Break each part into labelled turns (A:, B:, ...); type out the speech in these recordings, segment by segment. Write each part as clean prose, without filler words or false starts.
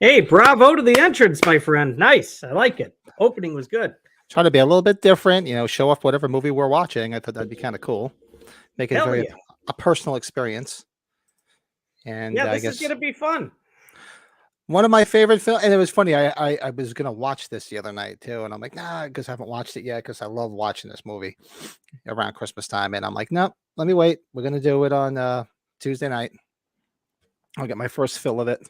A: Hey, bravo to the entrance, my friend. Nice. I like it. Opening was good.
B: Try to be a little bit different, show off whatever movie we're watching. I thought that'd be kind of cool. Make it
A: Hell
B: very
A: yeah.
B: a personal experience. And
A: Yeah,
B: I
A: this is
B: guess
A: going to be fun.
B: one of my favorite films, and it was funny. I was gonna watch this the other night too, and I'm like, nah, because I haven't watched it yet, because I love watching this movie around Christmas time. And I'm like, nope, let me wait. We're gonna do it on Tuesday night. I'll get my first fill of it.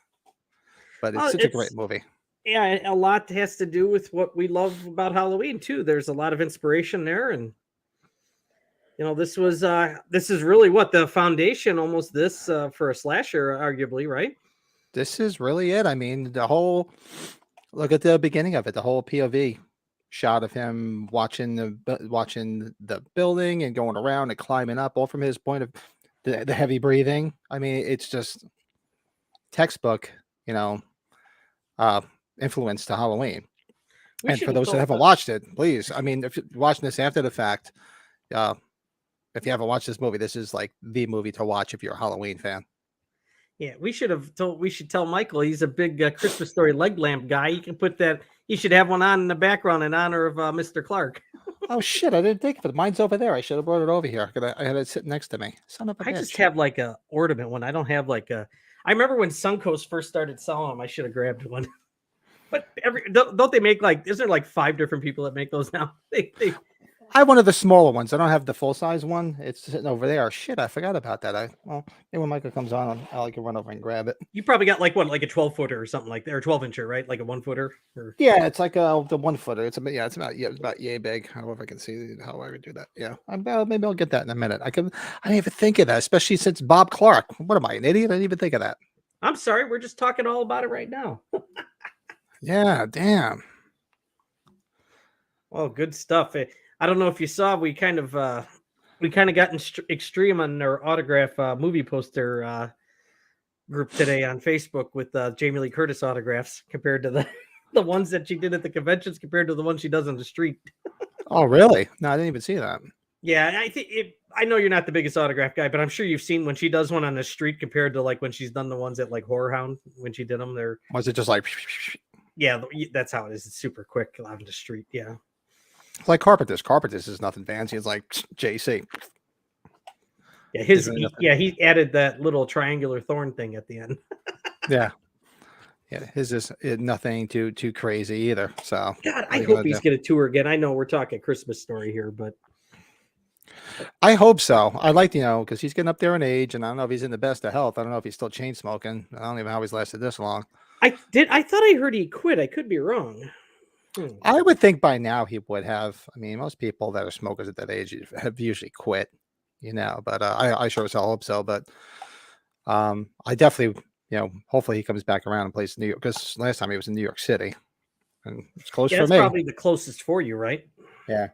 B: But it's such a great
A: It's
B: movie.
A: yeah, a lot has to do with what we love about Halloween too. There's a lot of inspiration there, and this is really what the foundation almost this for a slasher, arguably, right?
B: This is really it. I mean, the whole look at the beginning of it, the whole POV shot of him watching the building and going around and climbing up, all from his point of the heavy breathing. I mean, it's just textbook, you know, uh, influence to Halloween.
A: We
B: And
A: should
B: for
A: have
B: those that
A: told.
B: haven't watched it, please, I mean, if you're watching this after the fact, uh, if you haven't watched this movie, this is like the movie to watch if you're a Halloween fan.
A: Yeah, we should have told. We should tell Michael he's a big Christmas Story leg lamp guy. He can put that. He should have one on in the background in honor of Mr. Clark.
B: Oh shit! I didn't think of it. Mine's over there. I should have brought it over here. I had it sitting next to me. Son of a
A: I just
B: bitch.
A: have like a ornament one. I don't have like a. I remember when Suncoast first started selling them. I should have grabbed one. But don't they make like? Is there like 5 different people that make those now? They
B: I have one of the smaller ones. I don't have the full size one. It's sitting over there. Shit, I forgot about that. Maybe when Michael comes on, I'll can run over and grab it.
A: You probably got like what, like a 12-footer or something like that, or 12-incher, right? Like a 1-footer. Or
B: Yeah, it's like the 1 footer. It's about yay big. However, I can see how I would do that. Yeah, maybe I'll get that in a minute. I didn't even think of that, especially since Bob Clark. What am I, an idiot? I didn't even think of that.
A: I'm sorry, we're just talking all about it right now.
B: Yeah, damn.
A: Well, good stuff. I don't know if you saw, we kind of got extreme on our autograph movie poster group today on Facebook with Jamie Lee Curtis autographs compared to the the ones that she did at the conventions compared to the ones she does on the street.
B: Oh, really? No, I didn't even see that.
A: Yeah, I know you're not the biggest autograph guy, but I'm sure you've seen when she does one on the street compared to like when she's done the ones at like Horror Hound when she did them. They're
B: Was it just like
A: yeah, that's how it is. It's super quick on the street. Yeah.
B: like Carpenters? Carpenters is nothing fancy. It's like JC.
A: Yeah,
B: Really
A: he added that little triangular thorn thing at the end.
B: Yeah. Yeah, his is nothing too crazy either. So
A: God, I hope he's going to tour again. I know we're talking Christmas Story here, but
B: I hope so. I like because he's getting up there in age, and I don't know if he's in the best of health. I don't know if he's still chain smoking. I don't even know how he's lasted this long.
A: I thought I heard he quit. I could be wrong.
B: I would think by now he would have. I mean, most people that are smokers at that age have usually quit, But I sure as hell hope so. But I definitely, hopefully he comes back around and plays New York, because last time he was in New York City, and it's close
A: Yeah,
B: for
A: that's
B: me.
A: probably the closest for you, right?
B: Yeah.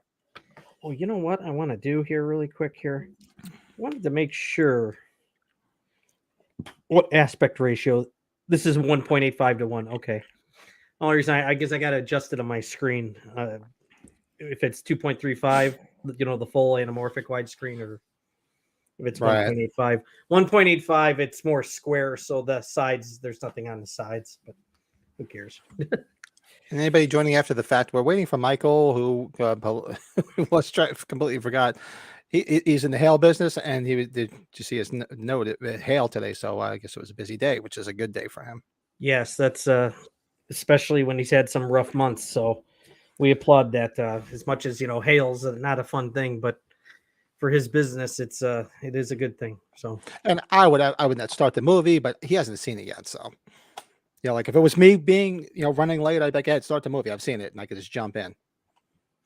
A: Oh, you know what I want to do here really quick here? I wanted to make sure what aspect ratio. This is 1.85 to 1. Okay. Only reason I guess I got to adjust it on my screen. If it's 2.35, the full anamorphic widescreen, or if it's
B: Right.
A: 1.85. 1.85, it's more square, so the sides, there's nothing on the sides, but who cares?
B: And anybody joining after the fact, we're waiting for Michael, who completely forgot. He's in the hail business, and did you see his note at hail today? So I guess it was a busy day, which is a good day for him.
A: Yes, that's especially when he's had some rough months. So we applaud that. As much as hail's not a fun thing, but for his business, it is a good thing. So,
B: and I would not start the movie, but he hasn't seen it yet, so. Like if it was me being, running late, I'd be like, hey, start the movie. I've seen it, and I could just jump in.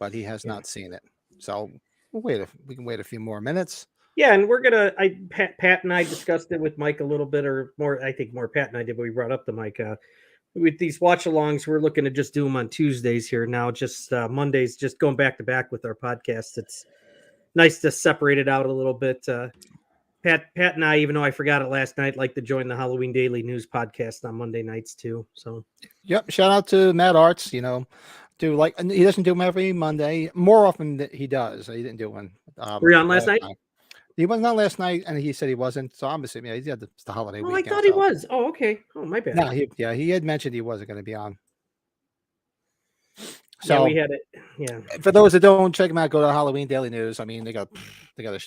B: But he has not seen it. So we can wait a few more minutes.
A: Yeah, and we're gonna. Pat and I discussed it with Mike a little bit, or more. I think more Pat and I did. But we brought up the Mike with these watch-alongs. We're looking to just do them on Tuesdays here now. Just Mondays, just going back to back with our podcast. It's nice to separate it out a little bit. Pat and I, even though I forgot it last night, like to join the Halloween Daily News podcast on Monday nights too. So,
B: yep. Shout out to Matt Arts. He doesn't do them every Monday. More often than he does. He didn't do one.
A: Were you on last night?
B: He was not last night, and he said he wasn't. So I'm assuming he had the holiday
A: Oh, I
B: weekend.
A: thought he was. Oh, okay. Oh, my bad.
B: No, he had mentioned he wasn't going to be on.
A: Yeah,
B: So
A: we had it. Yeah.
B: for those that don't check him out, go to Halloween Daily News. I mean, they got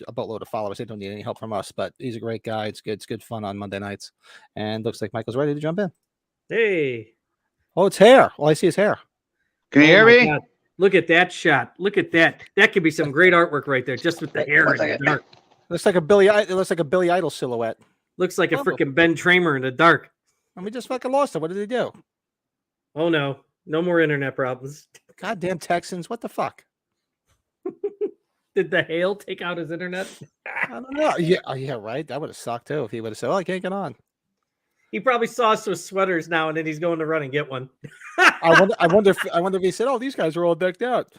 B: a boatload of followers. They don't need any help from us, but he's a great guy. It's good. It's good fun on Monday nights, and looks like Michael's ready to jump in.
A: Hey.
B: Oh, it's hair. All I see is hair.
C: Can you hear
A: my
C: me?
A: God. Look at that shot. Look at that. That could be some great artwork right there, just with the hair
C: One
A: in the
C: second.
A: dark.
B: Looks like a Billy Idol silhouette.
A: Looks like a
B: Oh.
A: freaking Ben Tramer in the dark.
B: And we just fucking lost it. What did he do?
A: Oh no. No more internet problems.
B: Goddamn Texans. What the fuck?
A: Did the hail take out his internet?
B: I don't know. Yeah, right. That would have sucked too if he would have said, "Oh, I can't get on."
A: He probably saw us with sweaters now, and then he's going to run and get one.
B: I wonder if he said, "Oh, these guys are all decked out."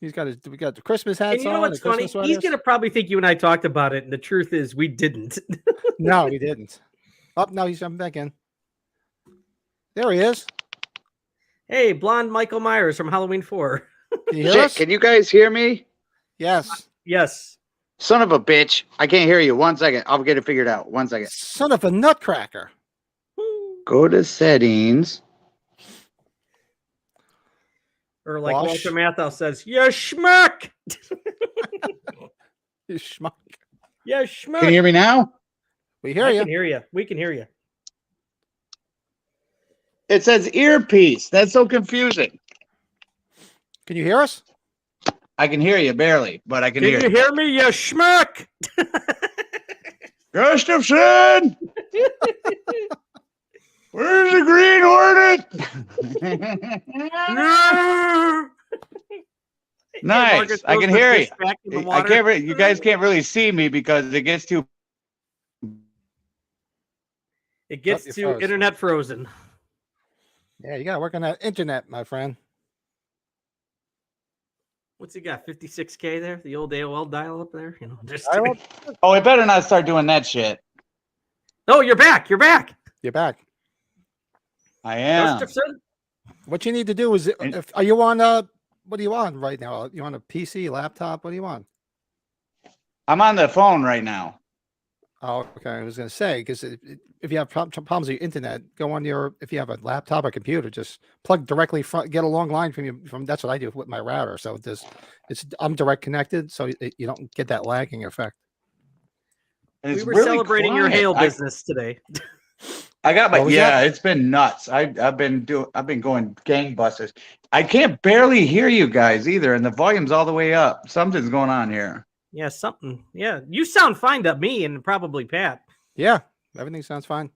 B: We got the Christmas hats
A: And you know
B: on.
A: what's
B: the
A: funny?
B: Christmas
A: He's
B: sweaters.
A: gonna probably think you and I talked about it, and the truth is we didn't.
B: No, we didn't. Oh, no, he's jumping back in. There he is.
A: Hey, blonde Michael Myers from Halloween 4.
B: Can you hear
C: Shit,
B: us?
C: can you guys hear me?
B: Yes.
A: Yes.
C: Son of a bitch. I can't hear you. 1 second. I'll get it figured out. 1 second.
B: Son of a nutcracker.
C: Go to settings.
A: Or like
B: Wash.
A: Walter Matthau says, "You schmuck!
B: You schmuck.
A: You schmuck!"
C: Can you hear me now?
B: We hear
A: I
B: you.
A: can hear you. We can hear you.
C: It says earpiece. That's so confusing.
B: Can you hear us?
C: I can hear you barely, but I can
A: Can
C: hear
A: you
C: you.
A: hear me, you schmuck?
C: Gustafson! Where's the Green Hornet? Nice. I can hear you. I can't. You guys can't really see me because it gets too.
A: It gets
B: you
A: to
B: froze.
A: internet frozen.
B: Yeah, you got to work on that internet, my friend.
A: What's he got? 56K there? The old AOL dial up there? You know, just
B: Dial-up?
C: Oh, it better not start doing that shit.
A: Oh, you're back. You're back.
B: You're back.
C: I am.
A: Gustafson?
B: What you need to do is, are you on what are you on right now? You on a PC, laptop? What are you on?
C: I'm on the phone right now.
B: Oh, okay. I was going to say, because if you have problems with your internet, go on if you have a laptop or computer, just plug directly get a long line from that's what I do with my router. So I'm direct connected, so you don't get that lagging effect.
C: And
A: We
C: it's
A: were
C: really
A: celebrating your
C: quiet.
A: hail business today.
C: I got
B: What was that?
C: it's been nuts. I've been going gangbusters. I can't barely hear you guys either, and the volume's all the way up. Something's going on here.
A: Yeah, something. Yeah, you sound fine to me and probably Pat.
B: Yeah, everything sounds fine.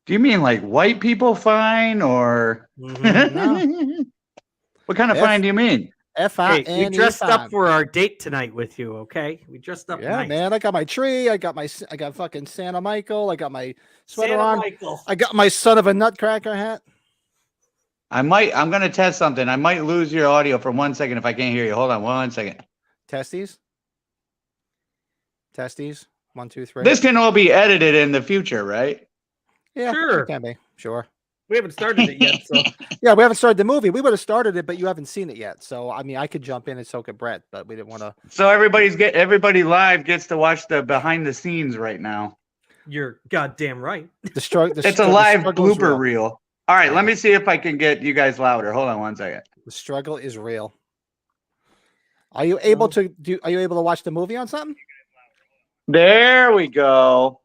C: Do you mean like white people fine or
A: Mhm.
C: what kind of
B: F-
C: fine do you mean?
A: Hey,
B: FINE.
A: we dressed up for our date tonight with you, okay? We dressed up
B: Yeah,
A: nice.
B: man. I got my tree. I got fucking Santa Michael. I got my sweater
A: Santa
B: on.
A: Michael.
B: I got my son of a nutcracker hat.
C: I'm gonna test something. I might lose your audio for 1 second if I can't hear you. Hold on 1 second.
B: Testes. 1, 2, 3.
C: This can all be edited in the future, right?
B: Yeah,
A: Sure.
B: it can be. Sure.
A: We haven't started it yet, so
B: Yeah, we haven't started the movie. We would have started it, but you haven't seen it yet. So I mean, I could jump in and soak a Brett, but we didn't want to.
C: So everybody live gets to watch the behind the scenes right now.
A: you're goddamn right.
C: It's a live blooper reel. All right,
B: Yeah.
C: let me see if I can get you guys louder. Hold on 1 second.
B: The struggle is real. Are you able to do? Are you able to watch the movie on something?
C: There we go.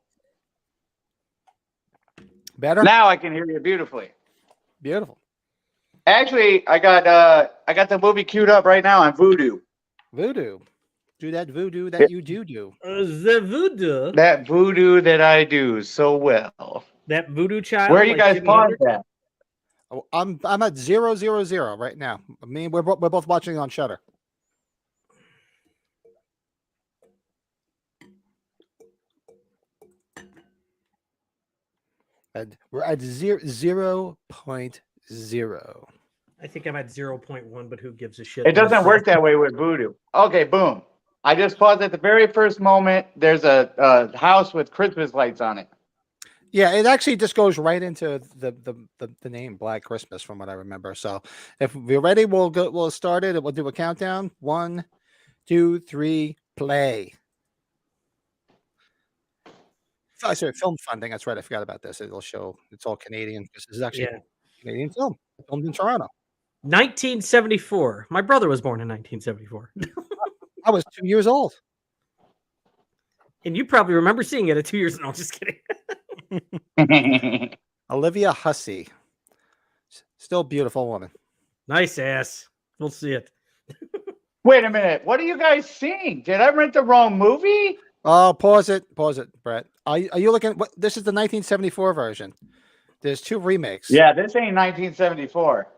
B: Better.
C: Now I can hear you beautifully.
B: Beautiful.
C: Actually, I got the movie queued up right now on Vudu.
B: Voodoo. Do that voodoo that you do.
A: The voodoo.
C: That voodoo that I do so well.
A: That voodoo child.
C: Where are you
A: like
C: guys
A: Jimi
C: paused
A: Hendrix?
C: at?
B: Oh, I'm at 000 right now. I mean, we're both watching on Shutter. We're at 0.0.
A: I think I'm at 0.1, but who gives a shit?
C: It doesn't work that way with Voodoo. Okay, boom. I just paused at the very first moment. There's a house with Christmas lights on it.
B: Yeah, it actually just goes right into the name Black Christmas, from what I remember. So if we're ready, we'll start it and we'll do a countdown. 1, 2, 3, play. I said film funding. That's right. I forgot about this. It'll show it's all Canadian. This is actually
A: Yeah.
B: a Canadian film filmed in Toronto.
A: 1974. My brother was born in 1974.
B: I was 2 years old.
A: And you probably remember seeing it at 2 years. No, just kidding.
B: Olivia Hussey. Still a beautiful woman.
A: Nice ass. We'll see it.
C: Wait a minute. What are you guys seeing? Did I rent the wrong movie?
B: Oh, pause it, Brett. Are you looking? What? This is the 1974 version. There's 2 remakes.
C: Yeah, this ain't 1974.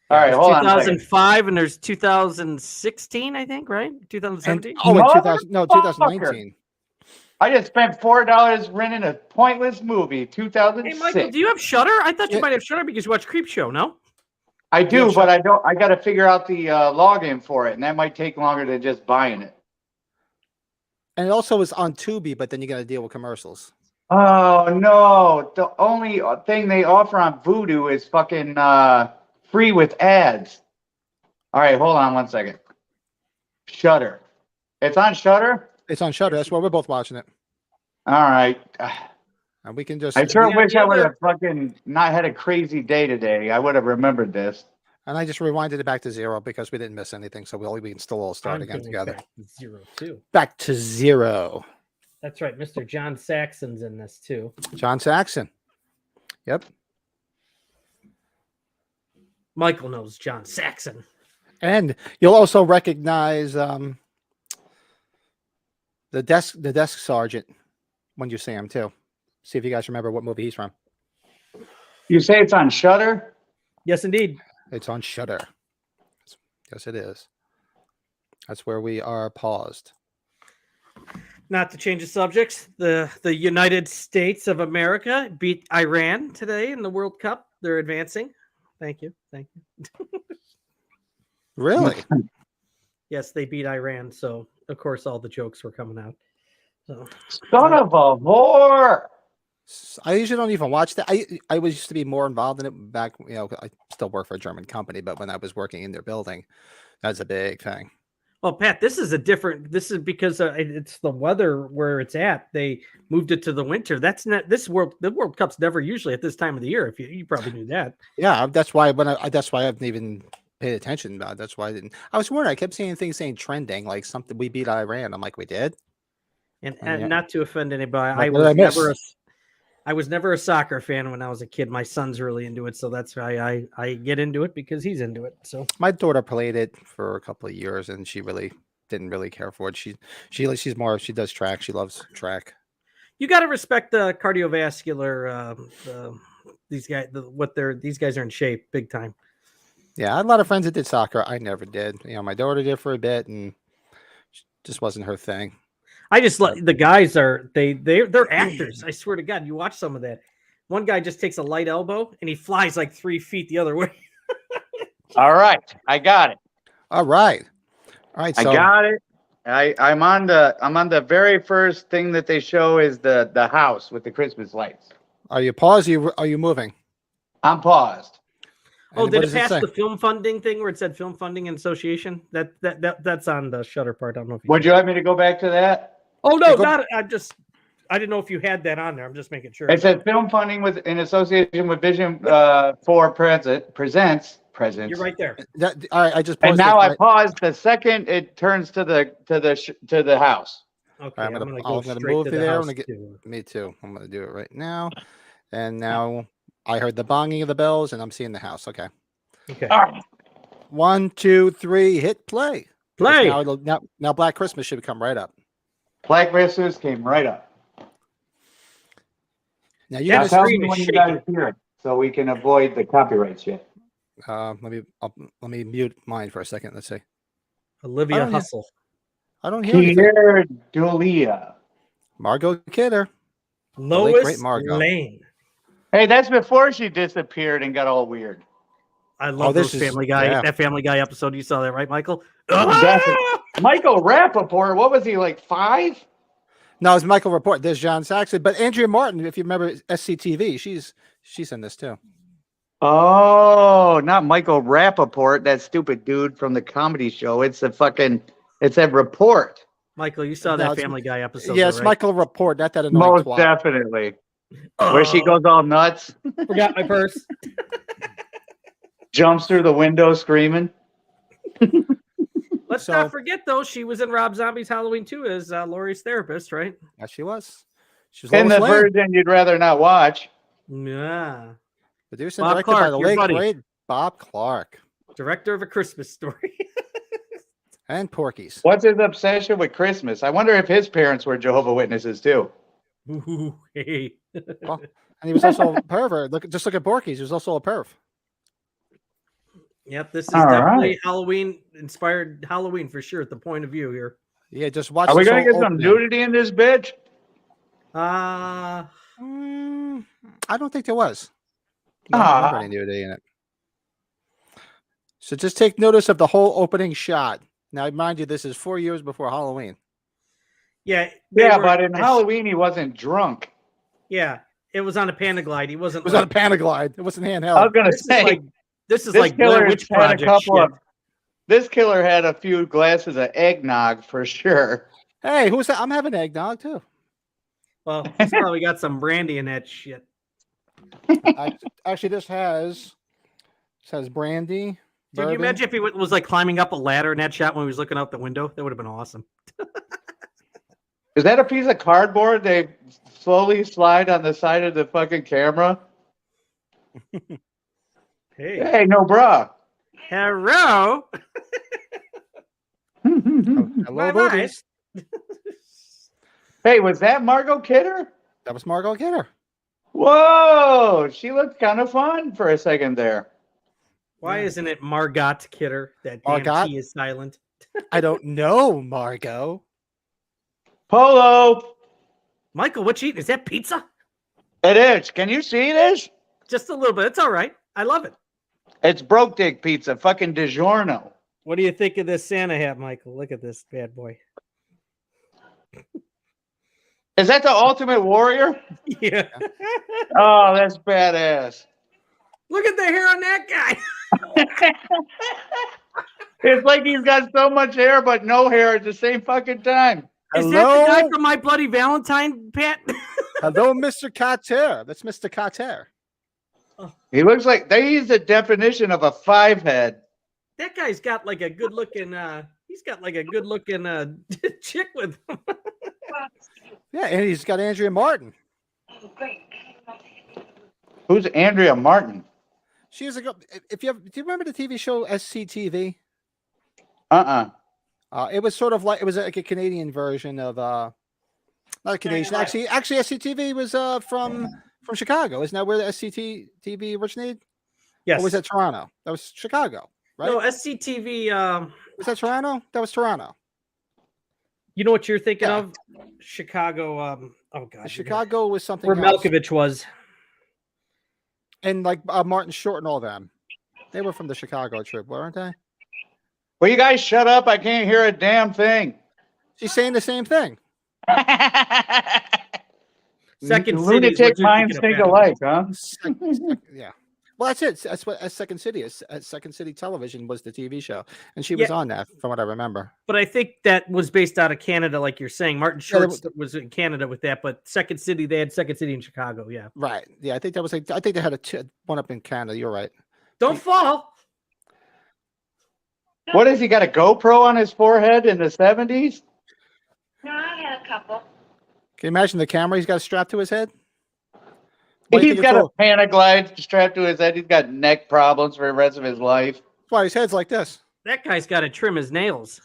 C: All right,
A: There's
C: hold on.
A: 2005 and there's 2016, I think, right? 2017.
B: Oh, in 2019.
C: I just spent $4 renting a pointless movie. 2006.
A: Hey, Michael, do you have Shutter? I thought you might have Shutter because you watch Creep Show. No.
C: I do, but I don't. I got to figure out the login for it, and that might take longer than just buying it.
B: And it also is on Tubi, but then you got to deal with commercials.
C: Oh no! The only thing they offer on Vudu is fucking free with ads. All right, hold on one second. Shutter. It's on Shutter.
B: It's on Shutter. That's why we're both watching it.
C: All right.
B: And we can just.
C: I sure wish I would have fucking not had a crazy day today. I would have remembered this.
B: And I just rewinded it back to 0 because we didn't miss anything, so we can still all start
A: I'm
B: again
A: going
B: together.
A: back to 0 too.
B: Back to 0.
A: That's right. Mr. John Saxon's in this too.
B: John Saxon. Yep.
A: Michael knows John Saxon.
B: And you'll also recognize the desk sergeant when you see him too. See if you guys remember what movie he's from.
C: You say it's on Shutter?
A: Yes, indeed.
B: It's on Shutter. Yes, it is. That's where we are paused.
A: Not to change the subjects, the United States of America beat Iran today in the World Cup. They're advancing. Thank you.
B: Really?
A: Yes, they beat Iran. So, of course, all the jokes were coming out. So,
C: Son of a whore!
B: I usually don't even watch that. I was used to be more involved in it back. I still work for a German company, but when I was working in their building, that's a big thing.
A: well, Pat, this is because it's the weather where it's at. They moved it to the winter. That's not the World Cup's never usually at this time of the year. If you probably knew that.
B: Yeah, that's why that's why I haven't even paid attention. That's why I didn't. I was wondering. I kept seeing things saying trending, like something we beat Iran. I'm like, we did.
A: And
B: yeah.
A: not to offend anybody,
B: Like,
A: I was never a soccer fan when I was a kid. My son's really into it, so that's why I get into it because he's into it. So
B: my daughter played it for a couple of years, and she really didn't really care for it. She does track. She loves track.
A: you got to respect the cardiovascular. These guys are in shape big time.
B: Yeah, I had a lot of friends that did soccer. I never did. My daughter did for a bit, and just wasn't her thing.
A: I just let the guys they're actors. I swear to God, you watch some of that. One guy just takes a light elbow and he flies like 3 feet the other way.
C: All right, I got it.
B: All right. So,
C: I got it. I'm on the very first thing that they show is the house with the Christmas lights.
B: Are you paused? Are you moving?
C: I'm paused.
A: Oh,
B: And
A: did
B: what
A: it
B: does
A: pass
B: say?
A: the film funding thing where it said film funding and association? That's on the Shutter part. I don't know if
C: Would you like me to go back to that?
A: Oh no,
B: Yeah, go-
A: not I didn't know if you had that on there. I'm just making sure.
C: It says film funding in association with Vision for presents.
A: You're right there.
B: All right, I just
C: And
B: paused
C: now
B: it.
C: I paused the second it turns to the house.
A: Okay,
B: I'm
A: I'm
B: gonna
A: go
B: move
A: straight
B: you
A: to the
B: there. I'm
A: house
B: gonna get
A: too.
B: me too. I'm gonna do it right now. And now I heard the bonging of the bells, and I'm seeing the house. Okay.
A: Okay.
C: All right.
B: 1, 2, 3, hit play.
A: Play.
B: Now Black Christmas should come right up.
C: Black Christmas came right up.
B: Now you
A: Yeah,
C: Now
B: guys,
C: tell
A: screen
C: me
A: is
C: when you
A: shaking.
C: guys hear it so we can avoid the copyright shit.
B: let me mute mine for a second. Let's see.
A: Olivia
B: I don't hear-
A: Hustle.
B: I don't hear anything.
C: Pierre Dulia.
B: Margot Kidder.
A: Lois
B: great Margot.
A: Lane.
C: Hey, that's before she disappeared and got all weird.
A: I love
B: this
A: those
B: is-
A: Family Guy.
B: yeah.
A: That Family Guy episode. You saw that, right, Michael?
C: Definitely. Michael Rappaport, what was he, like 5?
B: No, it's Michael Report. There's John Saxon, but Andrea Martin, if you remember SCTV, she's in this too.
C: Oh, not Michael Rappaport, that stupid dude from the comedy show. It's a report.
A: Michael, you saw
B: No,
A: that
B: it's-
A: Family Guy episode.
B: Yes,
A: though, right?
B: Michael Report, not that annoying
C: Most
B: twat.
C: definitely. Where she goes all nuts,
A: Forgot my purse.
C: jumps through the window screaming.
A: Let's
B: So-
A: not forget, though, she was in Rob Zombie's Halloween 2 as Laurie's therapist, right?
B: Yes, she was. She was
C: In
B: Lois
C: the
B: Lane.
C: version you'd rather not watch.
A: Yeah.
B: Produced and
A: Bob
B: directed
A: Clark,
B: by the
A: your
B: late
A: buddy.
B: great Bob Clark
A: Director of A Christmas Story.
B: and Porky's.
C: What's his obsession with Christmas? I wonder if his parents were Jehovah's Witnesses too.
A: Ooh, hey.
B: And he was also a pervert. Just look at Porky's. He was also a perv.
A: Yep, this is
C: All
A: definitely
C: right.
A: Halloween-inspired Halloween for sure, the point of view here.
B: Yeah, just watch.
C: Are we
B: this
C: gonna
B: whole
C: get some
B: opening.
C: nudity in this bitch?
A: Uh,
B: I don't think there was. I don't remember
C: Ah.
B: any nudity in it. So just take notice of the whole opening shot. Now, mind you, this is 4 years before Halloween.
A: yeah. they
C: Yeah,
A: were-
C: but in Halloween he wasn't drunk.
A: Yeah, it was on a Panaglide. He wasn't
B: It was
A: like,
B: on a Panaglide. It wasn't
C: I was
B: handheld.
C: gonna
A: this is
C: say
A: like this is
C: this
A: like Blair
C: killer
A: Witch
C: had a
A: Project
C: couple
A: shit.
C: of. This killer had a few glasses of eggnog for sure.
B: Hey, who's that? I'm having eggnog too.
A: Well, he's probably got some brandy in that shit.
B: Actually, this says brandy.
A: Dude, you imagine if he was like climbing up a ladder in that shot when he was looking out the window? That would have been awesome.
C: Is that a piece of cardboard they slowly slide on the side of the fucking camera?
A: Hey,
C: Hey, no bra.
A: hello.
B: Hello,
A: My
B: boobies.
C: Hey, was that Margot Kidder?
B: That was Margot Kidder.
C: Whoa, she looked kind of fun for a second there.
A: Why isn't it Margot Kidder? That damn
B: Margot?
A: T is silent.
B: I don't know, Margot.
C: Polo,
A: Michael, what you eating? Is that pizza?
C: it is. Can you see this?
A: Just a little bit. It's all right. I love it.
C: It's broke dig pizza, fucking DiGiorno.
A: What do you think of this Santa hat, Michael? Look at this bad boy.
C: Is that the Ultimate Warrior?
A: Yeah.
C: Oh, that's badass.
A: Look at the hair on that guy.
C: It's like he's got so much hair, but no hair at the same fucking time.
A: Is that the guy
B: Hello?
A: from My Bloody Valentine, Pat?
B: Hello, Mr. Carter. That's Mr. Carter.
C: He looks like he's the definition of a five head.
A: That guy's got like a good looking he's got like a good looking chick with him.
B: Yeah, and he's got Andrea Martin.
C: Who's Andrea Martin?
B: She was a girl. If you do you remember the TV show SCTV? It was sort of like it was like a Canadian version of not a Canadian. Actually, SCTV was from Chicago. Isn't that where the SCTV originated?
A: Yes.
B: Or was that Toronto? That was Chicago, right?
A: No, SCTV
B: Was that Toronto? That was Toronto.
A: you know what you're thinking
B: Yeah.
A: of? Chicago oh god.
B: Chicago was something
A: Where
B: else.
A: Malkovich was.
B: And like Martin Short and all them. They were from the Chicago trip, weren't they?
C: Will you guys shut up? I can't hear a damn thing.
B: She's saying the same thing.
A: Second City is what
C: Lunatic
A: you're
C: minds
A: thinking
C: think
A: of,
C: alike, huh?
B: Yeah. Well, that's it. That's what Second City is. Second City Television was the TV show, and she was on that, from what I remember.
A: But I think that was based out of Canada, like you're saying. Martin
B: Yeah,
A: Short was in Canada with that, but Second City, they had Second City in Chicago. Yeah.
B: Right. Yeah, I think that was like I think they had one up in Canada. You're right.
A: Don't fall.
C: What has he got, a GoPro on his forehead in the 70s?
D: No, I had a couple.
B: Can you imagine the camera he's got strapped to his head? Why do you
C: He's
B: think it's
C: got
B: all-
C: a Panaglide strapped to his head. He's got neck problems for the rest of his life.
B: Why his head's like this?
A: That guy's got to trim his nails.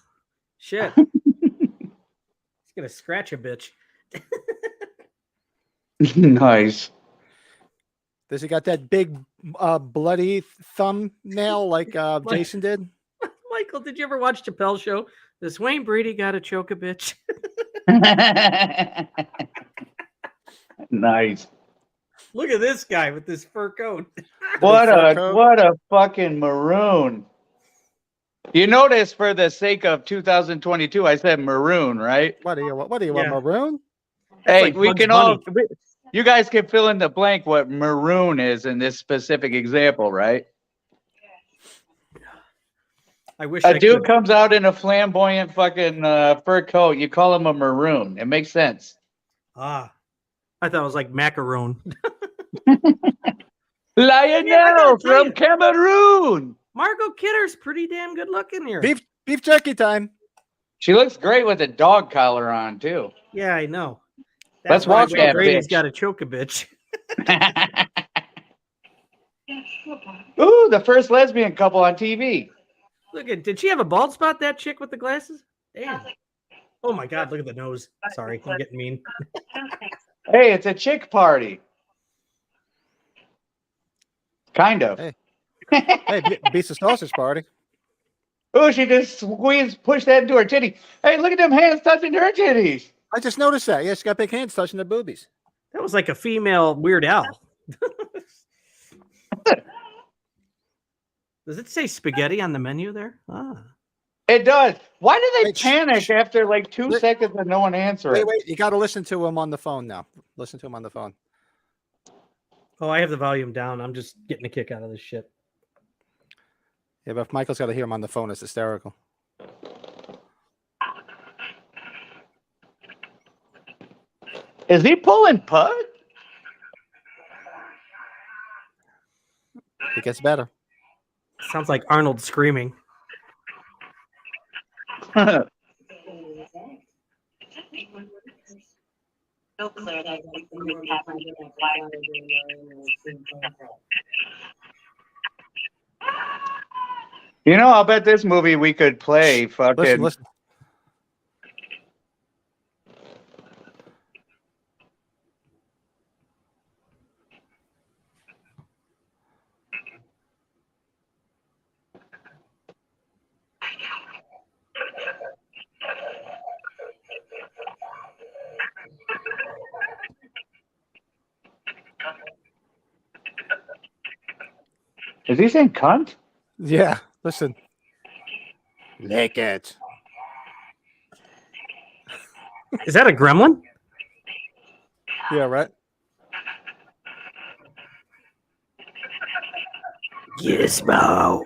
A: Shit. He's gonna scratch a bitch.
C: Nice.
B: Does he got that big bloody thumbnail like Jason did?
A: Michael, did you ever watch Chappelle's show? Does Wayne Brady got to choke a bitch?
C: Nice.
A: Look at this guy with this fur coat.
C: What
B: fur
C: a
B: coat.
C: what a fucking maroon. You notice, for the sake of 2022, I said maroon, right?
B: What do you want?
A: Yeah.
B: Maroon?
C: Hey,
A: like
C: we
A: Bugs
C: can
A: Bunny.
C: all. You guys can fill in the blank what maroon is in this specific example, right?
A: I wish
C: A
A: I
C: dude
A: could.
C: comes out in a flamboyant fucking fur coat. You call him a maroon. It makes sense.
A: I thought it was like macaroon.
C: Lionel
A: tell
C: from
A: you.
C: Cameroon.
A: Margot Kidder's pretty damn good looking here.
B: Beef jerky time.
C: She looks great with a dog collar on too.
A: Yeah, I know.
C: Let's
A: why
C: watch
A: Will
C: that
A: Grady's
C: bitch.
A: got to choke a bitch.
C: Ooh, the first lesbian couple on TV.
A: Did she have a bald spot, that chick with the glasses? Damn. Oh my God, look at the nose. Sorry, I'm getting mean.
C: Hey, it's a chick party. Kind of.
B: Hey. Hey, beats the sausage party.
C: Oh, she just pushed that into her titty. Hey, look at them hands touching her titties.
B: I just noticed that. Yeah, she got big hands touching the boobies.
A: That was like a female Weird Al. Does it say spaghetti on the menu there?
C: It does. Why do they
B: Wait,
C: panic after like 2 seconds and no one answers?
B: Wait. You got to listen to him on the phone now. Listen to him on the phone.
A: Oh, I have the volume down. I'm just getting a kick out of this shit.
B: Yeah, but if Michael's got to hear him on the phone, it's hysterical.
C: Is he pulling pud?
B: It gets better.
A: Sounds like Arnold screaming.
C: You know, I'll bet this movie we could play fucking.
B: Listen.
C: Is he saying cunt?
B: Yeah, listen. Lick it.
A: Is that a gremlin?
B: Yeah, right.
A: Gizmo.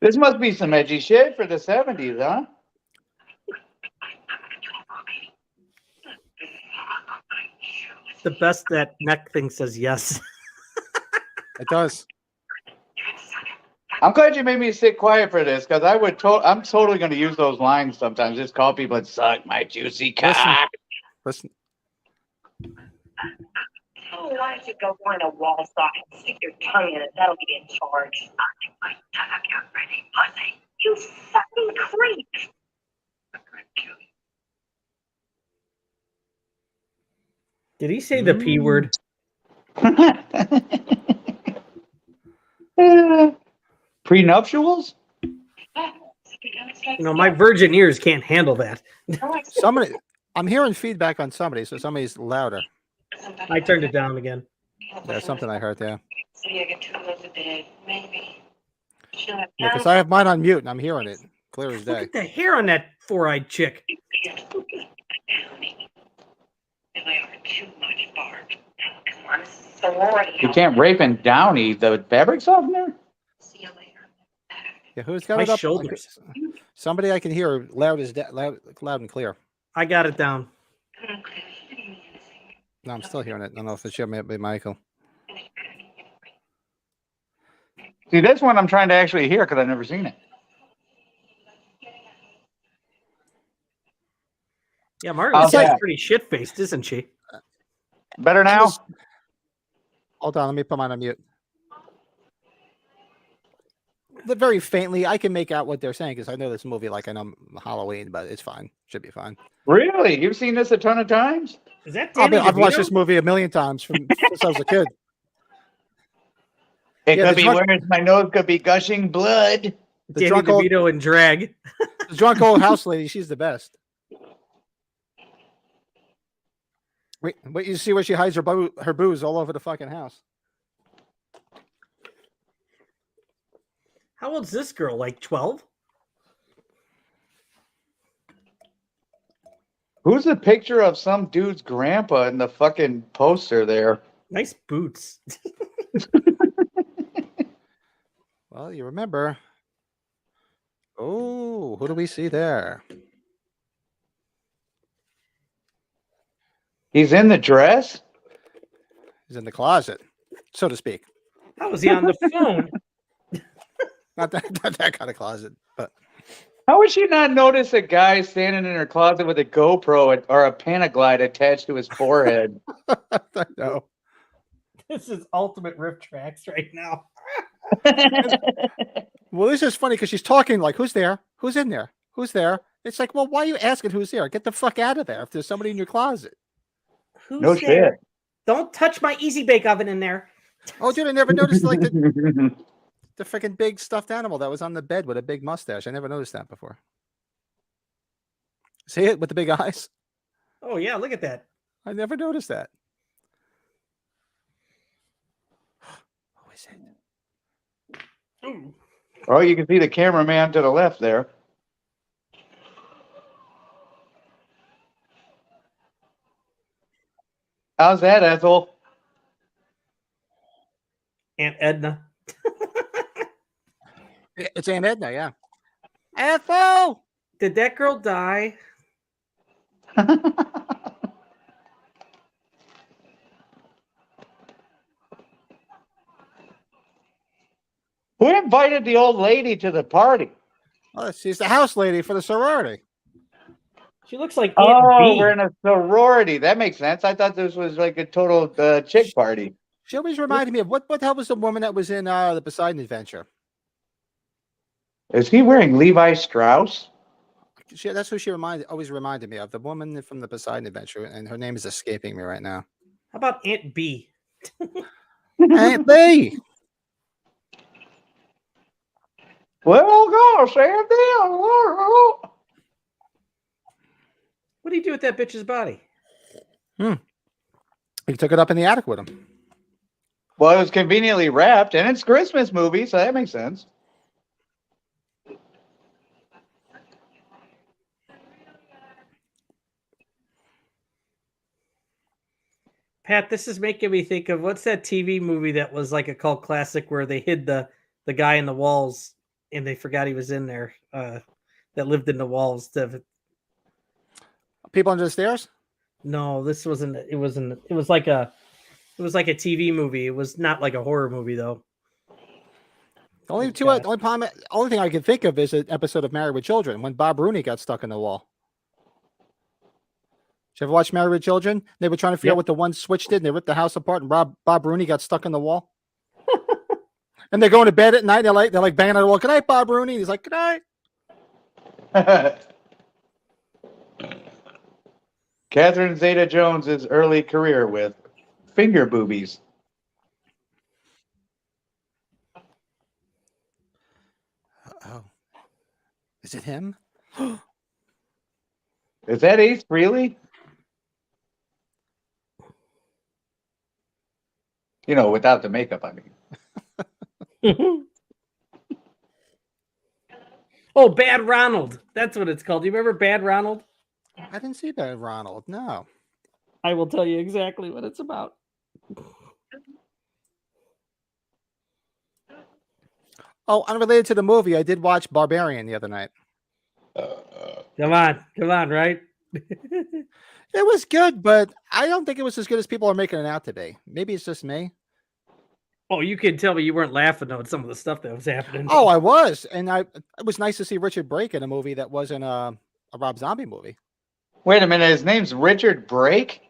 C: This must be some edgy shit for the 70s, huh?
A: The best that neck thing says yes.
B: It does.
C: I'm glad you made me sit quiet for this because I'm totally going to use those lines sometimes. Just call people and suck my juicy cock.
B: Listen.
D: Oh, why don't you go find a wall socket and stick your tongue in it? That'll be in charge. I tuck your pretty pussy. You fucking creep.
A: Did he say the P word?
C: Prenuptials?
A: You know, my virgin ears can't handle that.
B: Somebody, I'm hearing feedback on somebody, so somebody's louder.
A: I turned it down again.
B: Yeah, something I heard there.
D: So you get 2 loads a day, maybe.
B: Yeah, because I have mine on mute and I'm hearing it clear as
A: Look
B: day.
A: at the hair on that four-eyed chick.
D: Too much bark. Come on, this is sorority.
C: You can't rape and downy the fabric softener?
D: See you later.
B: Yeah, who's got
A: My
B: it up?
A: shoulders.
B: Somebody I can hear loud and clear.
A: I got it down.
B: No, I'm still hearing it. I don't know if it should be Michael.
C: See, this one I'm trying to actually hear because I've never seen it.
A: Yeah, Margaret's
C: yeah.
A: pretty shit-faced, isn't she?
C: Better now?
B: Hold on, let me put mine on mute. Very faintly, I can make out what they're saying because I know this movie like I know Halloween, but it's fine. Should be fine.
C: Really? You've seen this a ton of times?
A: Is that Danny
B: I've watched
A: DeVito?
B: this movie a million times since I was a kid.
C: It
B: Yeah,
C: could
B: the
C: be
B: drunk-
C: where my nose could be gushing blood.
B: The
A: Danny
B: drunk, old,
A: DeVito in drag.
B: the drunk old house lady, she's the best. Wait, you see where she hides her booze all over the fucking house.
A: How old's this girl? Like 12?
C: Who's the picture of some dude's grandpa in the fucking poster there?
A: Nice boots.
B: Well, you remember, Oh, who do we see there?
C: He's in the dress?
B: He's in the closet, so to speak.
A: How was he on the phone?
B: Not that kind of closet, but
C: How would she not notice a guy standing in her closet with a GoPro or a Panaglide attached to his forehead?
B: I know.
A: This is ultimate riff tracks right now.
B: Well, this is funny because she's talking like, "Who's there? Who's in there? Who's there?" It's like, well, why are you asking who's there? Get the fuck out of there if there's somebody in your closet.
A: Who's
C: No
A: there?
C: shit.
A: Don't touch my easy bake oven in there.
B: Oh, dude, I never noticed like the freaking big stuffed animal that was on the bed with a big mustache. I never noticed that before. See it with the big eyes?
A: Oh yeah, look at that.
B: I never noticed that. Who is it?
A: Ooh.
C: Oh, you can see the cameraman to the left there. How's that, Ethel?
A: Aunt Edna.
B: It's Aunt Edna, yeah. Ethel!
A: Did that girl die?
C: Who invited the old lady to the party?
B: Oh, she's the house lady for the sorority.
A: She looks like Aunt
C: Oh,
A: B.
C: we're in a sorority. That makes sense. I thought this was like a total chick party.
B: She always reminded me of what the hell was the woman that was in the Poseidon Adventure?
C: Is he wearing Levi Strauss?
B: That's who she always reminded me of. The woman from the Poseidon Adventure, and her name is escaping me right now.
A: How about Aunt B?
B: Aunt B.
C: Well, gosh, Andy.
A: What do you do with that bitch's body?
B: He took it up in the attic with him.
C: Well, it was conveniently wrapped, and it's a Christmas movie, so that makes sense.
A: Pat, this is making me think of what's that TV movie that was like a cult classic where they hid the guy in the walls and they forgot he was in there. That lived in the walls.
B: People under the stairs?
A: No, this wasn't. It wasn't. It was like a TV movie. It was not like a horror movie though.
B: The only
A: God.
B: only thing I can think of is an episode of Married with Children when Bob Rooney got stuck in the wall. Did you ever watch Married with Children? They were trying to figure out what the one switch did, and they ripped the house apart, and Bob Rooney got stuck in the wall. And they're going to bed at night, and they're like banging on the wall. Good night, Bob Rooney. And he's like, good night.
C: Catherine Zeta-Jones's early career with finger boobies.
B: Oh, is it him?
C: Is that Ace Frehley? You know, without the makeup, I mean.
A: Oh, Bad Ronald. That's what it's called. Do you remember Bad Ronald?
B: I didn't see that, Ronald. No.
A: I will tell you exactly what it's about.
B: Oh, unrelated to the movie, I did watch Barbarian the other night.
A: Come on, right?
B: It was good, but I don't think it was as good as people are making it out to be. Maybe it's just me.
A: Oh, you can tell me you weren't laughing though at some of the stuff that was happening.
B: Oh, I was, and it was nice to see Richard Brake in a movie that wasn't a Rob Zombie movie.
C: Wait a minute, his name's Richard Brake?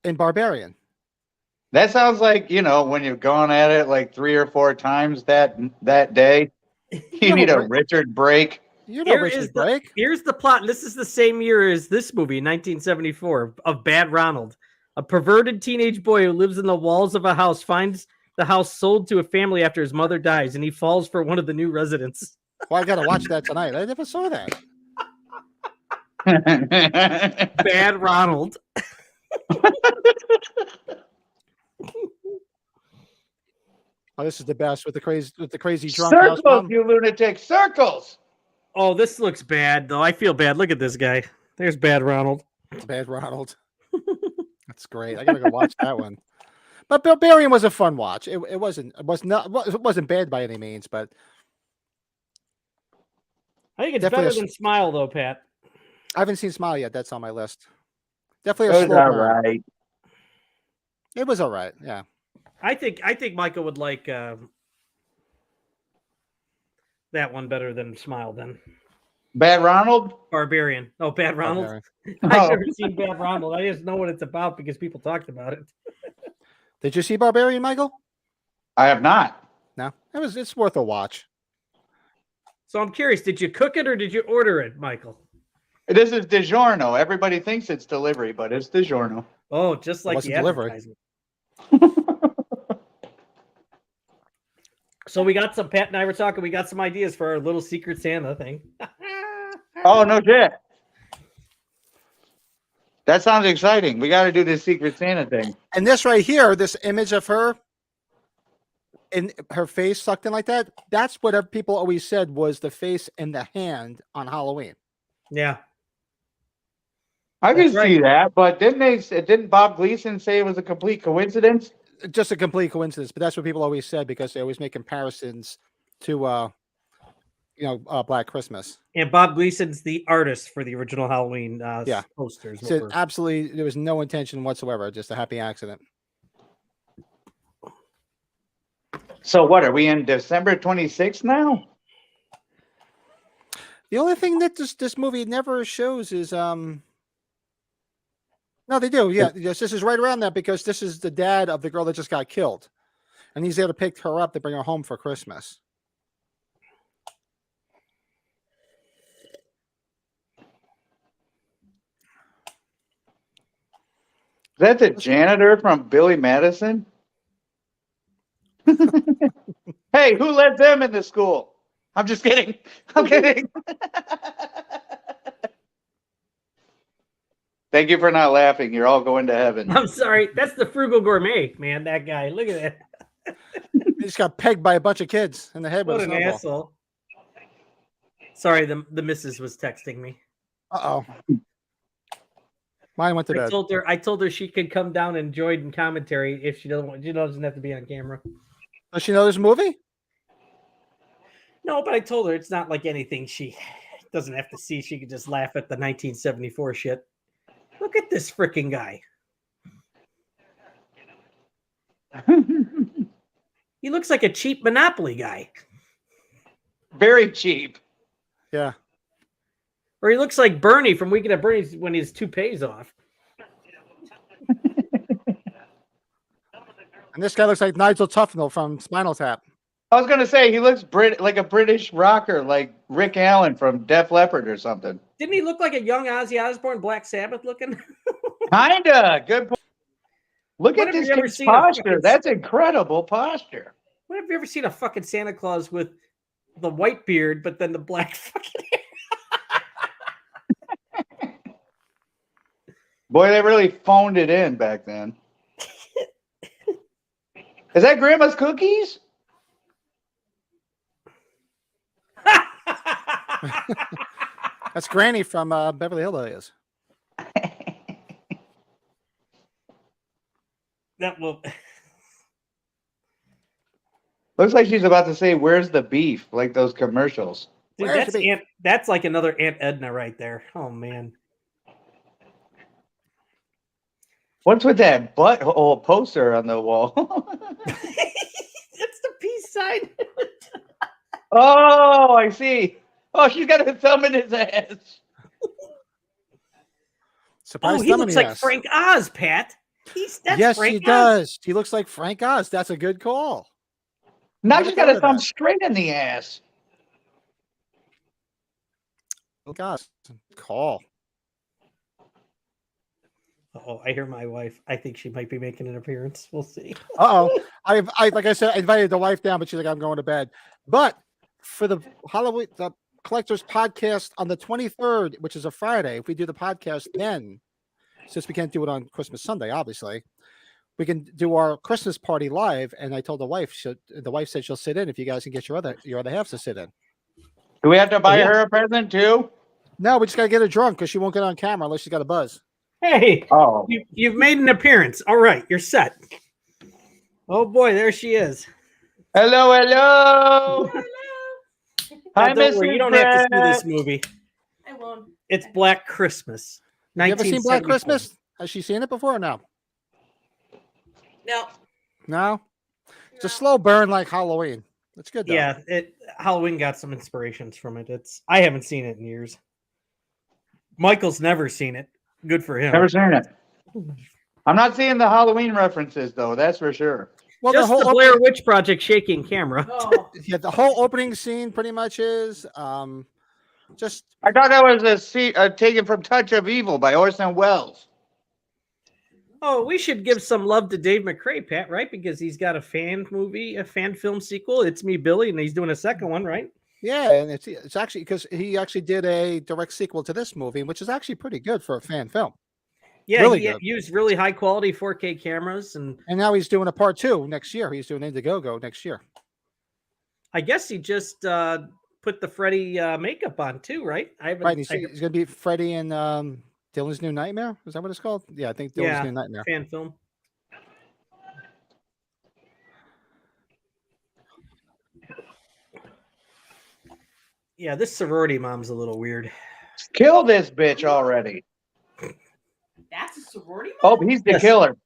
B: In Barbarian.
C: That sounds like, you know, when you've gone at it like 3 or 4 times that day, you need a Richard Brake.
B: You know Richard Brake.
A: Here's the plot. This is the same year as this movie, 1974, of Bad Ronald. A perverted teenage boy who lives in the walls of a house finds the house sold to a family after his mother dies, and he falls for one of the new residents.
B: Well, I got to watch that tonight. I never saw that.
A: Bad Ronald.
B: Oh, this is the best with the crazy drunk
C: Circles,
B: house mom.
C: you lunatic, circles.
A: Oh, this looks bad, though. I feel bad. Look at this guy. There's Bad Ronald.
B: Bad Ronald. That's great. I gotta go watch that one. But Barbarian was a fun watch. It wasn't bad by any means, but
A: I think it's
B: Definitely
A: better than Smile, though, Pat.
B: I haven't seen Smile yet. That's on my list. Definitely
C: It
B: a
C: was
B: slow
C: all
B: burn.
C: right.
B: It was all right. Yeah.
A: I think Michael would like that one better than Smile. Then
C: Bad Ronald?
A: Barbarian. Oh, Bad Ronald.
B: Okay.
A: I've
C: Oh.
A: never seen Bad Ronald. I just know what it's about because people talked about it.
B: Did you see Barbarian, Michael?
C: I have not.
B: No. It's worth a watch.
A: So I'm curious, did you cook it or did you order it, Michael?
C: This is DiGiorno. Everybody thinks it's delivery, but it's DiGiorno.
A: Oh, just like the
B: wasn't delivery.
A: advertisement. So we got some, Pat and I were talking, we got some ideas for our little Secret Santa thing.
C: Oh, no shit. That sounds exciting. We got to do this Secret Santa thing.
B: And this right here, this image of her in her face sucked in like that, that's what people always said was the face and the hand on Halloween.
A: Yeah.
C: I can
A: That's right.
C: see that, but didn't Bob Gleason say it was a complete coincidence?
B: Just a complete coincidence, but that's what people always said because they always make comparisons to Black Christmas.
A: And Bob Gleason's the artist for the original Halloween
B: Yeah.
A: posters.
B: So absolutely, there was no intention whatsoever, just a happy accident.
C: So what, are we in December 26th now?
B: The only thing that this movie never shows is no, they do. Yeah, yes, this is right around that because this is the dad of the girl that just got killed, and he's there to pick her up to bring her home for Christmas.
C: Is that the janitor from Billy Madison? Hey, who let them into school? I'm just kidding. I'm kidding. Thank you for not laughing. You're all going to heaven.
A: I'm sorry. That's the Frugal Gourmet, man. That guy. Look at that.
B: He just got pegged by a bunch of kids in the head with
A: What
B: a
A: an
B: snowball.
A: asshole. Sorry, the missus was texting me.
B: Uh-oh. Mine went to bed.
A: I told her she could come down and join in commentary if she doesn't want. She doesn't have to be on camera.
B: Does she know this movie?
A: No, but I told her it's not like anything she doesn't have to see. She could just laugh at the 1974 shit. Look at this freaking guy. He looks like a cheap Monopoly guy.
C: Very cheap.
B: Yeah.
A: Or he looks like Bernie from Weekend at Bernie's when his toupee's off.
B: And this guy looks like Nigel Tufnell from Spinal Tap.
C: I was going to say, he looks like a British rocker, like Rick Allen from Def Leppard or something.
A: Didn't he look like a young Ozzy Osbourne, Black Sabbath looking?
C: Kinda. Good point. Look
A: When
C: at
A: have
C: this
A: you ever
C: kid's
A: seen a
C: posture.
A: fucking-
C: That's incredible posture.
A: When have you ever seen a fucking Santa Claus with the white beard, but then the black fucking hair?
C: Boy, they really phoned it in back then. Is that Grandma's cookies?
B: That's Granny from Beverly Hillbillies.
A: That will.
C: Looks like she's about to say, "Where's the beef?" Like those commercials.
A: Dude,
B: Where's the beef?
A: that's like another Aunt Edna right there. Oh man.
C: What's with that butthole poster on the wall?
A: That's the peace sign.
C: Oh, I see. Oh, she's got a thumb in his ass.
B: Surprise
A: Oh, he looks like
B: Dummy-ass.
A: Frank Oz, Pat. That's
B: Yes,
A: Frank
B: he
A: Oz.
B: does. He looks like Frank Oz. That's a good call.
C: Now
B: Never
C: she's got
B: thought
C: a
B: of
C: thumb
B: that.
C: straight in the ass.
B: Frank Oz. Call.
A: Oh, I hear my wife. I think she might be making an appearance. We'll see.
B: Uh-oh. I like I said, I invited the wife down, but she's like, I'm going to bed. But for the Halloween Collectors podcast on the 23rd, which is a Friday, if we do the podcast then, since we can't do it on Christmas Sunday, obviously, we can do our Christmas party live. And I told the wife, the wife said she'll sit in if you guys can get your other halves to sit in.
C: Do we have to buy
A: Yeah.
C: her a present too?
B: No, we just got to get her drunk because she won't get on camera unless she's got a buzz.
A: Hey,
C: Oh,
A: you've made an appearance. All right, you're set. Oh boy, there she is.
C: hello, hello. Hi,
A: don't worry,
C: Mrs.
A: you don't have to see this
C: Brett.
A: movie.
E: I won't.
A: It's Black Christmas.
B: You ever seen Black
A: 1974.
B: Christmas? Has she seen it before or no?
E: No.
B: No? It's a slow burn like Halloween. It's good though.
A: Yeah, Halloween got some inspirations from it. I haven't seen it in years. Michael's never seen it. Good for him.
C: Never seen it. I'm not seeing the Halloween references though. That's for sure.
B: Well,
A: Just
B: the whole
A: the Blair Witch Project shaking camera.
E: Oh.
B: yeah, the whole opening scene pretty much is just
C: I thought that was taken from Touch of Evil by Orson Welles.
A: Oh, we should give some love to Dave McRae, Pat, right? Because he's got a fan film sequel. It's Me, Billy, and he's doing a second one, right?
B: yeah, and it's actually because he actually did a direct sequel to this movie, which is actually pretty good for a fan film.
A: Yeah,
B: Really
A: he
B: good.
A: used really high quality 4K cameras, and
B: And now he's doing a part 2 next year. He's doing Indiegogo next year.
A: I guess he just put the Freddy makeup on too, right? I haven't.
B: Right, he's going to be Freddy in Dylan's New Nightmare. Is that what it's called? Yeah, I think Dylan's New Nightmare.
A: Fan film. Yeah, this sorority mom's a little weird.
C: Kill this bitch already.
E: That's a sorority
C: Oh,
E: mom?
C: he's the
A: Yes.
C: killer.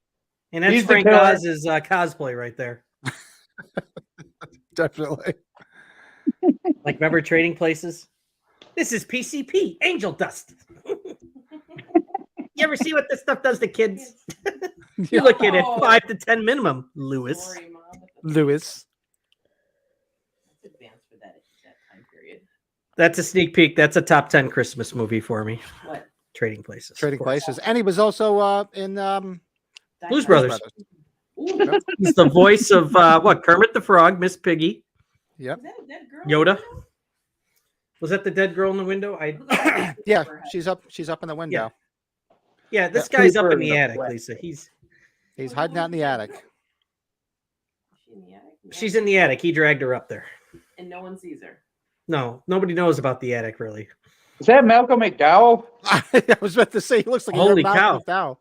A: And that's
C: He's the
A: Frank
C: killer.
A: Oz's cosplay right there.
B: Definitely.
A: Like, remember Trading Places? This is PCP, angel dust. You ever see what this stuff does to kids? You're looking at
E: Oh.
A: 5 to 10 minimum, Lewis.
E: Sorority mom.
B: Lewis.
E: That's advanced for that time period.
A: That's a sneak peek. That's a top 10 Christmas movie for me.
E: What?
A: Trading Places.
B: Trading
A: of course.
B: Places. And he was also in
A: Blues
E: Die
A: Brothers.
E: Ooh,
A: He's the voice of what? Kermit the Frog, Miss Piggy,
B: Yep.
E: is that a dead girl?
A: Yoda. Was that the dead girl in the window?
B: Yeah, she's up in the window.
A: Yeah, this
C: Yeah.
A: guy's up in
C: Creeper
A: the
C: in the
A: attic,
C: flesh.
A: Lisa. He's
B: He's hiding out in the attic.
E: Is she in the attic?
A: she's in the attic. He dragged her up there.
E: And no one sees her.
A: No, nobody knows about the attic really.
C: Is that Malcolm McDowell?
B: I was about to say he looks like
A: Holy
B: a
A: cow.
B: cow.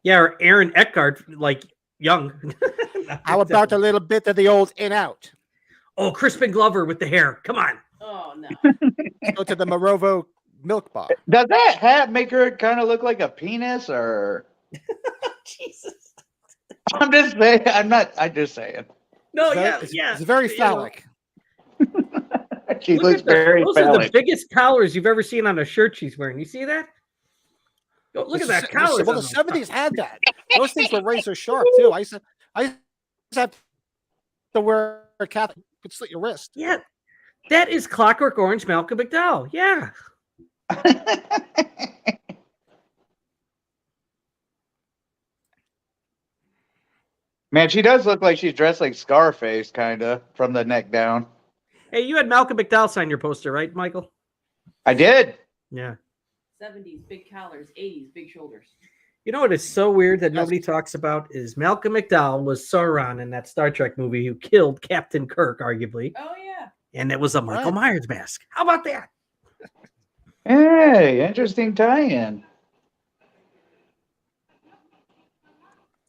A: Yeah, or Aaron Eckhart, like young.
B: How about a little bit of the old in out?
A: Oh, Crispin Glover with the hair. Come on.
E: Oh no.
B: Go to the Morovo milk bar.
C: Does that hat make her kind of look like a penis, or?
A: Jesus.
C: I'm just saying. I'm just saying.
A: No,
B: It's
A: yeah.
B: It's very
A: you know.
B: phallic.
C: She
A: Look
C: looks
A: at the-
C: very
A: those are the
C: phallic.
A: biggest collars you've ever seen on a shirt she's wearing. You see that? Oh, look at that collar.
B: Well, the 70s had that. Those things were razor sharp too. I used to have to wear a cap that could slit your wrist.
A: Yeah, that is Clockwork Orange Malcolm McDowell. Yeah.
C: Man, she does look like she's dressed like Scarface, kind of, from the neck down.
A: Hey, you had Malcolm McDowell sign your poster, right, Michael?
C: I did.
A: Yeah.
E: 70s, big collars. 80s, big shoulders.
A: You know what is so weird that
B: Yes.
A: nobody talks about is Malcolm McDowell was Sauron in that Star Trek movie who killed Captain Kirk, arguably,
E: Oh yeah.
A: and it was a Michael
B: Right.
A: Myers mask. How about that?
C: Hey, interesting tie-in.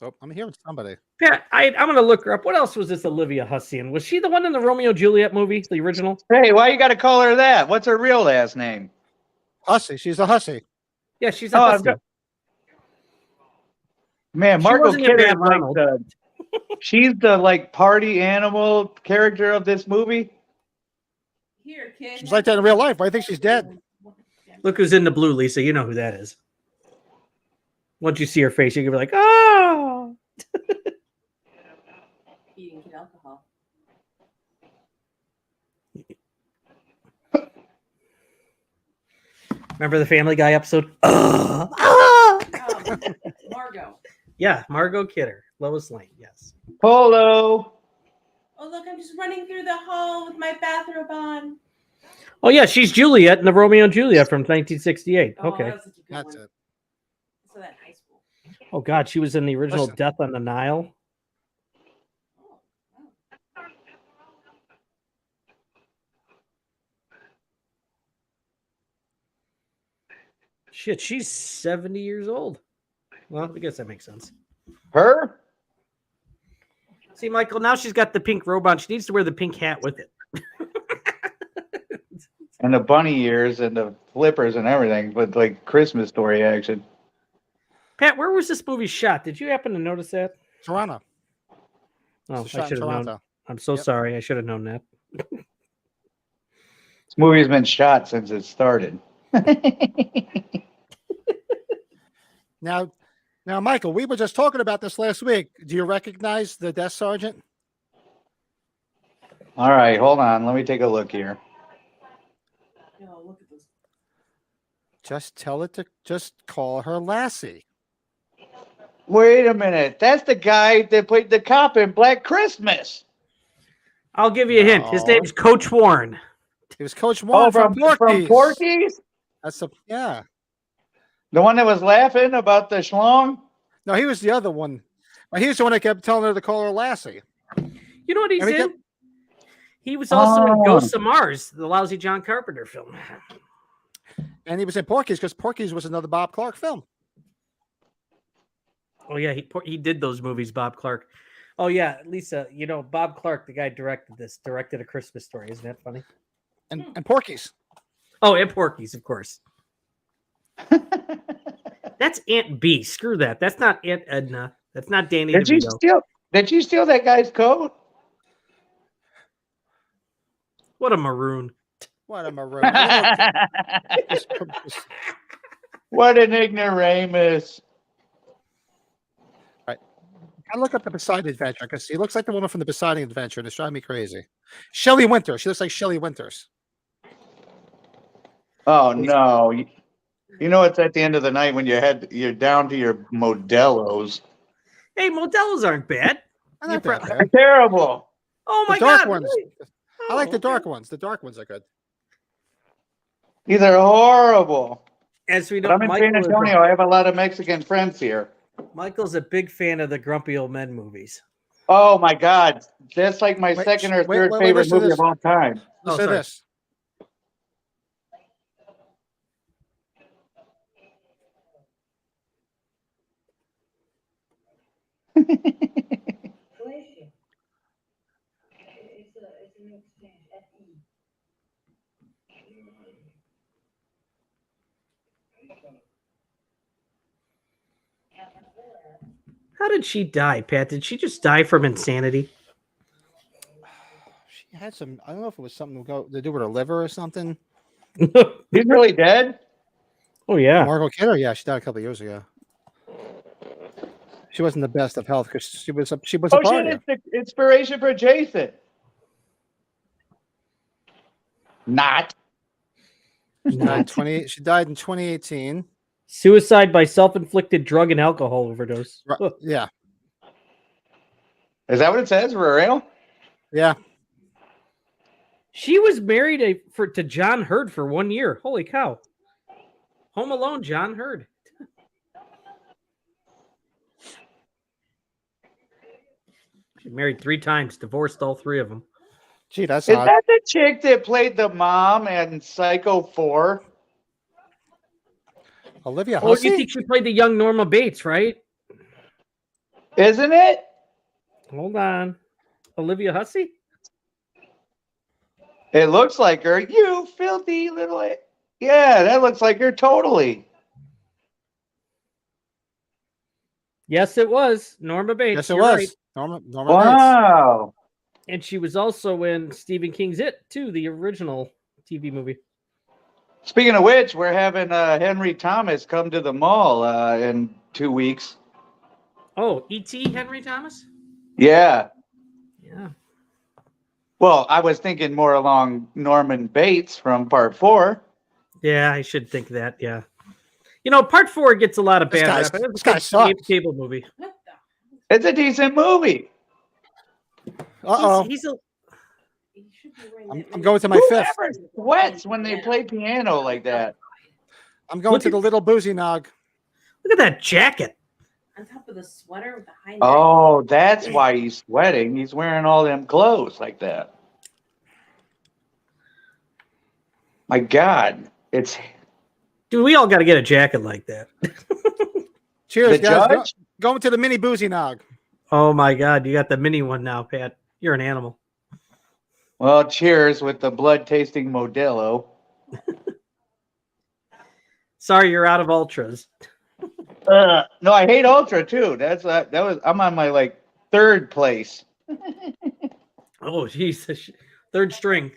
B: Oh, I'm hearing somebody.
A: Pat, I'm going to look her up. What else was this Olivia Hussey in? Was she the one in the Romeo Juliet movie, the original?
C: Hey, why you got to call her that? What's her real last name?
B: Hussy. She's a hussy.
A: Yeah, she's a
C: Oh, I've
A: Hussey.
C: got- Man,
A: She
C: Margot
A: wasn't in
C: Kidder
A: Bad
C: is like
A: Ronald.
C: she's the like party animal character of this movie.
E: Here, kid.
B: She's like that in real life. I think she's dead.
A: Look who's in the blue, Lisa. You know who that is. Once you see her face, you can be like, oh.
E: Eating kid alcohol.
A: Remember the Family Guy episode?
E: Oh, Margot.
A: Yeah, Margot Kidder, Lois Lane. Yes.
C: Polo.
E: Oh look, I'm just running through the hall with my bathrobe on.
A: Oh yeah, she's Juliet in the Romeo and Juliet from 1968.
E: Oh,
A: Okay.
E: that was such a good
B: That's
E: one.
B: it.
E: So that in high school.
A: Oh God, she was in the original
B: Listen.
A: Death on the Nile.
E: Oh, wow.
A: Shit, she's 70 years old. Well, I guess that makes sense.
C: Her?
A: See, Michael, now she's got the pink robe on. She needs to wear the pink hat with it.
C: and the bunny ears and the flippers and everything, but like Christmas Story action.
A: Pat, where was this movie shot? Did you happen to notice that?
B: Toronto.
A: Oh,
B: It's
A: I
B: shot in
A: should have known.
B: Toronto.
A: I'm so
B: Yep.
A: sorry. I should have known that.
C: This movie's been shot since it started.
B: Now, Michael, we were just talking about this last week. Do you recognize the desk sergeant?
C: All right, hold on. Let me take a look here.
E: No, look at this.
B: Just tell it to just call her Lassie.
C: Wait a minute. That's the guy that played the cop in Black Christmas.
A: I'll give you a hint. His
B: No.
A: name's Coach Warren.
B: He was Coach Warren from Porky's.
C: Porky's?
B: Yeah.
C: The one that was laughing about the schlong?
B: No, he was the other one. He was the one that kept telling her to call her Lassie.
A: You know what he's
B: And he
A: in?
B: kept-
A: He was also in
C: Oh.
A: Ghosts of Mars, the lousy John Carpenter film.
B: And he was in Porky's because Porky's was another Bob Clark film.
A: Oh yeah, he did those movies, Bob Clark. Oh yeah, Lisa, you know Bob Clark, the guy directed A Christmas Story. Isn't that funny?
B: And Porky's.
A: Oh, and Porky's, of course. That's Aunt B. Screw that. That's not Aunt Edna. That's not Danny
C: Did you
A: DeVito.
C: steal that guy's coat?
A: What a maroon.
B: What a maroon.
C: What an ignoramus.
B: I look up the Poseidon Adventure because he looks like the woman from the Poseidon Adventure, and it's driving me crazy. Shelley Winters. She looks like Shelley Winters.
C: Oh no. You know it's at the end of the night when you're down to your Modelos.
A: Hey, Modelos aren't bad.
B: I like
A: You're
B: that.
C: They're terrible.
A: Oh
B: The
A: my
B: dark
A: god.
B: ones.
A: Really?
B: I like the
A: Oh,
B: dark
A: okay.
B: ones. The dark ones are good.
C: These are horrible.
A: As we
C: But
A: know,
C: I'm in San Antonio. I have a lot of Mexican friends here.
A: Michael's a big fan of the Grumpy Old Men movies.
C: Oh my God. That's like my
B: Wait,
C: second or
B: wait,
C: third
B: wait,
C: favorite
B: listen to
C: movie
B: this.
C: of all time.
A: Oh,
B: Listen to
A: sorry.
B: this.
A: How did she die, Pat? Did she just die from insanity?
B: She had some. I don't know if it was something to do with her liver or something.
C: He's really dead?
A: Oh yeah.
B: Margot Kidder. Yeah, she died a couple of years ago. She wasn't the best of health because she was a
C: Oh shit,
B: partier.
C: it's the inspiration for Jason. Not.
B: She died in 2018.
A: Suicide by self-inflicted drug and alcohol overdose.
B: Right, yeah,
C: Is that what it says for real?
B: yeah.
A: She was married to John Hurd for 1 year. Holy cow. Home Alone, John Hurd. She married 3 times, divorced all 3 of them.
B: Gee, that's
C: Is
B: odd.
C: that the chick that played the mom in Psycho 4?
B: Olivia
A: Oh,
B: Hussey?
A: you think she played the young Norma Bates, right?
C: Isn't it?
A: Hold on. Olivia Hussey?
C: It looks like her. You filthy little. Yeah, that looks like her totally.
A: Yes, it was. Norma Bates.
B: Yes, it
A: You're
B: was.
A: right.
B: Norma Bates.
C: Wow.
A: And she was also in Stephen King's It, too, the original TV movie.
C: Speaking of which, we're having Henry Thomas come to the mall in 2 weeks.
A: Oh, E.T. Henry Thomas?
C: Yeah.
A: Yeah.
C: Well, I was thinking more along Norman Bates from Part 4.
A: Yeah, I should think that. Yeah. You know, Part 4 gets a lot of
B: This
A: bad
B: guy's-
A: rap.
B: this guy
A: It's a
B: sucks.
A: cable movie.
E: What the?
C: It's a decent movie.
B: Uh-oh.
A: He's a
E: You should be wearing that
B: I'm going to my fifth.
C: Whoever sweats when they play piano like that?
B: I'm going to the little boozy nog.
A: look at that jacket.
E: on top of the sweater with the high neck.
C: Oh, that's why he's sweating. He's wearing all them clothes like that. My God, it's
A: Dude, we all got to get a jacket like that.
B: Cheers,
C: the
B: guys.
C: judge.
B: Going to the mini boozy nog.
A: Oh my God, you got the mini one now, Pat. You're an animal.
C: Well, cheers with the blood tasting Modelo.
A: Sorry, you're out of ultras.
C: No, I hate Ultra too. I'm on my like third place.
A: Oh, jeez. Third string.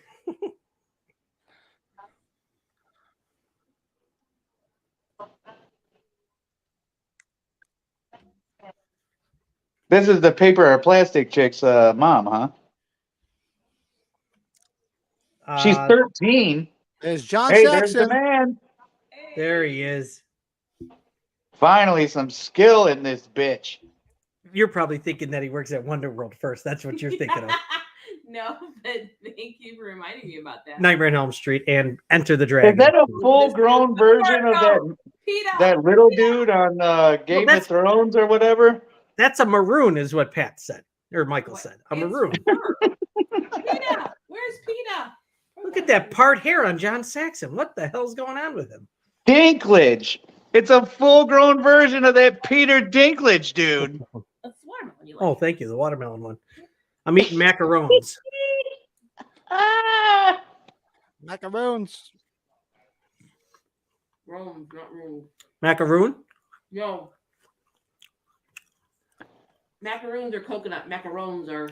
C: This is the paper or plastic chick's mom, huh? She's 13.
B: There's John
C: Hey, there's the
B: Saxon.
C: man.
A: There he is.
C: Finally, some skill in this bitch.
A: You're probably thinking that he works at Wonder World first. That's what you're thinking of.
E: No, but thank you for reminding me about that.
A: Nightmare on Elm Street and Enter the Dragon.
C: Is that a full-grown version of that little dude on Game of Thrones or whatever?
A: That's a maroon, is what Pat said, or Michael said. A maroon.
E: PETA, where's PETA?
A: Look at that part hair on John Saxon. What the hell's going on with him?
C: Dinklage. It's a full-grown version of that Peter Dinklage dude.
E: That's watermelon you like.
A: Oh, thank you. The watermelon one. I'm eating macarons.
B: Macaroons.
E: Rome, not Rome.
A: Macaroon?
E: No. Macaroons are coconut. Macarons are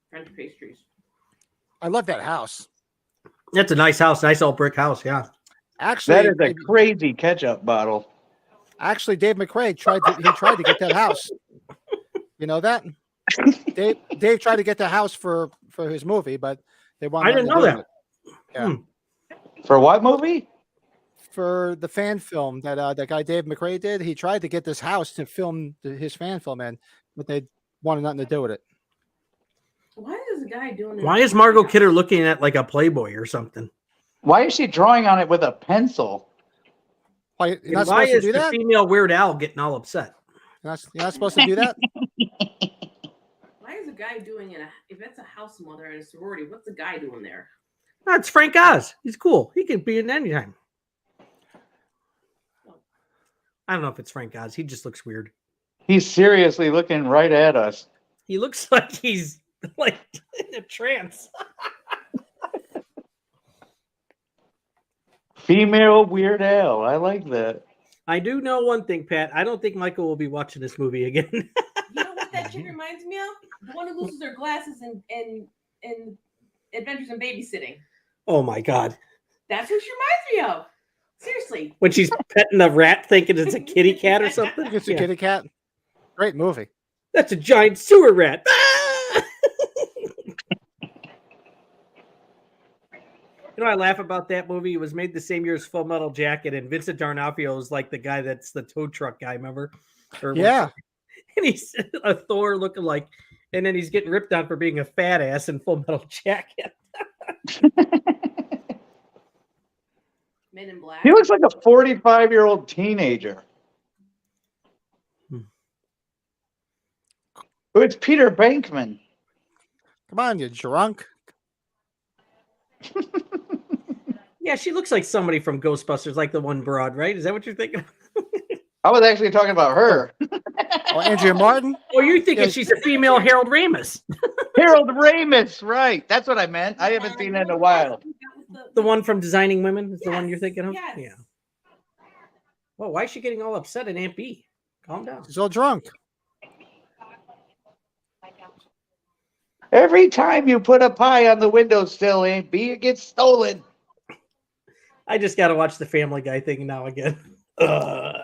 E: French pastries.
B: I love that house.
A: That's a nice house. Nice old brick house. Yeah.
B: Actually,
C: That is a crazy ketchup bottle.
B: Actually, Dave McRae tried to get that house. You know that? Dave tried to get the house for his movie, but they wanted.
A: I didn't know that.
B: Yeah.
C: For what movie?
B: For the fan film that that guy Dave McRae did, he tried to get this house to film his fan film in, but they wanted nothing to do with it.
E: Why is the guy doing
A: Why is Margot Kidder looking at like a Playboy or something?
C: Why is she drawing on it with a pencil?
B: Why, you're not
A: Why
B: supposed to
A: is
B: do
A: the
B: that?
A: female Weird Al getting all upset?
B: You're not supposed to do that?
E: Why is a guy doing it? If it's a house mother in a sorority, what's the guy doing there?
A: That's Frank Oz. He's cool. He can be in anytime. I don't know if it's Frank Oz. He just looks weird.
C: He's seriously looking right at us.
A: He looks like he's like in a trance.
C: Female Weird Al. I like that.
A: I do know one thing, Pat. I don't think Michael will be watching this movie again.
E: You know what that chick reminds me of? The one who loses her glasses in Adventures in Babysitting.
A: Oh my God.
E: That's who she reminds me of. Seriously.
A: When she's petting the rat thinking it's a kitty cat or something.
B: It's a kitty cat. Great movie.
A: That's a giant sewer rat. Ah! You know, I laugh about that movie. It was made the same year as Full Metal Jacket, and Vincent D'Onofrio is like the guy that's the tow truck guy, remember?
B: Yeah.
A: And he's a Thor looking like, and then he's getting ripped on for being a fat ass in Full Metal Jacket.
E: Men in Black.
C: He looks like a 45-year-old teenager. Oh, it's Peter Bankman.
B: Come on, you drunk.
A: Yeah, she looks like somebody from Ghostbusters, like the one broad, right? Is that what you're thinking?
C: I was actually talking about her.
B: Oh, Andrea Martin?
A: Or you're thinking she's a female Harold Ramis.
C: Harold Ramis, right. That's what I meant. I haven't seen that in a while.
A: The one from Designing Women is the one you're thinking of?
E: Yes.
A: Yeah. Well, why is she getting all upset at Aunt B? Calm down.
B: She's all drunk.
C: Every time you put a pie on the windowsill, Aunt B, it gets stolen.
A: I just got to watch the Family Guy thing now again.
E: Throws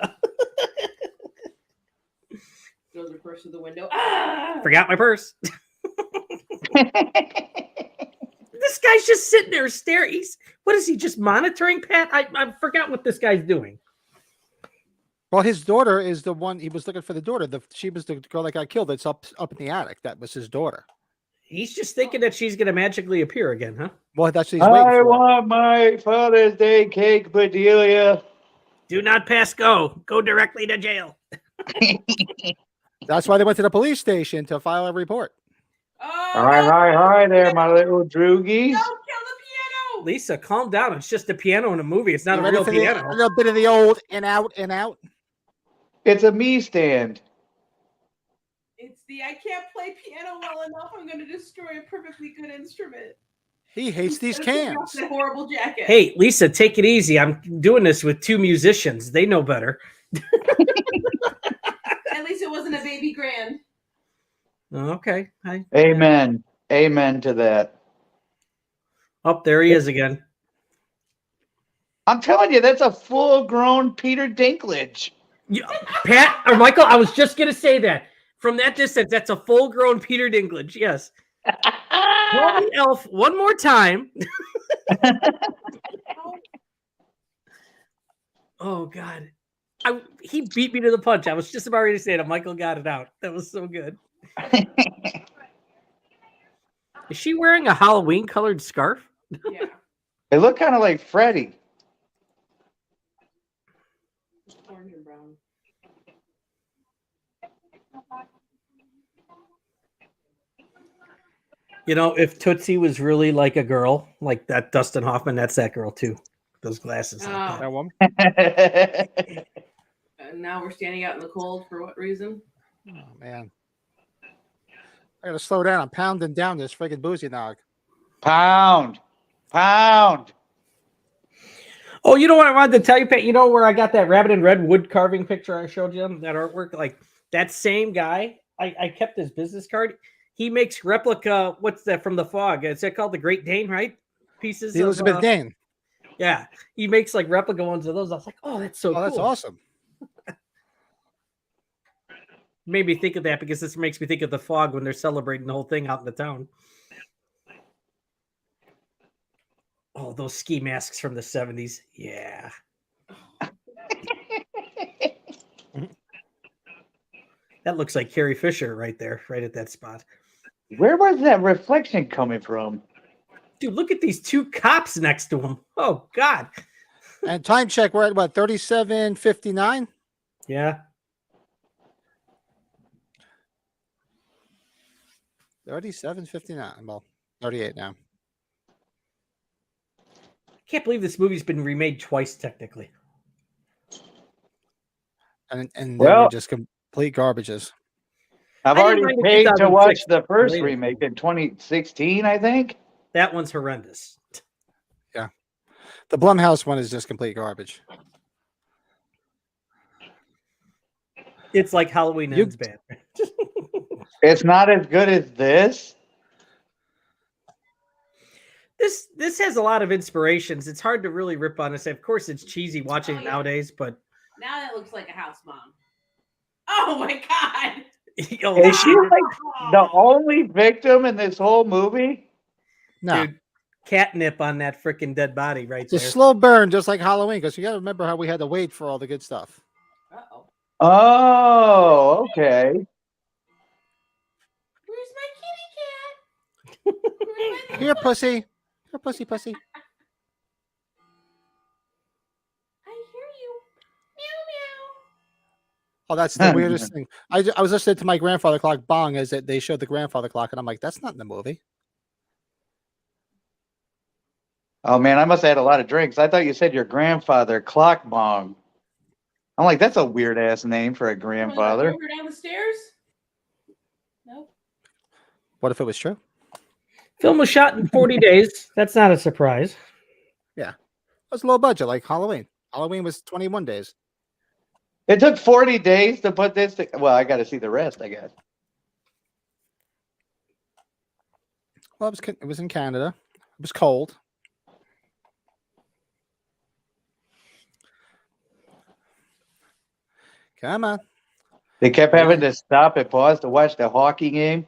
E: her purse through the window. Ah!
A: Forgot my purse. This guy's just sitting there staring. What is he, just monitoring, Pat? I forgot what this guy's doing.
B: Well, his daughter is the one he was looking for. The daughter, she was the girl that got killed. That's up in the attic. That was his daughter.
A: He's just thinking that she's going to magically appear again, huh?
B: Well, that's what he's waiting
C: I
B: for.
C: want my Father's Day cake, Bedelia.
A: Do not pass go. Go directly to jail.
B: That's why they went to the police station to file a report.
E: Oh,
C: Hi there, my little droogies.
E: Don't kill the piano.
A: Lisa, calm down. It's just a piano in a movie. It's not
B: You
A: a
B: ready
A: real
B: for
A: piano.
B: a little bit of the old in out and out?
C: It's a me stand.
E: It's the I can't play piano well enough. I'm going to destroy a perfectly good instrument.
B: He hates these
E: Take off
B: cans.
E: that horrible jacket.
A: Hey, Lisa, take it easy. I'm doing this with 2 musicians. They know better.
E: At least it wasn't a baby grand.
A: Okay.
C: Amen. Amen to that.
A: Oh, there he is again.
C: I'm telling you, that's a full-grown Peter Dinklage.
A: Pat or Michael, I was just gonna say that. From that distance, that's a full-grown Peter Dinklage. Yes. Call the elf one more time. Oh God. He beat me to the punch. I was just about ready to say it. Michael got it out. That was so good. Is she wearing a Halloween colored scarf?
E: Yeah.
C: They look kind of like Freddy.
E: Orange and brown.
A: You know, if Tootsie was really like a girl, like that Dustin Hoffman, that's that girl too. Those glasses. Like that.
B: That one.
E: And now we're standing out in the cold for what reason?
B: Oh man. I gotta slow down. I'm pounding down this friggin' boozy nog.
C: Pound.
A: Oh, you know what I wanted to tell you, Pat? You know where I got that rabbit in red wood carving picture I showed you? That artwork? Like that same guy, I kept his business card. He makes replica, what's that from the fog? Is that called the Great Dane, right? Pieces
B: The
A: of
B: Elizabeth Dane.
A: Yeah. He makes like replica ones of those. I was like, oh, that's so cool.
B: That's awesome.
A: Made me think of that because this makes me think of the fog when they're celebrating the whole thing out in the town. Oh, those ski masks from the 70s. Yeah. That looks like Carrie Fisher right there, right at that spot.
C: Where was that reflection coming from?
A: Dude, look at these 2 cops next to him. Oh, God.
B: And time check, we're at what, 37:59?
A: Yeah.
B: 37:59. Well, 38 now.
A: I can't believe this movie's been remade twice, technically.
B: And they
C: Well-
B: were just complete garbages.
C: I've
A: I didn't
C: already
A: mind the
C: paid to watch
A: 2006
C: the first
A: later.
C: remake in 2016, I think.
A: That one's horrendous.
B: The Blumhouse one is just complete garbage.
A: It's like Halloween
B: You-
A: Ends bad.
C: It's not as good as this.
A: This has a lot of inspirations. It's hard to really rip on this. Of course, it's cheesy watching it nowadays, but
E: Now that looks like a house mom. Oh my god!
A: oh,
C: Is she like the only victim in this whole movie?
B: No,
A: dude, catnip on that freaking dead body right
B: it's a
A: there.
B: slow burn, just like Halloween, because you got to remember how we had to wait for all the good stuff.
E: Uh-oh.
C: Oh, okay.
E: Where's my kitty cat? Where's my
B: Here, pussy. Here, pussy, pussy.
E: I hear you. Meow meow.
B: Oh, that's the weirdest thing. I was listening to my grandfather clock bong as they showed the grandfather clock, and I'm like, that's not in the movie.
C: Oh man, I must have had a lot of drinks. I thought you said your grandfather clock bong. I'm like, that's a weird ass name for a grandfather.
E: Throw her down the stairs? Nope.
B: What if it was true?
A: Film was shot in 40 days. That's not a surprise.
B: It was low budget, like Halloween. Halloween was 21 days.
C: It took 40 days to put this. Well, I got to see the rest, I guess.
B: Well, it was in Canada. It was cold. Come on.
C: They kept having to stop and pause to watch the hockey game.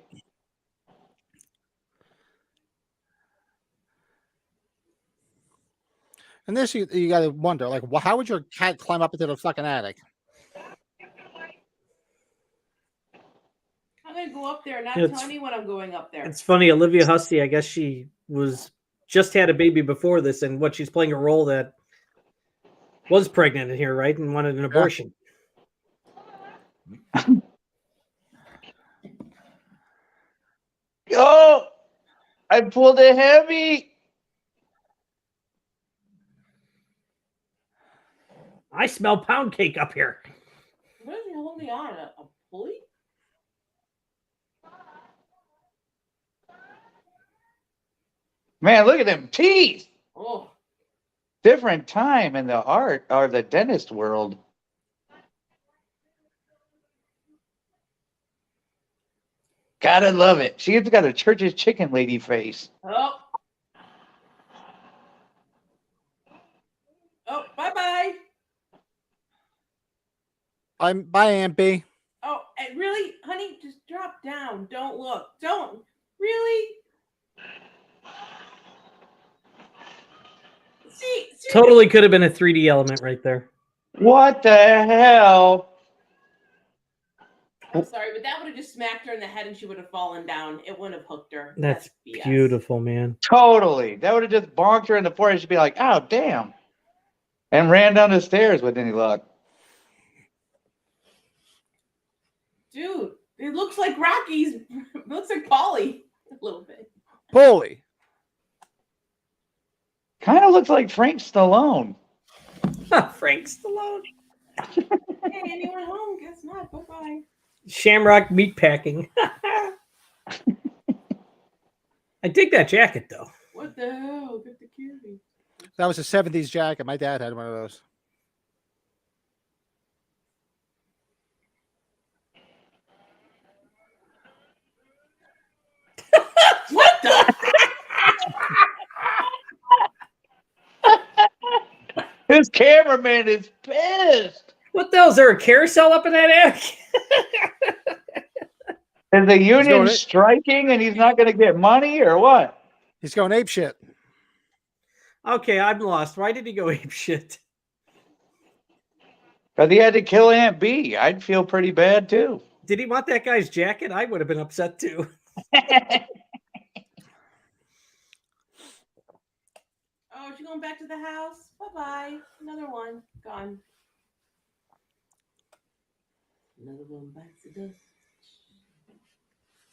B: And this, you got to wonder, like, how would your cat climb up into the fucking attic?
E: I'm gonna go up there and not
A: It's-
E: tell anyone I'm going up there.
A: It's funny. Olivia Hussey, I guess she was just had a baby before this, and what she's playing a role that was pregnant in here, right? And wanted an abortion.
C: Oh, I pulled a heavy.
A: I smell pound cake up here.
E: What is he holding on? A pulley?
C: Man, look at them teeth.
E: Oh,
C: Different time in the art or the dentist world. Gotta love it. She's got a church's chicken lady face.
E: oh, oh, bye-bye.
B: I'm bye, Aunt B.
E: Oh, and really, honey, just drop down. Don't look. Don't. Really? See,
A: Totally could have been a 3D element right there.
C: What the hell?
E: I'm sorry, but that would have just smacked her in the head and she would have fallen down. It wouldn't have hooked her.
A: That's
E: BS.
A: beautiful, man.
C: Totally. That would have just bonked her in the forehead. She'd be like, oh, damn. And ran down the stairs with any luck.
E: Dude, it looks like Rocky's. It looks like Polly a little bit.
B: Holy.
C: Kind of looks like Frank Stallone.
A: Frank Stallone.
E: Hey, anyone home? Guess not. Bye-bye.
A: Shamrock meatpacking. I dig that jacket, though.
E: What the hell? Get the cutie.
B: That was a 70s jacket. My dad had one of those.
E: What the?
C: This cameraman is pissed.
A: What the hell? Is there a carousel up in that attic?
C: Is the union
B: going-
C: striking and he's not going to get money or what?
B: He's going ape shit.
A: Okay, I'm lost. Why did he go ape shit?
C: Because he had to kill Aunt B. I'd feel pretty bad too.
A: Did he want that guy's jacket? I would have been upset too.
E: Oh, she going back to the house? Bye-bye. Another one. Gone. Another one bites the dust.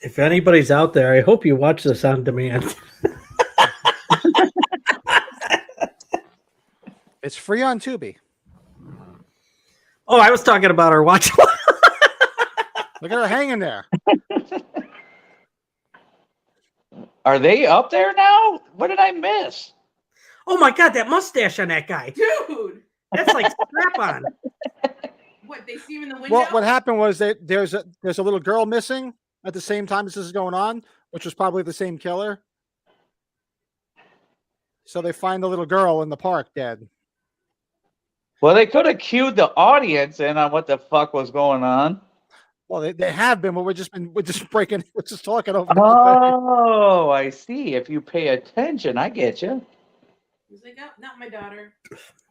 A: If anybody's out there, I hope you watch this on demand.
B: It's free on Tubi.
A: Oh, I was talking about our watch.
B: Look at her hanging there.
C: Are they up there now? What did I miss?
A: Oh my God, that mustache on that guy.
E: Dude!
A: That's like strap on.
E: What, they see him in the window?
B: Well, what happened was that there's a little girl missing at the same time this is going on, which was probably the same killer. So they find the little girl in the park dead.
C: Well, they could have cued the audience in on what the fuck was going on.
B: Well, they have been, but we're just talking over.
C: Oh, I see. If you pay attention, I get you.
E: He's like, oh, not my daughter.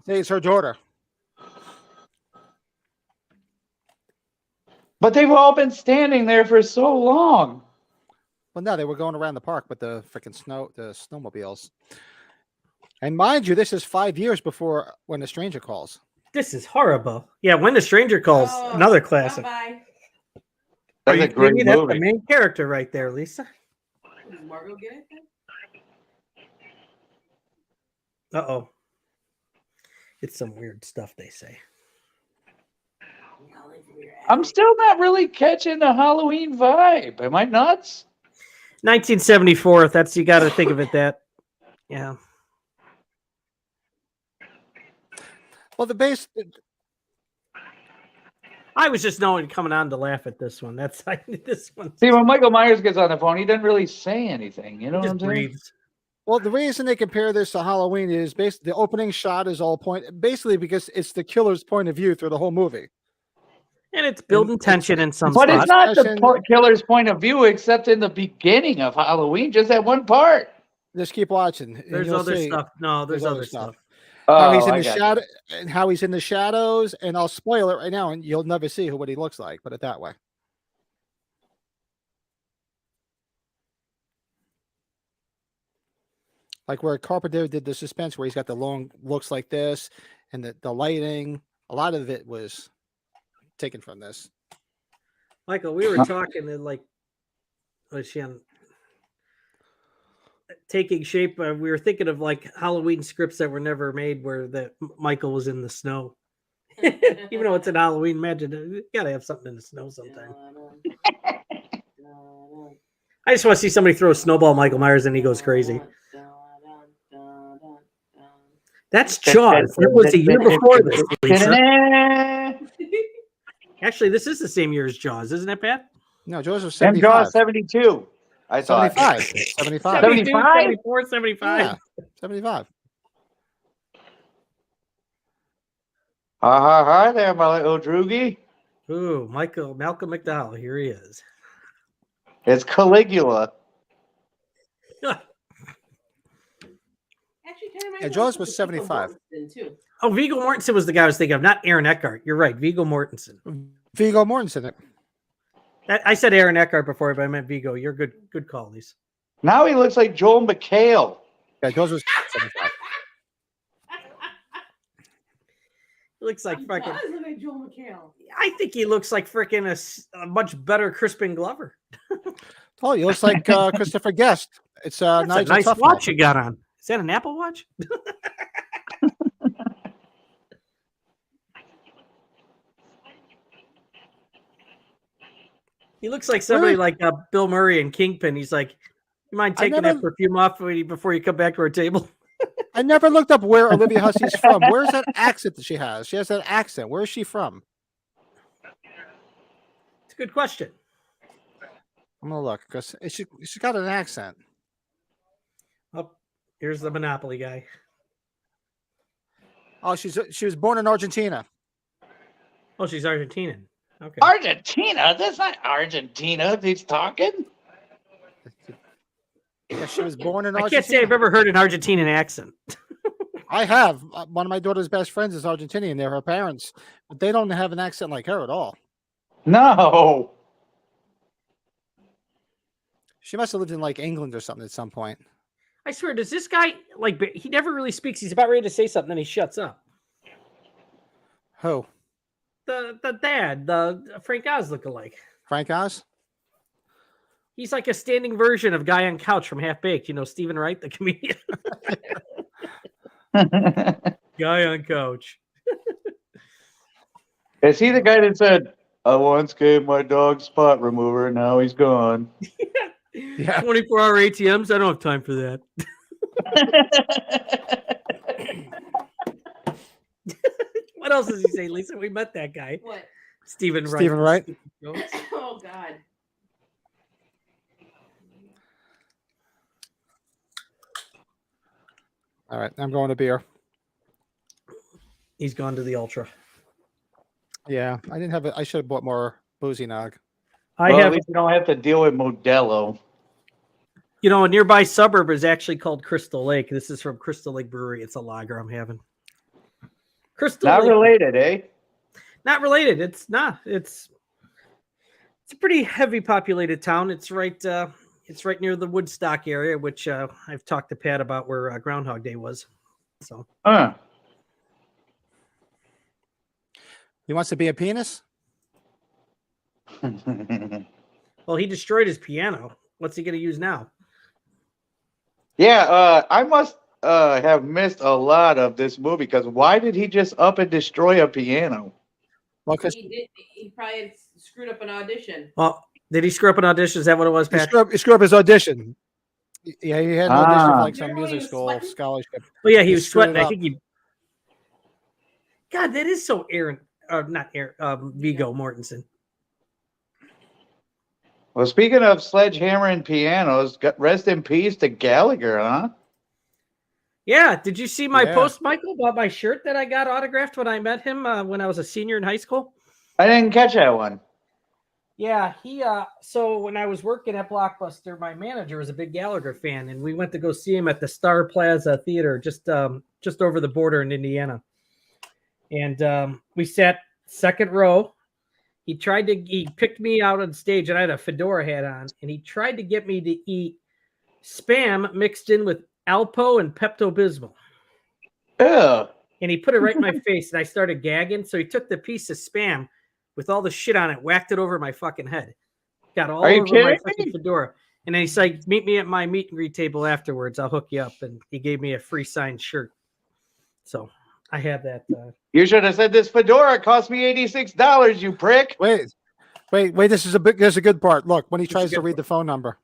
B: Hey, it's her daughter.
C: But they've all been standing there for so long.
B: Well, no, they were going around the park with the freaking snowmobiles. And mind you, this is 5 years before When a Stranger Calls.
A: This is horrible. Yeah, When the Stranger Calls,
E: Oh,
A: another classic.
E: Bye-bye.
A: Are
C: That's
A: you
C: a
A: kidding
C: great
A: me? That's the
C: movie.
A: main character right there, Lisa.
E: Does Margot get it then?
A: Uh-oh. It's some weird stuff they say.
E: I'm calling from your
C: I'm
E: attic.
C: still not really catching the Halloween vibe. Am I nuts?
A: 1974, that's, you got to think of it that. Yeah.
B: Well, the base.
A: I was just knowing coming on to laugh at this one. That's this one.
C: See, when Michael Myers gets on the phone, he doesn't really say anything. You know
A: He
C: what
A: just
C: I'm saying?
A: breathes.
B: Well, the reason they compare this to Halloween is basically the opening shot is all basically because it's the killer's point of view through the whole movie.
A: And it's building tension in some
C: But
A: spots.
C: it's not the
B: Discussion.
C: killer's point of view, except in the beginning of Halloween, just that one part.
B: Just keep watching. and
A: There's
B: you'll
A: other
B: see
A: stuff. No, there's
B: There's
A: other
B: other stuff.
A: stuff.
B: How he's
C: Oh,
B: in
C: I
B: the
C: got you.
B: shadow, and how he's in the shadows, and I'll spoil it right now, and you'll never see what he looks like. Put it that way. Like where Carpenter did the suspense, where he's got the long looks like this, and the lighting. A lot of it was taken from this.
A: Michael, we were talking and like, taking shape. We were thinking of like Halloween scripts that were never made, where Michael was in the snow. Even though it's an Halloween, imagine you gotta have something in the snow sometime. I just want to see somebody throw a snowball at Michael Myers and he goes crazy. That's Jaws. That was a year before this, Lisa.
C: Lisa.
A: Actually, this is the same year as Jaws, isn't it, Pat?
B: No, Jaws was
C: And
B: 75.
C: Jaws 72. I thought.
B: 75. 75.
A: 72,
C: 75?
A: 74, 75.
B: Yeah, 75.
C: Hi there, my little droogie.
A: Ooh, Malcolm McDowell. Here he is.
C: It's Caligula.
E: Actually, kind of
B: Yeah, Jaws was 75.
E: Too.
A: Oh, Viggo Mortensen was the guy I was thinking of, not Aaron Eckhart. You're right, Viggo Mortensen.
B: Viggo Mortensen.
A: I said Aaron Eckhart before, but I meant Viggo. You're good call, Lisa.
C: Now he looks like Joel McHale.
B: Yeah, Jaws was 75.
A: He looks like fucking.
E: Does look like Joel McHale.
A: I think he looks like freaking a much better Crispin Glover.
B: Oh, he looks like Christopher Guest. It's
A: That's a
B: Nigel
A: nice
B: Tufnell.
A: watch you got on. Is that an Apple Watch? He looks like somebody
B: Really?
A: like Bill Murray and Kingpin. He's like, you mind
B: I
A: taking
B: never-
A: that perfume off before you come back to our table?
B: I never looked up where Olivia Hussey's from. Where's that accent that she has? She has that accent. Where is she from?
A: It's a good question.
B: I'm gonna look because she's got an accent.
A: Oh, here's the Monopoly guy.
B: Oh, she was born in Argentina.
A: Oh, she's Argentinian. Okay.
C: Argentina? That's not Argentina. He's talking.
B: Yeah, she was born in
A: I
B: Argentina.
A: can't say I've ever heard an Argentinian accent.
B: I have. One of my daughter's best friends is Argentinian. They're her parents, but they don't have an accent like her at all.
C: No.
B: She must have lived in like England or something at some point.
A: I swear, does this guy he never really speaks? He's about ready to say something, then he shuts up.
B: Who?
A: The dad, the Frank Oz lookalike.
B: Frank Oz?
A: He's like a standing version of Guy on Couch from Half Baked. You know, Stephen Wright, the comedian. Guy on Couch.
C: Is he the guy that said, I once gave my dog spot remover, now he's gone?
B: Yeah.
A: 24-hour ATMs? I don't have time for that. What else does he say, Lisa? We met that guy.
E: What?
A: Stephen Wright.
B: Stephen Wright?
E: Oh God.
B: All right, I'm going to beer.
A: He's gone to the Ultra.
B: Yeah, I didn't have it. I should have bought more boozy nog.
A: I
C: Well,
A: have,
C: at least you don't have to deal with Modelo.
A: you know, a nearby suburb is actually called Crystal Lake. This is from Crystal Lake Brewery. It's a lager I'm having. Crystal
C: Not
A: Lake.
C: related, eh?
A: Not related. It's not. It's a pretty heavy populated town. It's right near the Woodstock area, which I've talked to Pat about where Groundhog Day was. So
C: Huh.
B: He wants to be a penis?
A: well, he destroyed his piano. What's he going to use now?
C: Yeah, I must have missed a lot of this movie because why did he just up and destroy a piano?
B: Well, because
E: He probably screwed up an audition.
A: Well, did he screw up an audition? Is that what it was,
B: he
A: Pat?
B: screwed up his audition. Yeah, he had an audition for like some
E: Remember when he
B: music
E: was
B: school
E: sweating?
B: scholarship.
A: Oh yeah, he
B: He
A: was
B: screwed
A: sweating.
B: it
A: I
B: up.
A: think he. God, that is so Aaron. Not Aaron. Viggo Mortensen.
C: Well, speaking of sledgehammer and pianos, rest in peace to Gallagher, huh?
A: Yeah. Did you see my
B: Yeah.
A: post, Michael, about my shirt that I got autographed when I met him when I was a senior in high school?
C: I didn't catch that one.
A: Yeah, he so when I was working at Blockbuster, my manager was a big Gallagher fan, and we went to go see him at the Star Plaza Theater just over the border in Indiana. And we sat second row. He picked me out on stage, and I had a fedora hat on, and he tried to get me to eat Spam mixed in with Alpo and Pepto-Bismol.
C: Ew.
A: And he put it right in my face, and I started gagging. So he took the piece of Spam with all the shit on it, whacked it over my fucking head. Got all
C: Are you
A: over my
C: kidding
A: fucking
C: me?
A: fedora. And then he's like, meet me at my meet and greet table afterwards. I'll hook you up. And he gave me a free signed shirt. So I have that.
C: You should have said this fedora cost me $86, you prick.
B: Wait. This is there's a good part. Look, when he
A: It's a
B: tries to
A: good
B: read the phone number.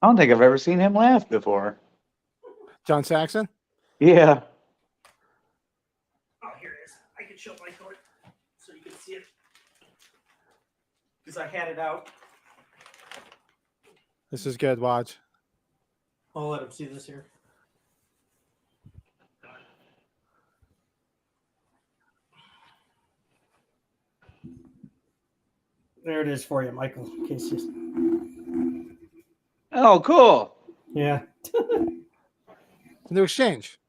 C: I don't think I've ever seen him laugh before.
B: John Saxon.
C: Yeah.
A: Oh, here it is. I can show my card so you can see it. Because I had it out.
B: This is good. Watch.
A: I'll let him see this here. There it is for you, Michael. In case you...
C: Oh, cool.
A: Yeah.
B: New exchange.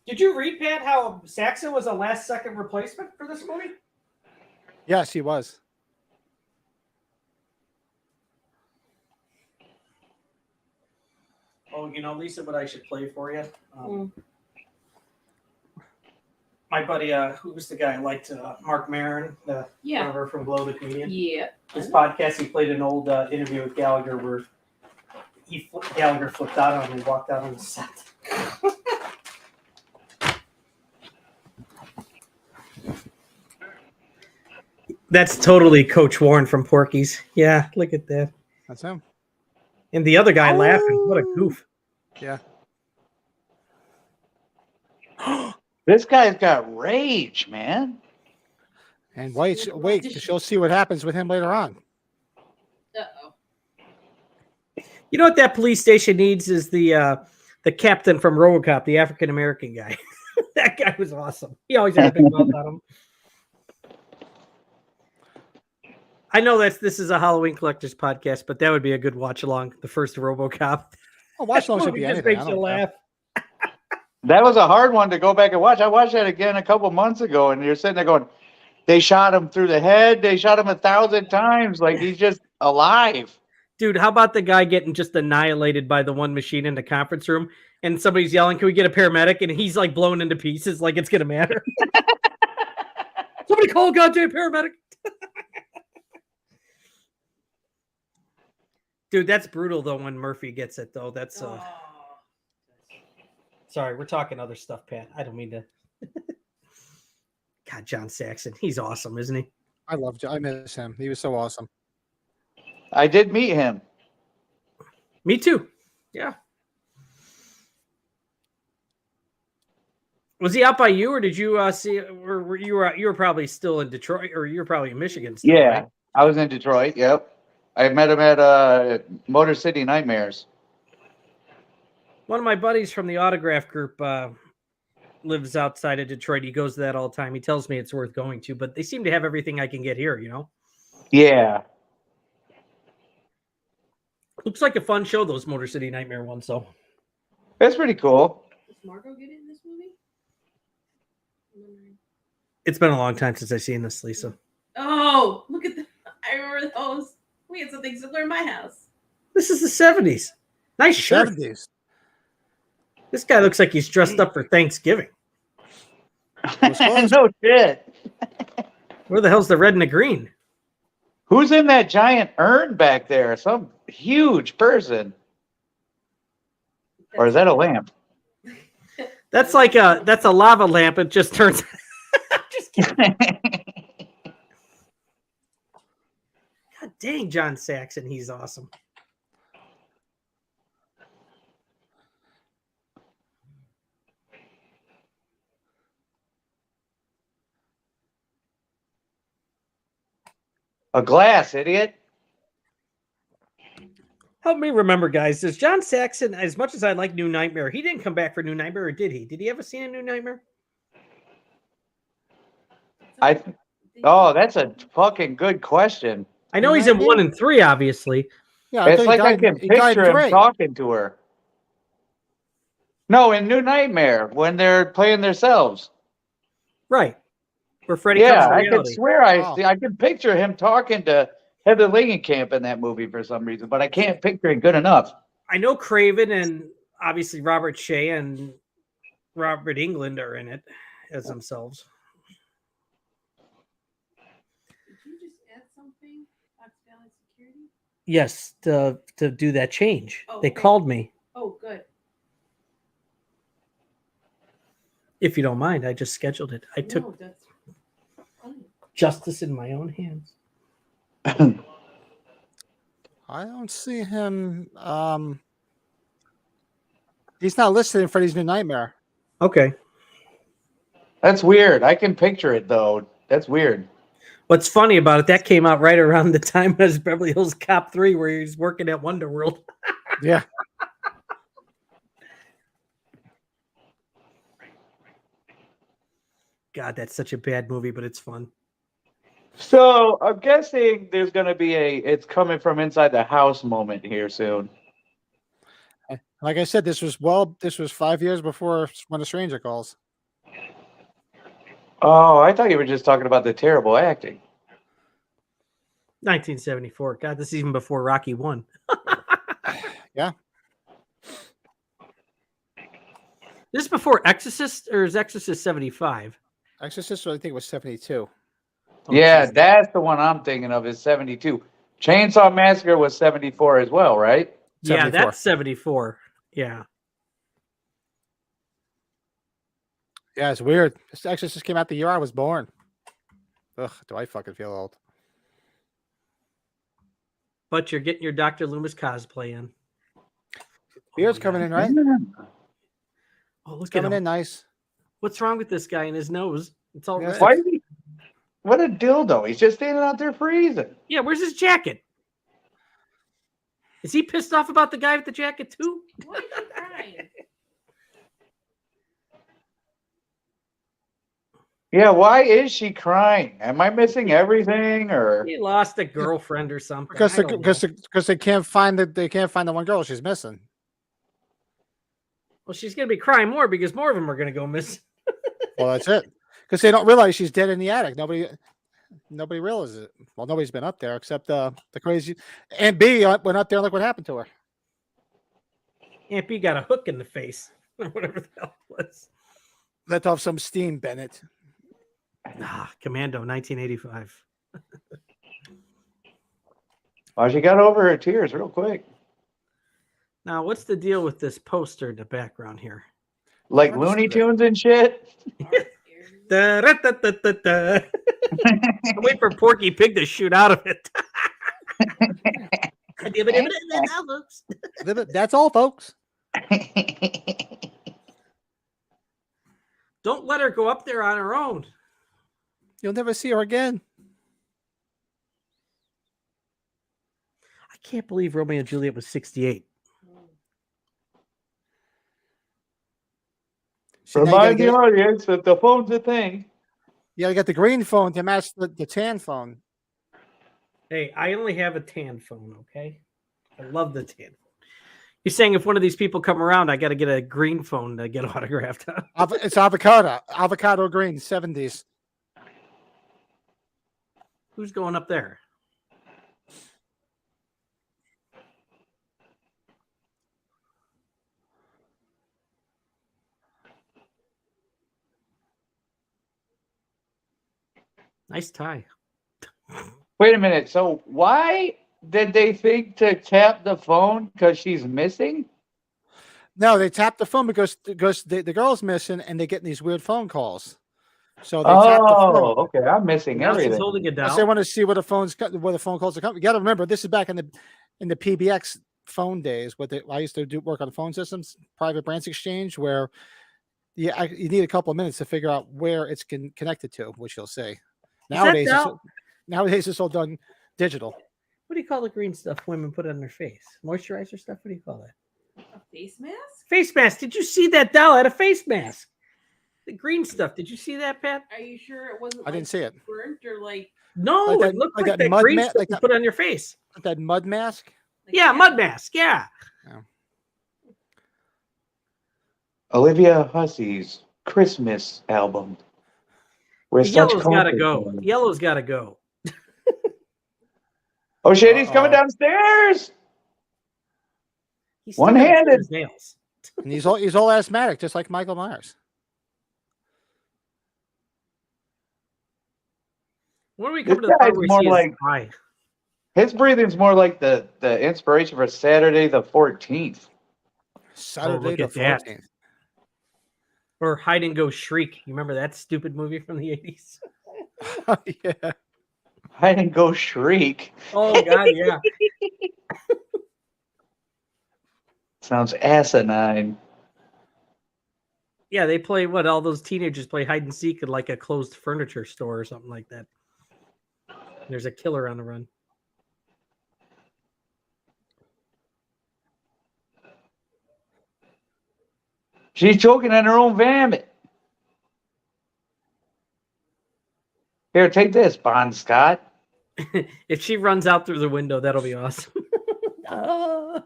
A: Did you read, Pat, how Saxon was a last-second replacement for this movie?
B: Yes, he was.
A: Oh, you know, Lisa, what I should play for you? My buddy, who was the guy I liked, Mark Maron, the
E: Yeah.
A: cover from Glow the Comedian.
E: Yeah.
A: His podcast, he played an old interview with Gallagher where Gallagher flipped out on him and walked out on the set. That's totally Coach Warren from Porky's. Yeah, look at that.
B: That's him.
A: And the other guy laughing. What a goof.
B: Yeah.
C: This guy's got rage, man.
B: And wait, because you'll see what happens with him later on.
E: Uh-oh.
A: You know what that police station needs is the captain from RoboCop, the African American guy. That guy was awesome. He always had a big mouth on him. I know this is a Halloween collectors podcast, but that would be a good watch along. The first RoboCop.
B: Oh, watch along should be
A: Just
B: anything.
A: makes
B: I
A: you
B: don't care.
A: laugh.
C: That was a hard one to go back and watch. I watched that again a couple months ago, and you're sitting there going, they shot him through the head. They shot him 1,000 times. Like, he's just alive.
A: Dude, how about the guy getting just annihilated by the one machine in the conference room and somebody's yelling, can we get a paramedic? And he's like blown into pieces like it's going to matter. Somebody call a goddamn paramedic. Dude, that's brutal though when Murphy gets it though. That's sorry, we're talking other stuff, Pat. I don't mean to. God, John Saxon, he's awesome, isn't he?
B: I miss him. He was so awesome.
C: I did meet him.
A: Me too. Yeah. Was he out by you, or did you see? Or were you were probably still in Detroit, or you were probably in Michigan? Still,
C: Yeah,
A: right?
C: I was in Detroit. Yep. I met him at Motor City Nightmares.
A: One of my buddies from the autograph group lives outside of Detroit. He goes to that all the time. He tells me it's worth going to, but they seem to have everything I can get here, you know?
C: Yeah.
A: Looks like a fun show, those Motor City Nightmare ones, so.
C: That's pretty cool.
E: Does Margot get it in this movie?
A: It's been a long time since I've seen this, Lisa.
E: Oh, look at that. I remember those. We had something similar in my house.
A: This is the 70s. Nice shirt.
B: 70s.
A: This guy looks like he's dressed up for Thanksgiving.
C: No shit.
A: Where the hell's the red and the green?
C: Who's in that giant urn back there? Some huge person. Or is that a lamp?
A: That's like that's a lava lamp. It just turns. Just kidding. God dang, John Saxon, he's awesome.
C: A glass, idiot.
A: Help me remember, guys. Does John Saxon, as much as I like New Nightmare, he didn't come back for New Nightmare, or did he? Did he ever see a New Nightmare?
C: Oh, that's a fucking good question.
A: I know he's in 1 and 3, obviously.
B: Yeah, I
C: It's
B: thought he
C: like I
B: died-
C: can
B: he died
C: picture
B: in
C: him
B: three.
C: talking to her. No, in New Nightmare, when they're playing themselves.
A: Right. Where Freddy
C: Yeah,
A: comes to
C: I could
A: reality.
C: swear
B: Wow.
C: I can picture him talking to Heather Langenkamp in that movie for some reason, but I can't picture it good enough.
A: I know Craven and obviously Robert Shea and Robert England are in it as themselves.
E: Did you just add something? Fox Valley Security?
A: Yes, to do that change.
E: Oh,
A: They
E: okay.
A: called me.
E: Oh, good.
A: If you don't mind, I just scheduled it. I took
E: No, that's funny.
A: Justice in my own hands.
B: I don't see him. He's not listed in Freddy's New Nightmare.
A: Okay.
C: That's weird. I can picture it though. That's weird.
A: What's funny about it, that came out right around the time as Beverly Hills Cop 3, where he's working at Wonderworld.
B: Yeah.
A: God, that's such a bad movie, but it's fun.
C: So I'm guessing there's gonna be it's coming from inside the house moment here soon.
B: Like I said, this was 5 years before When a Stranger Calls.
C: Oh, I thought you were just talking about the terrible acting.
A: 1974. God, this is even before Rocky 1.
B: Yeah.
A: This is before Exorcist, or is Exorcist 75?
B: Exorcist, I think it was 72.
A: Oh,
C: Yeah,
A: geez.
C: that's the one I'm thinking of is 72. Chainsaw Massacre was 74 as well, right?
A: Yeah,
B: 74.
A: that's 74. Yeah.
B: Yeah, it's weird. This Exorcist came out the year I was born. Ugh, do I fucking feel old?
A: But you're getting your Dr. Loomis cosplay in.
B: Beard's
A: my
B: coming
A: God.
B: in, right?
A: Oh, look
B: It's
A: at
B: coming
A: him.
B: in nice.
A: What's wrong with this guy in his nose? It's all
B: Yes.
A: red.
C: Why is he? What a dildo! He's just standing out there freezing.
A: Yeah, where's his jacket? Is he pissed off about the guy with the jacket too?
E: Why are you crying?
C: Yeah, why is she crying? Am I missing everything, or
A: He lost a girlfriend or something.
B: Because
A: I don't know.
B: they can't find the one girl she's missing.
A: Well, she's gonna be crying more because more of them are gonna go missing.
B: Well, that's it. Because they don't realize she's dead in the attic. Nobody realizes it. Well, nobody's been up there except the crazy Aunt B went up there and look what happened to her.
A: Aunt B got a hook in the face or whatever the hell it was.
B: Let off some steam, Bennett.
A: Commando, 1985.
C: well, she got over her tears real quick,
A: Now, what's the deal with this poster in the background here?
C: like
B: What is
C: Looney
B: that?
C: Tunes and shit.
A: Da-da-da-da-da-da. Wait for Porky Pig to shoot out of it.
B: That's all, folks.
A: Don't let her go up there on her own.
B: You'll never see her again.
A: I can't believe Romeo and Juliet was 68.
B: See, now
C: Remind the audience that the phone's a thing.
B: you gotta get the green phone to match the tan phone.
A: Hey, I only have a tan phone, okay? I love the tan phone. You're saying if one of these people come around, I got to get a green phone to get autographed.
B: It's avocado green, 70s.
A: Who's going up there? Nice tie.
C: Wait a minute. So why did they think to tap the phone? Because she's missing?
B: No, they tapped the phone because the girl's missing and they're getting these weird phone calls. So they tapped the phone.
C: Oh, okay. I'm missing
A: Now she's
C: everything.
A: holding a
B: Because
A: doll.
B: they want to see where the phone calls are coming. You got to remember, this is back in the PBX phone days. I used to work on phone systems, private branch exchange, where you need a couple of minutes to figure out where it's connected to, which you'll see. Nowadays, it's all done digital.
A: What do you call the green stuff women put on their face? Moisturizer stuff? What do you call that?
E: A face mask?
A: Face mask. Did you see that doll had a face mask? The green stuff. Did you see that, Pat?
E: Are you sure it wasn't?
B: I didn't see it.
E: Burnt or like?
A: No,
B: Like that-
A: it looked
B: like
A: like
B: that
A: that
B: mud
A: green
B: ma-
A: stuff
B: like
A: you
B: that-
A: put on your face.
B: That mud mask.
A: Yeah, mud mask. Yeah.
C: Olivia Hussey's Christmas album. We're
A: The
C: such
A: yellow's got to
C: comfort
A: go.
C: zone.
A: Yellow's got to go.
C: Oh shit, he's coming downstairs.
A: He's still
C: One-handed.
A: gotta trim his nails.
B: And he's all asthmatic, just like Michael Myers.
A: When do we
C: This
A: come to the part
C: guy's
A: where
C: more
A: he sees
C: like-
A: his eye?
C: His breathing's more like the inspiration for Saturday the 14th.
B: Saturday
A: look
B: the
A: at that.
B: 14th.
A: Or Hide and Go Shriek. You remember that stupid movie from the 80s?
B: Yeah.
C: Hide and go shriek.
A: Oh God, yeah.
C: Sounds asinine.
A: Yeah, they play what all those teenagers play hide and seek at like a closed furniture store or something like that. There's a killer on the run.
C: She's choking on her own vomit. Here, take this, Bon Scott.
A: If she runs out through the window, that'll be awesome. Ah.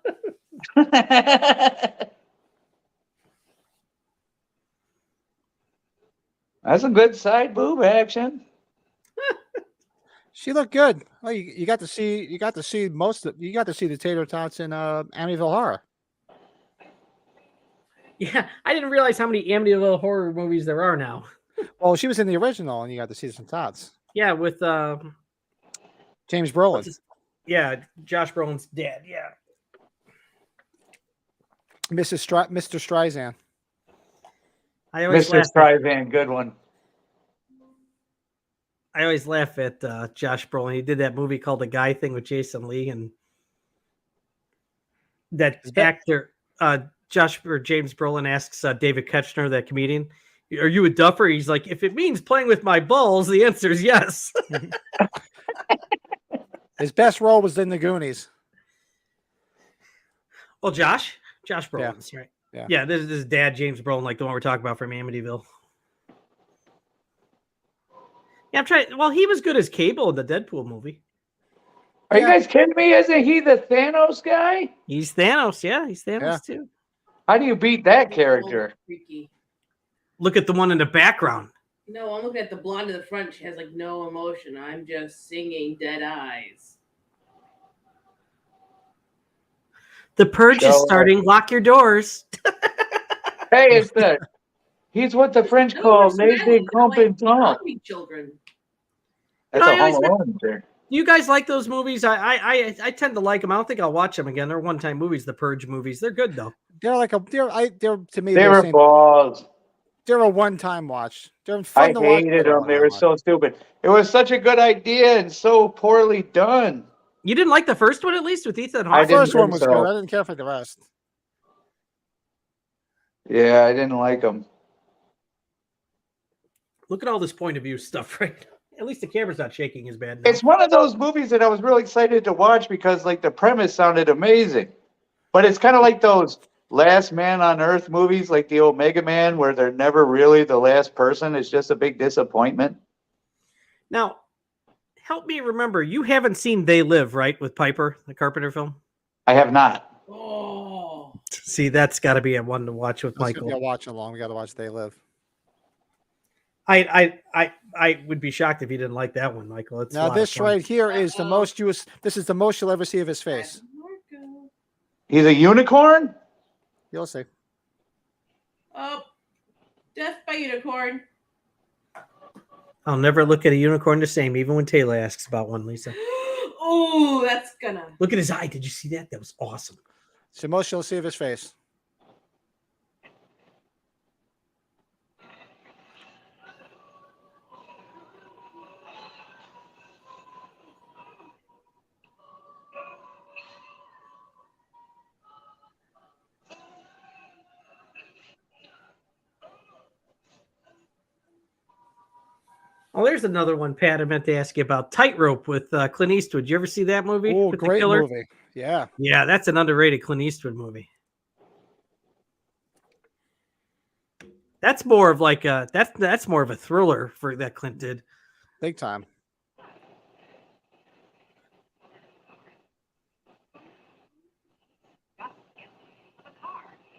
C: That's a good side boob action.
B: She looked good. Oh, you got to see the tater tots in Amityville Horror.
A: Yeah, I didn't realize how many Amityville horror movies there are now.
B: Well, she was in the original, and you got to see some tots.
A: Yeah, with
B: James Brolin,
A: yeah, Josh Brolin's dad. Yeah,
B: Mr. Streisand.
A: I always
C: Mr.
A: laugh.
C: Streisand, good one.
A: I always laugh at Josh Brolin. He did that movie called The Guy Thing with Jason Lee, and that actor James Brolin asks David Koechner, that comedian, "Are you a duffer?" He's like, "If it means playing with my balls, the answer is yes."
B: His best role was in The Goonies.
A: Well, Josh Brolin's right. Yeah. This is his dad, James Brolin, like the one we're talking about from Amityville. Yeah, I'm trying. Well, he was good as Cable in the Deadpool movie.
C: Are you guys kidding me? Isn't he the Thanos guy?
A: He's Thanos. Yeah, he's Thanos too.
C: How do you beat that character?
E: Freaky.
A: Look at the one in the background.
E: No, I'm looking at the blonde in the front. She has like no emotion. I'm just singing Dead Eyes.
A: The Purge is starting. Lock your doors.
C: Hey, it's he's what the French call lazy compétent.
E: Children.
C: That's a Home Alone there.
A: You guys like those movies? I tend to like them. I don't think I'll watch them again. They're one-time movies. The Purge movies. They're good though.
B: They're to me.
C: They were balls.
B: They're a one-time watch. They're
C: I
B: fun to watch.
C: hated them. They were so stupid. It was such a good idea and so poorly done.
A: You didn't like the first one, at least, with Ethan
C: I
A: Hawke?
B: The first one was
C: so.
B: good. I didn't care for the rest.
C: Yeah, I didn't like them.
A: Look at all this point of view stuff, right? At least the camera's not shaking as bad now.
C: It's one of those movies that I was really excited to watch because, like, the premise sounded amazing. But it's kind of like those Last Man on Earth movies, like the old Mega Man, where they're never really the last person. It's just a big disappointment.
A: Now, help me remember, you haven't seen They Live, right, with Piper, the Carpenter film?
C: I have not.
E: Oh.
A: See, that's got to be a one to watch with Michael.
B: We got to watch along. We got to watch They Live.
A: I would be shocked if you didn't like that one, Michael. It's
B: now this right here is the most this is the most you'll ever see of his face.
C: He's a unicorn?
B: You'll see.
E: Oh, death by unicorn.
A: I'll never look at a unicorn the same, even when Taylor asks about one, Lisa.
E: Oh, that's gonna
A: Look at his eye. Did you see that? That was awesome.
B: It's the most you'll see of his face.
A: Oh, there's another one, Pat. I meant to ask you about Tightrope with Clint Eastwood. Did you ever see that movie?
B: Oh,
A: with
B: great
A: the killer?
B: movie. Yeah.
A: Yeah, that's an underrated Clint Eastwood movie. That's more of like a that's more of a thriller for that Clint did.
B: Big time.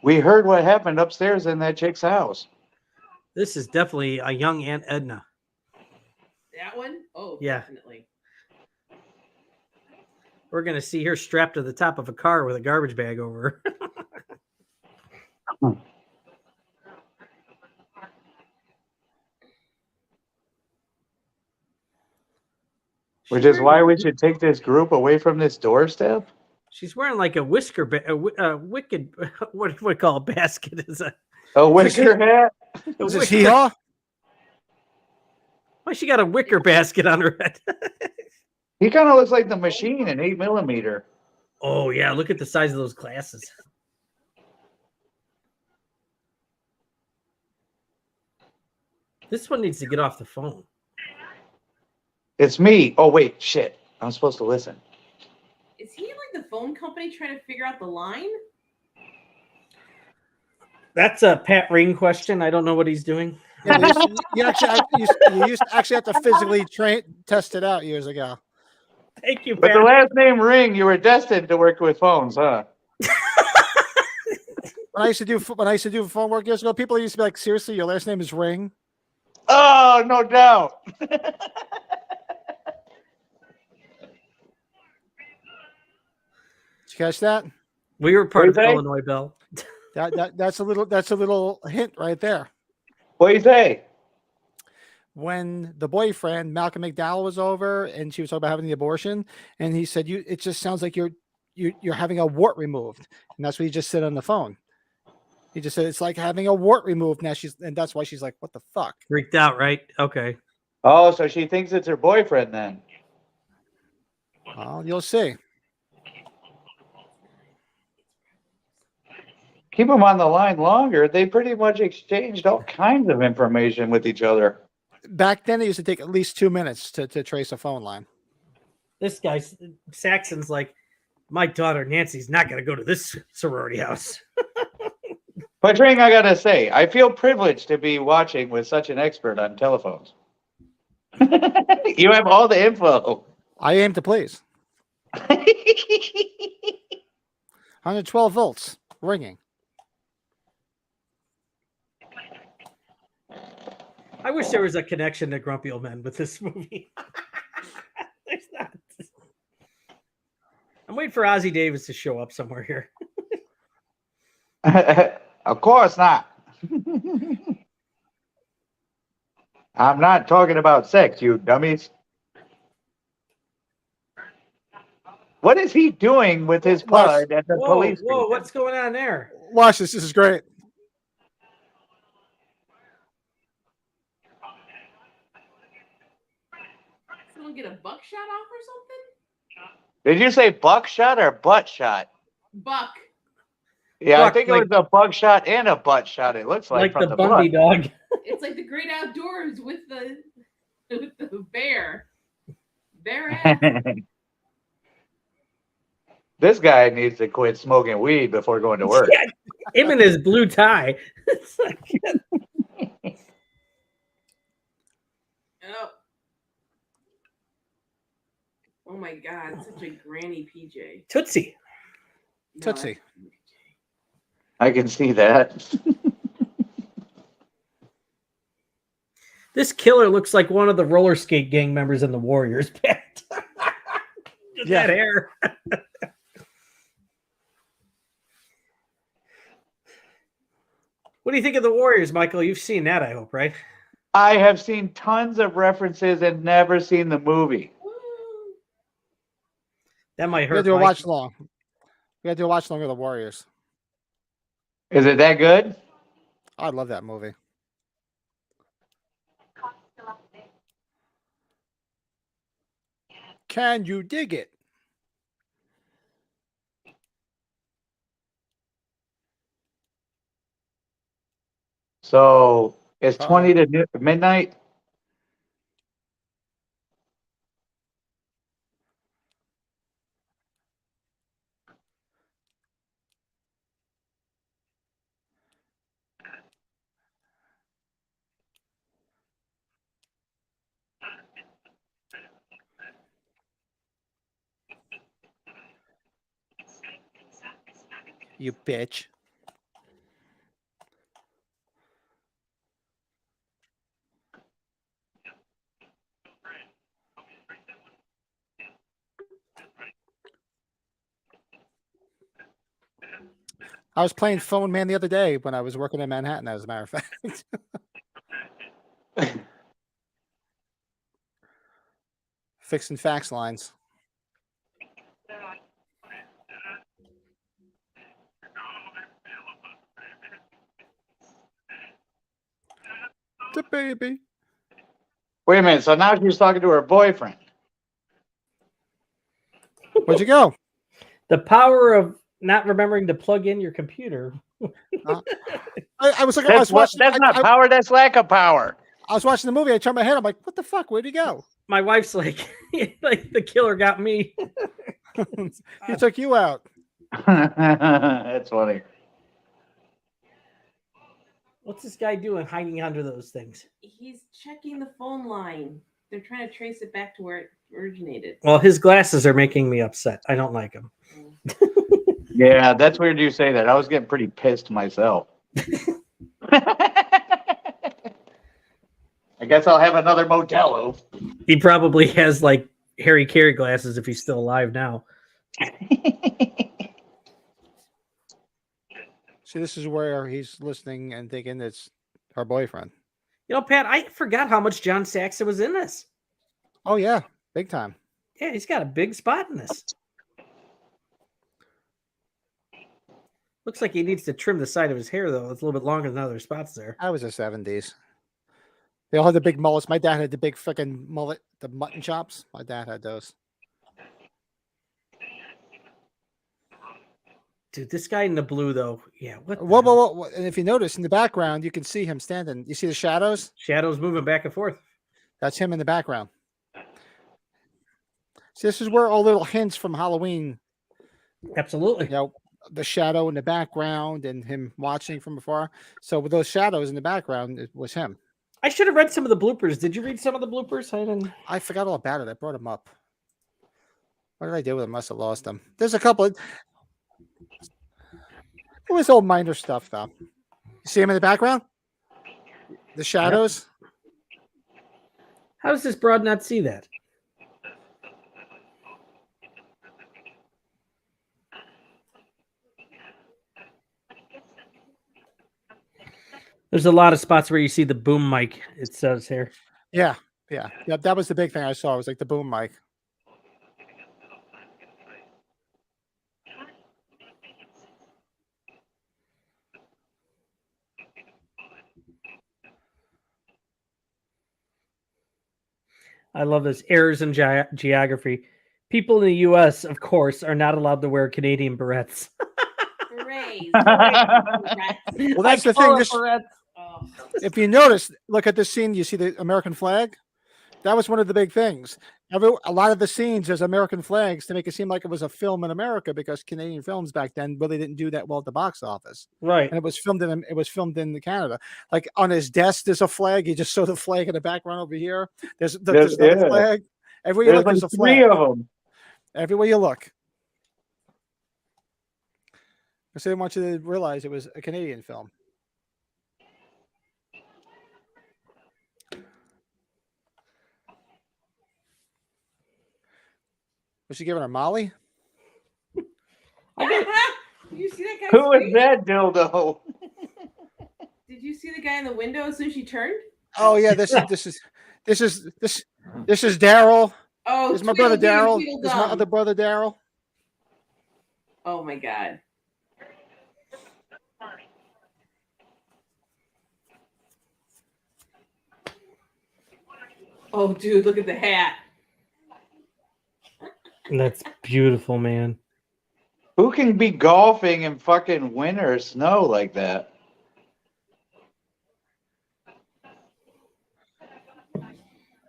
C: We heard what happened upstairs in that chick's house.
A: This is definitely a young Aunt Edna.
E: that one. Oh,
A: Yeah.
E: definitely.
A: We're gonna see her strapped to the top of a car with a garbage bag over her.
C: Which is why we should take this group away from this doorstep.
A: She's wearing like a whisker, a wicked, what do we call a basket? Is a
C: A whisker hat.
B: Was this hee-haw?
A: Why she got a wicker basket on her head?
C: He kind of looks like the Machine in 8mm.
A: Oh yeah, look at the size of those glasses. This one needs to get off the phone.
C: It's me. Oh wait, shit. I'm supposed to listen.
E: Is he like the phone company trying to figure out the line?
A: That's a Pat Ring question. I don't know what he's doing.
B: Yeah, you used to actually have to physically test it out years ago.
A: Thank you,
C: With
A: Pat.
C: the last name Ring, you were destined to work with phones, huh?
B: When I used to do phone work years ago, people used to be like, "Seriously, your last name is Ring?"
C: Oh, no doubt.
B: Did you catch that?
A: We were part of the
C: What do you say?
A: Illinois Bell.
B: That's a little hint right there.
C: What do you say?
B: When the boyfriend Malcolm McDowell was over and she was talking about having the abortion, and he said, it just sounds like you're having a wart removed," and that's what he just said on the phone. He just said it's like having a wart removed. Now and that's why she's like, "What the fuck?"
A: Freaked out, right? Okay.
C: Oh, so she thinks it's her boyfriend then.
B: Well, you'll see.
C: Keep them on the line longer. They pretty much exchanged all kinds of information with each other.
B: Back then, it used to take at least 2 minutes to trace a phone line.
A: This guy, Saxon's like, my daughter Nancy's not going to go to this sorority house.
C: But Ring, I gotta say, I feel privileged to be watching with such an expert on telephones. You have all the info.
B: I aim to please. 112 volts, ringing.
A: I wish there was a connection to Grumpy Old Men with this movie. There's not. I'm waiting for Ozzie Davis to show up somewhere here.
C: Of course not. I'm not talking about sex, you dummies. What is he doing with his pud at the police station?
A: Whoa, what's going on there?
B: Watch this. This is great.
E: Someone get a buckshot off or something?
C: Did you say buckshot or butt shot?
E: Buck.
C: Yeah,
A: Buck,
C: I think it
A: like-
C: was a bug shot and a butt shot. It looks like from
A: the
C: the
A: Bundy
C: blood.
A: dog.
E: It's like the great outdoors with the bear. Bear ass.
C: This guy needs to quit smoking weed before going to work.
A: Yeah, him and his blue tie. It's like,
E: Oh. Oh my god, it's such a granny PJ.
A: Tootsie.
E: No,
B: Tootsie.
C: I can see that.
A: This killer looks like one of the roller skate gang members in the Warriors band.
B: Yeah.
A: That hair. What do you think of the Warriors, Michael? You've seen that, I hope, right?
C: I have seen tons of references and never seen the movie.
E: Woo.
A: That might
B: We
A: hurt.
B: gotta do a
A: Mike.
B: watch long. We gotta do a watch long of the Warriors.
C: Is it that good?
B: I love that movie. Can you dig it?
C: So it's
B: Uh-oh.
C: 20 to midnight.
B: You bitch. I was playing Phone Man the other day when I was working in Manhattan, as a matter of fact. Fixing fax lines. The baby.
C: Wait a minute. So now she's talking to her boyfriend.
B: Where'd you go?
A: The power of not remembering to plug in your computer.
B: I was like, I was watching.
C: That's not power. That's lack of power.
B: I was watching the movie. I turned my head. I'm like, what the fuck? Where'd he go?
A: My wife's like, like the killer got me.
B: He took you out.
C: That's funny.
A: What's this guy doing hiding under those things?
E: He's checking the phone line. They're trying to trace it back to where it originated.
A: Well, his glasses are making me upset. I don't like them.
C: Yeah, that's weird you say that. I was getting pretty pissed myself. I guess I'll have another Modelo.
A: He probably has like Harry Carey glasses if he's still alive now.
B: See, this is where he's listening and thinking it's her boyfriend.
A: You know, Pat, I forgot how much John Saxon was in this.
B: Oh yeah, big time.
A: Yeah, he's got a big spot in this. Looks like he needs to trim the side of his hair, though. It's a little bit longer than other spots there.
B: That was the 70s. They all had the big mullets. My dad had the big freaking mullet, the mutton chops. My dad had those.
A: Dude, this guy in the blue, though. Yeah, what the
B: Whoa,
A: hell?
B: whoa, whoa. And if you notice in the background, you can see him standing. You see the shadows?
A: Shadows moving back and forth.
B: That's him in the background. See, this is where all little hints from Halloween,
A: Absolutely.
B: you know, the shadow in the background and him watching from afar. So with those shadows in the background, it was him.
A: I should have read some of the bloopers. Did you read some of the bloopers? I didn't.
B: I forgot all about it. I brought him up. What did I do with him? Must have lost him. There's a couple. It was all minor stuff, though. You see him in the background? The shadows?
A: How does this broad not see that? There's a lot of spots where you see the boom mic, it says here.
B: Yeah. That was the big thing I saw. It was like the boom mic.
A: I love this. Errors in geography. People in the U.S., of course, are not allowed to wear Canadian berets.
E: Berets.
B: Well, that's the thing. If you notice, look at this scene. You see the American flag? That was one of the big things. A lot of the scenes, there's American flags to make it seem like it was a film in America because Canadian films back then really didn't do that well at the box office.
A: Right.
B: And it was filmed in Canada. Like on his desk, there's a flag. You just saw the flag in the background over here. There's another flag. Everywhere you look, there's a flag.
C: Three of them.
B: Everywhere you look. So I want you to realize it was a Canadian film. Was she giving her Molly?
E: Did you see that guy?
C: Who is that dildo?
E: Did you see the guy in the window as soon as she turned?
B: Oh yeah, this is Daryl.
E: Oh,
B: This is my brother Daryl.
E: Tweedledum.
B: This is my other brother Daryl.
E: Oh my god. Oh, dude, look at the hat.
A: That's beautiful, man.
C: Who can be golfing in fucking winter or snow like that?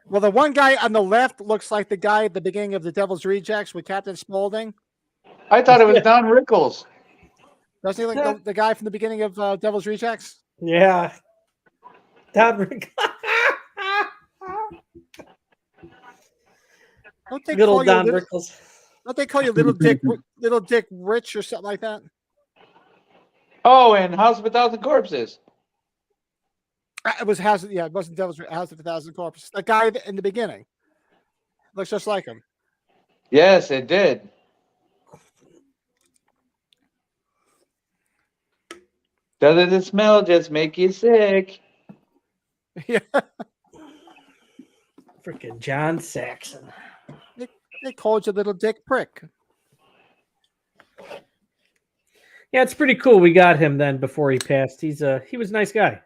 B: Well, the one guy on the left looks like the guy at the beginning of the Devil's Rejects with Captain Spaulding.
C: I thought it was Don Rickles.
B: Doesn't he look the guy from the beginning of Devil's Rejects?
A: Yeah.
B: Don't they
A: Little
B: call
A: Don
B: you
A: Rickles.
B: Don't they call you little Dick Rich or something like that?
C: Oh, and House of a Thousand Corpses.
B: It was House. Yeah, it wasn't House of a Thousand Corpses. That guy in the beginning looks just like him.
C: Yes, it did. Doesn't the smell just make you sick?
B: Yeah,
A: Freaking John Saxon.
B: they called you little Dick Prick.
A: Yeah, it's pretty cool. We got him then before he passed. He was a nice guy.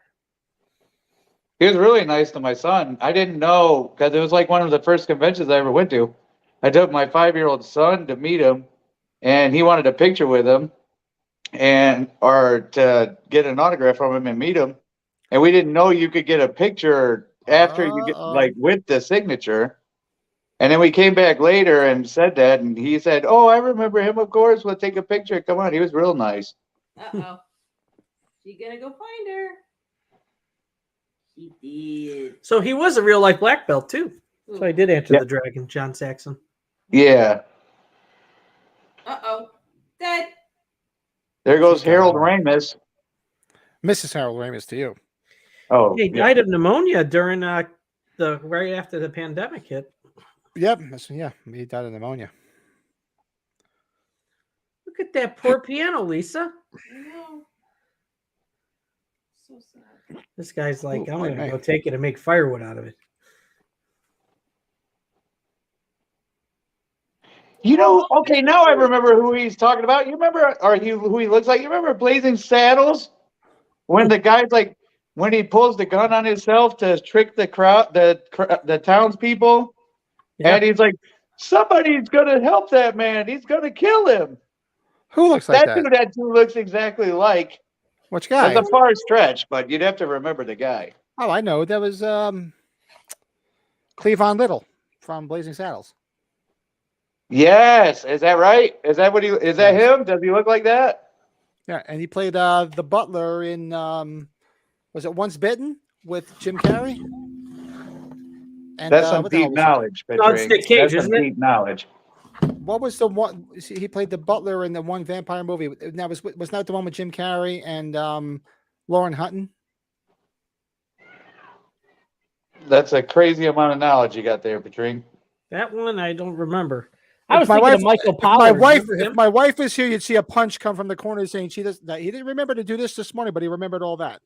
C: He was really nice to my son. I didn't know because it was like one of the first conventions I ever went to. I took my 5-year-old son to meet him, and he wanted a picture with him, and or to get an autograph from him and meet him. And we didn't know you could get a picture after you get
B: Uh-oh.
C: like with the signature. And then we came back later and said that, and he said, "Oh, I remember him. Of course, we'll take a picture. Come on." He was real nice.
E: Uh-oh. She gonna go find her. She did.
A: So he was a real life black belt too. So I did answer
C: Yeah.
A: the dragon, John Saxon.
C: Yeah.
E: Uh-oh. Dead.
C: There goes
B: She's gone.
C: Harold Ramis.
B: Mrs. Harold Ramis to you.
C: Oh,
A: He
C: yeah.
A: died of pneumonia during the right after the pandemic hit.
B: Yep. Yeah, he died of pneumonia.
A: Look at that poor piano, Lisa.
E: I know. So sad.
A: This guy's like,
B: Ooh,
A: I'm
B: poor
A: gonna
B: man.
A: go take it and make firewood out of it.
C: You know, okay, now I remember who he's talking about. You remember, or who he looks like? You remember Blazing Saddles? When the guy's like, when he pulls the gun on himself to trick the crowd, the townspeople,
A: Yeah.
C: and he's like, somebody's gonna help that man. He's gonna kill him.
B: Who looks like
C: That's
B: that?
C: who that dude looks exactly like.
B: Which guy?
C: That's a far stretch, but you'd have to remember the guy.
B: Oh, I know. That was Cleavon Little from Blazing Saddles.
C: Yes, is that right? Is that what he? Is that
B: Yes.
C: him? Does he look like that?
B: Yeah, and he played the butler in was it Once Bitten with Jim Carrey? And
C: That's some
B: what the hell
C: deep
B: was it?
C: knowledge,
A: No, it's
C: Patrick.
A: Nick Cage,
C: That's some
A: isn't it?
C: deep knowledge.
B: What was the one? He played the butler in the one vampire movie. That was not the one with Jim Carrey and Lauren Hutton.
C: That's a crazy amount of knowledge you got there, Patrick.
A: That one I don't remember. I
B: If
A: was
B: my
A: thinking
B: wife-
A: of Michael
B: If
A: Pollard.
B: my wife,
A: Remember him?
B: if my wife is here, you'd see a punch come from the corner saying she does that. He didn't remember to do this morning, but he remembered all that.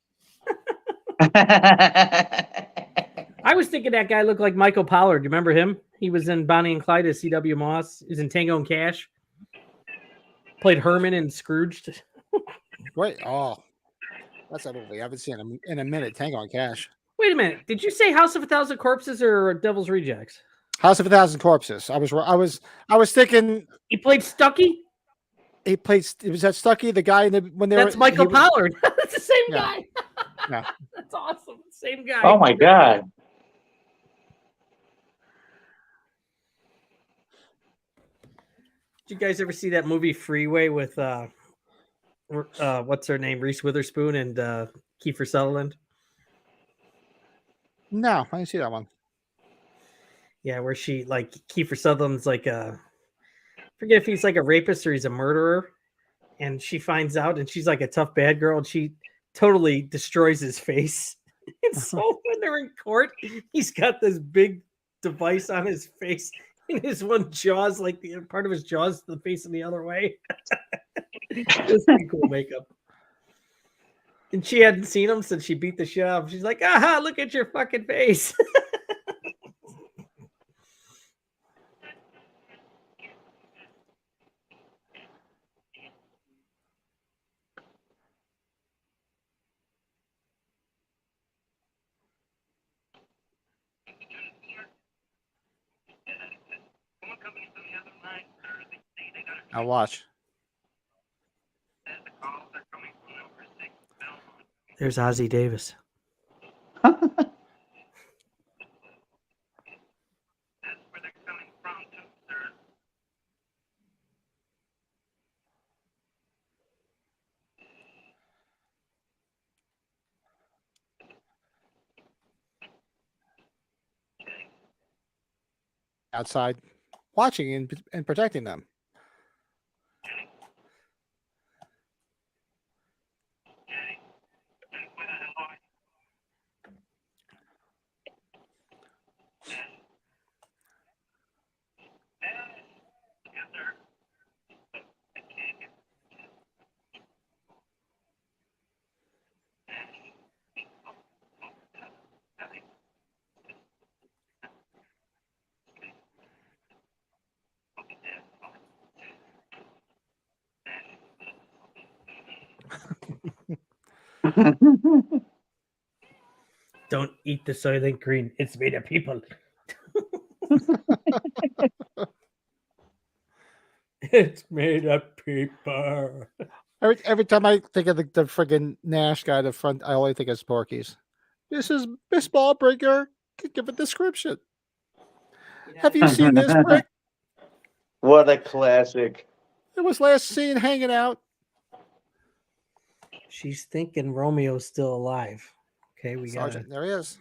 A: I was thinking that guy looked like Michael Pollard. You remember him? He was in Bonnie and Clyde as C.W. Moss. He was in Tango and Cash. Played Herman in Scrooged.
B: Wait, oh, that's a movie I haven't seen him in a minute. Tango and Cash.
A: Wait a minute. Did you say House of a Thousand Corpses or Devil's Rejects?
B: House of a Thousand Corpses. I was thinking
A: He played Stucky?
B: he played. It was that Stucky, the guy when they
A: That's
B: were.
A: Michael
B: he was-
A: Pollard. That's the same
B: Yeah.
A: guy.
B: Yeah.
A: That's awesome. Same guy.
C: Oh my God.
A: Did you guys ever see that movie Freeway with what's her name? Reese Witherspoon and Kiefer Sutherland?
B: No, I didn't see that one.
A: Yeah, where she like Kiefer Sutherland's like forget if he's like a rapist or he's a murderer, and she finds out and she's like a tough bad girl and she totally destroys his face. And so when they're in court, he's got this big device on his face, and his one jaw's like the part of his jaw's the facing the other way. It's pretty cool makeup. And she hadn't seen him since she beat the shit out of him. She's like, aha, look at your fucking face.
B: I'll watch.
A: There's Ozzie Davis.
B: Outside, watching and protecting them.
A: Don't eat the Soylent Green. It's made of people. It's made of people.
B: Every time I think of the friggin' Nash guy at the front, I only think of Porky's. This is Miss Ballbreaker. Give a description. Have you seen this brick?
C: What a classic.
B: It was last seen hanging out.
A: She's thinking Romeo's still alive. Okay, we got it.
B: Sergeant, there he is.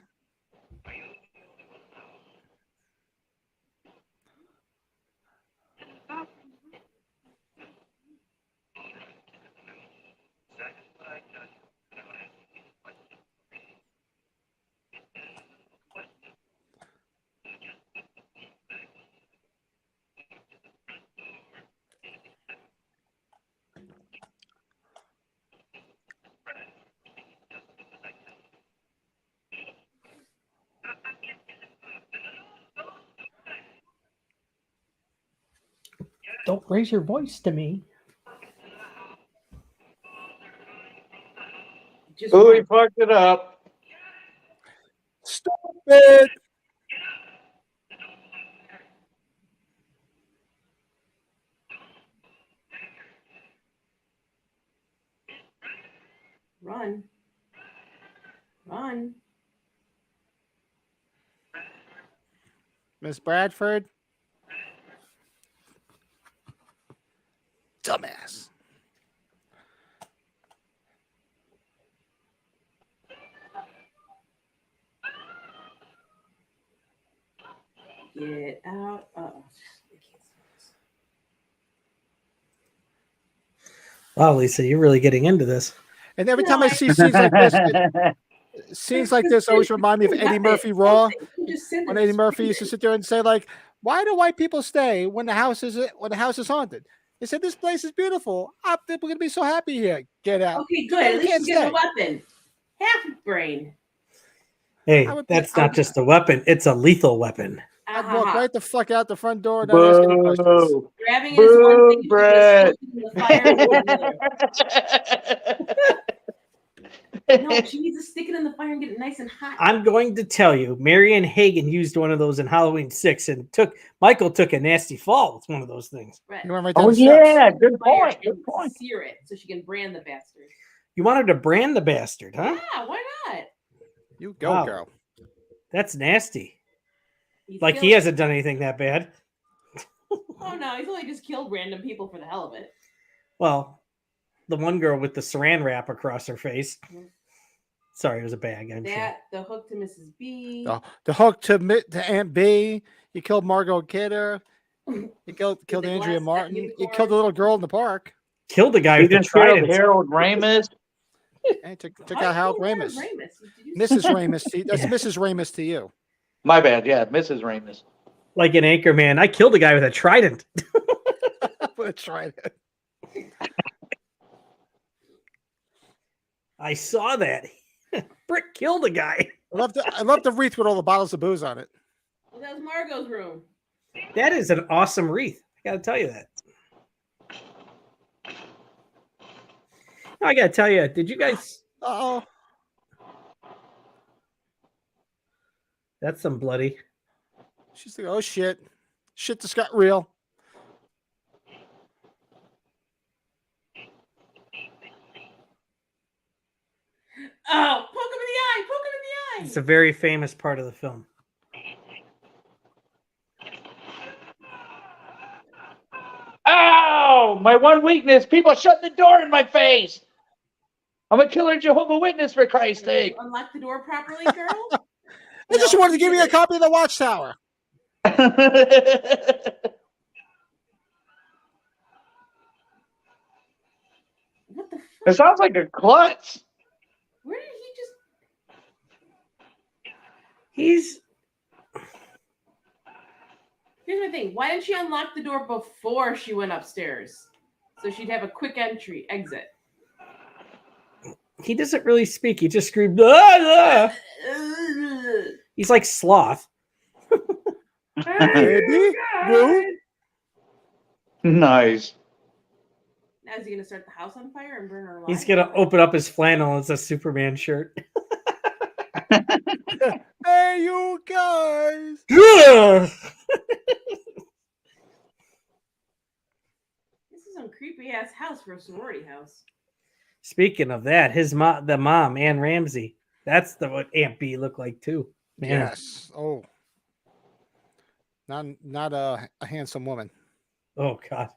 A: Don't raise your voice to me.
E: Just
C: Ooh, he fucked it up.
B: Stop it!
E: run. Run.
B: Miss Bradford. Dumbass.
E: Get out. Oh.
A: Wow, Lisa, you're really getting into this.
B: And every
E: No,
B: time I see scenes like this, scenes like this always remind me of Eddie Murphy Raw. When Eddie Murphy used to sit there and say, like, why do white people stay when the house is haunted? They said this place is beautiful. We're gonna be so happy here. Get out.
E: Okay, good.
B: You
E: At least
B: can't
E: you get a
B: stay.
E: weapon. Half brain.
A: Hey,
B: I would-
A: that's
B: I
A: not
B: would-
A: just a weapon; it's a lethal weapon.
B: I'd walk
E: Ah,
B: right the fuck out the front door and not ask any questions.
C: Boo.
E: grabbing it is one thing.
C: Boo, Brett.
E: In the fire is another. No, she needs to stick it in the fire and get it nice and hot.
A: I'm going to tell you, Marianne Hagen used one of those in Halloween 6, and Michael took a nasty fall with one of those things.
E: Right.
B: You went right down
C: Oh
B: the steps.
C: yeah, good
E: Fire
C: point. Good
E: and
C: point.
E: sear it so she can brand the bastard.
A: You wanted to brand the bastard, huh?
E: Yeah, why not?
B: You go,
A: Wow.
B: girl.
A: That's nasty.
E: He's
A: Like he
E: killed-
A: hasn't done anything that bad.
E: Oh no, he's only just killed random people for the hell of it.
A: Well, the one girl with the saran wrap across her face. Sorry, it was a bag. I'm sure.
E: That the hook to Mrs. B.
B: The hook to Aunt B. You killed Margot Kidder. You killed
E: the
B: Andrea
E: glass
B: Martin. You
E: unicorn.
B: killed the little girl in the park.
A: Killed the guy
C: He
A: with the
C: just killed
A: trident.
C: Harold Ramis.
B: And took
E: Why
B: out Harold
E: you call her
B: Ramis.
E: Did you
B: Mrs.
E: say-
B: Ramis. That's
A: Yeah.
B: Mrs. Ramis to you.
C: My bad. Yeah, Mrs. Ramis.
A: Like an Anchorman. I killed a guy with a trident.
B: Let's try it.
A: I saw that. Brick killed a guy.
B: I love the wreath with all the bottles of booze on it.
E: Well, that was Margot's room.
A: That is an awesome wreath. I got to tell you that. I got to tell you, did you guys?
B: Oh,
A: That's some bloody.
B: she's like, oh shit, shit just got real.
E: Oh, poke him in the eye! Poke him in
A: It's
E: the
A: a very famous part of the film.
C: Ow! My one weakness. People shut the door in my face. I'm a killer Jehovah Witness for Christ's
E: eye. Did
C: sake.
E: you unlock the door properly, girl?
B: I just
E: No,
B: wanted to give you a
E: didn't.
B: copy of the Watchtower.
E: What the
C: It
E: fuck?
C: sounds like a klutz.
E: Where did he just?
A: He's
E: Here's my thing. Why didn't she unlock the door before she went upstairs, so she'd have a quick exit?
A: he doesn't really speak. He just screamed. "Ah, ah." He's like Sloth.
B: Baby, Rue.
C: Nice.
E: Now is he gonna start the house on fire and burn her alive?
A: He's gonna open up his flannel. It's a Superman shirt.
B: Hey, you guys!
E: This is some creepy ass house for a sorority house.
A: Speaking of that, the mom, Ann Ramsey. That's what Aunt B looked like too. Man.
B: Yes. Oh, not a handsome woman.
A: Oh God.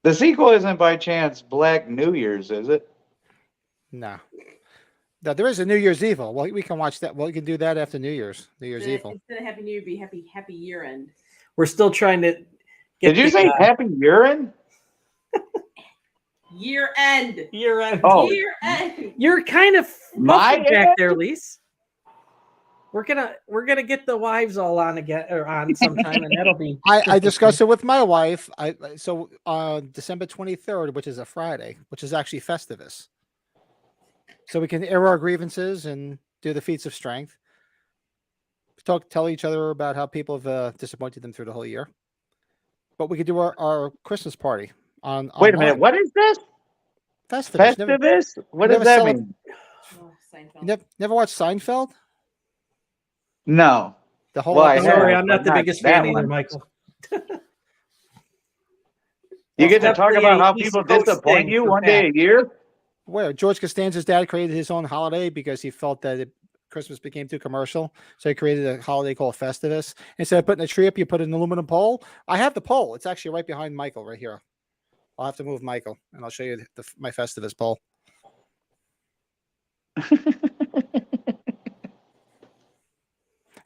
C: The sequel isn't by chance Black New Year's, is it?
B: No. Now, there is a New Year's Evil. Well, we can watch that. Well, we can do that after New Year's. New Year's Evil.
E: Instead of Happy New Year, be Happy Year End.
A: We're still trying to
C: Did you say happy urine?
E: Year End.
A: Year end?
C: Oh.
E: Year End.
A: You're kind of
C: My
A: muffled back
C: end?
A: there, Lise. We're gonna get the wives all on again or on sometime, and that'll be.
B: I discussed it with my wife. So on December 23rd, which is a Friday, which is actually Festivus. So we can air our grievances and do the feats of strength. Tell each other about how people have disappointed them through the whole year. But we could do our Christmas party on.
C: Wait a minute.
B: online.
C: What is this?
B: Festivus.
C: Festivus? What
B: never
C: does that
B: celeb-
C: mean?
E: Oh, Seinfeld.
B: You never watched Seinfeld?
C: No.
B: The whole
C: Well, I
B: episode?
A: Sorry,
C: have,
A: I'm not
C: but
A: the
C: not
A: biggest
C: that
A: fan either,
C: one.
A: Michael.
C: You get to
A: Well,
C: talk
A: definitely
C: about
A: a
C: how
A: East
C: people
A: Coast
C: disappoint
A: thing
C: you
A: for
C: one day a year?
B: Where George Costanza's dad created his own holiday because he felt that Christmas became too commercial. So he created a holiday called Festivus. Instead of putting a tree up, you put an aluminum pole. I have the pole. It's actually right behind Michael right here. I'll have to move Michael and I'll show you my Festivus pole.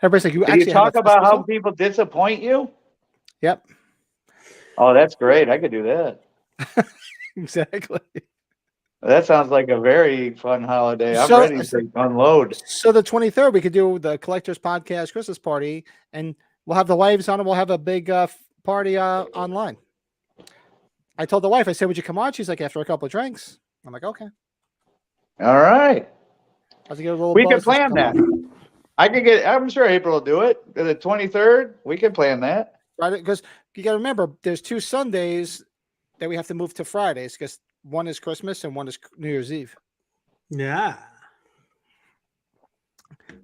B: Everybody's like, you
C: Do
B: actually
C: you talk
B: have a
C: about how
B: Festivus?
C: people disappoint you?
B: Yep,
C: Oh, that's great. I could do that.
B: exactly.
C: That sounds like a very fun holiday. I'm
B: So-
C: ready to unload.
B: So the 23rd, we could do the Collectors Podcast Christmas party, and we'll have the wives on, and we'll have a big party online. I told the wife, I said, would you come on? She's like, after a couple of drinks. I'm like, okay.
C: All right.
B: I have to get a little
C: We can
B: buzz to
C: plan
B: come
C: that.
B: on.
C: I'm sure April will do it. The 23rd, we can plan that.
B: Right? Because you got to remember, there's 2 Sundays that we have to move to Fridays because one is Christmas and one is New Year's Eve.
A: Yeah.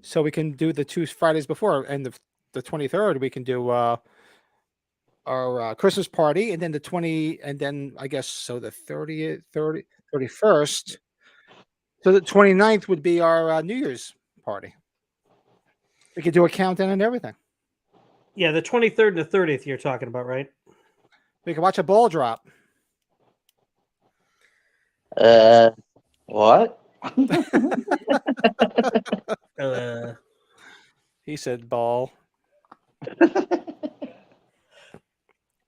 B: So we can do the 2 Fridays before, and the 23rd we can do our Christmas party, and then the 20, and then I guess so the 31st. So the 29th would be our New Year's party. We could do a countdown and everything.
A: Yeah, the 23rd and the 30th you're talking about, right?
B: We could watch a ball drop.
C: What?
B: He said ball.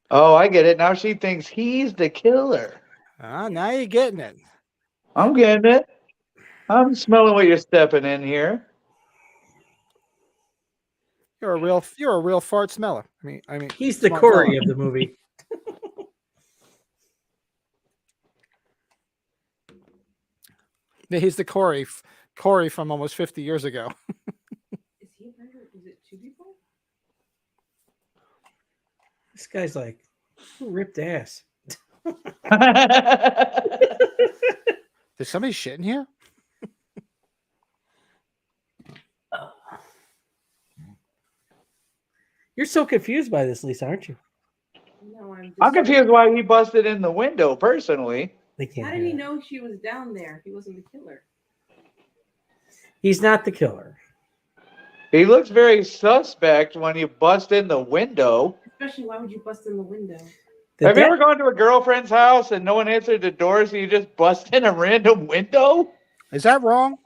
C: Oh, I get it. Now she thinks he's the killer.
B: Ah, now you're getting it.
C: I'm getting it. I'm smelling what you're stepping in here.
B: You're a real fart smeller. I mean,
A: He's the
B: smart
A: Corey
B: fella.
A: of the movie.
B: Yeah, he's the Corey from almost 50 years ago.
E: Is he a murderer? Is it 2 people?
A: This guy's like, who ripped ass?
B: Did somebody shit in here?
A: You're so confused by this, Lisa, aren't you?
E: No, I'm just.
C: I'm confused why he busted in the window personally.
A: They can't
E: How did he
A: have it.
E: know she was down there? He wasn't the killer.
A: He's not the killer.
C: He looks very suspect when you bust in the window.
E: Especially, why would you bust in the window?
C: Have you ever gone to a girlfriend's house and no one answered the door, so you just bust in a random window?
B: Is that wrong?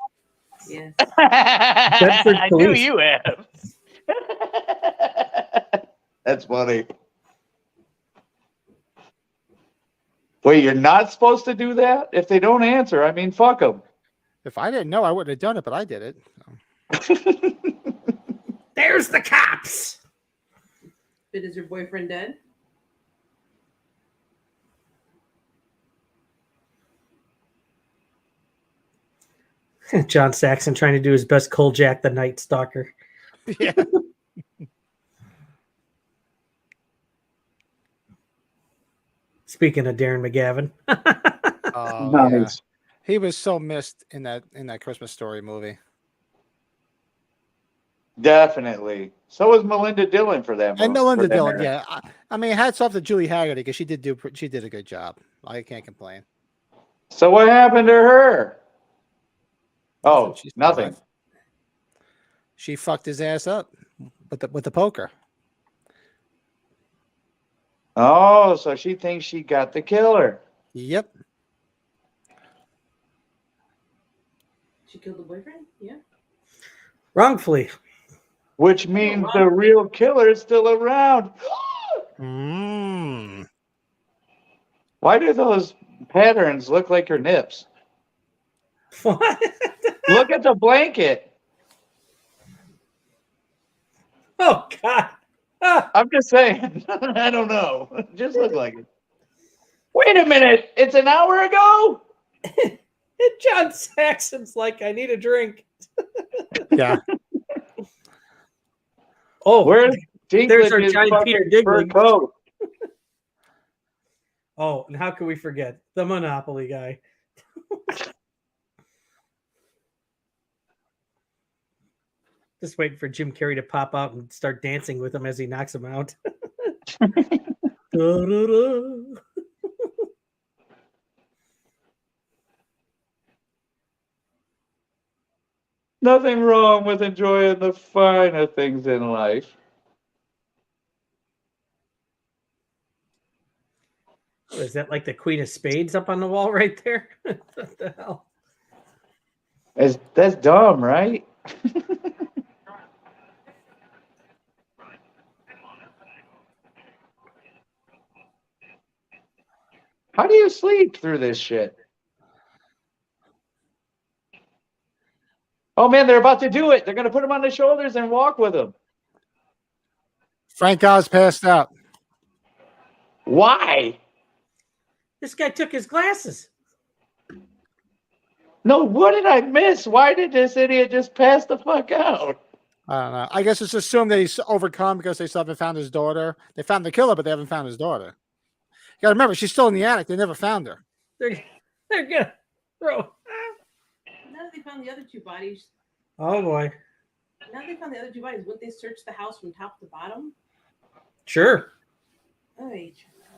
E: Yes.
C: I knew
A: police.
C: you have. That's funny. Wait, you're not supposed to do that? If they don't answer, I mean, fuck them.
B: If I didn't know, I wouldn't have done it, but I did it. So.
A: There's the cops.
E: But is your boyfriend dead?
A: John Saxon trying to do his best Cole Jack the Night Stalker.
B: Yeah.
A: Speaking of Darren McGavin.
B: Oh,
C: Nice.
B: He was so missed in that Christmas Story movie.
C: Definitely. So was Melinda Dillon for that movie.
B: And Melinda
C: for that
B: Dillon,
C: matter.
B: yeah. I mean, hats off to Julie Haggerty because she did a good job. I can't complain.
C: So what happened to her? Oh,
B: She's still
C: nothing.
B: alive. She fucked his ass up with the poker.
C: Oh, so she thinks she got the killer.
B: Yep.
E: She killed the boyfriend? Yeah.
A: Wrongfully.
C: Which means the real killer is still around.
B: Mm.
C: Why do those patterns look like her nips?
A: What?
C: Look at the blanket.
A: Oh God. Ah,
C: I'm just saying. I don't know. It just look like it. Wait a minute. It's an hour ago?
A: John Saxon's like, I need a drink.
B: Yeah.
A: Oh,
C: Where's
A: there's our
C: Dinklage's
A: giant
C: fucking
A: Peter
C: fur
A: Dinklage.
C: coat?
A: Oh, and how can we forget the Monopoly guy? Just waiting for Jim Carrey to pop out and start dancing with him as he knocks him out. Da-da-da.
C: Nothing wrong with enjoying the finer things in life.
A: What, is that like the Queen of Spades up on the wall right there? What the hell?
C: That's dumb, right? How do you sleep through this shit? Oh man, they're about to do it. They're going to put him on the shoulders and walk with him.
B: Frank Oz passed out.
C: Why?
A: This guy took his glasses.
C: No, what did I miss? Why did this idiot just pass the fuck out?
B: I don't know. I guess it's assumed that he's overcome because they still haven't found his daughter. They found the killer, but they haven't found his daughter. You got to remember, she's still in the attic. They never found her.
A: They're gonna throw.
E: Now that they found the other two bodies,
A: Oh boy.
E: Wouldn't they search the house from top to bottom?
A: Sure.
E: Oy.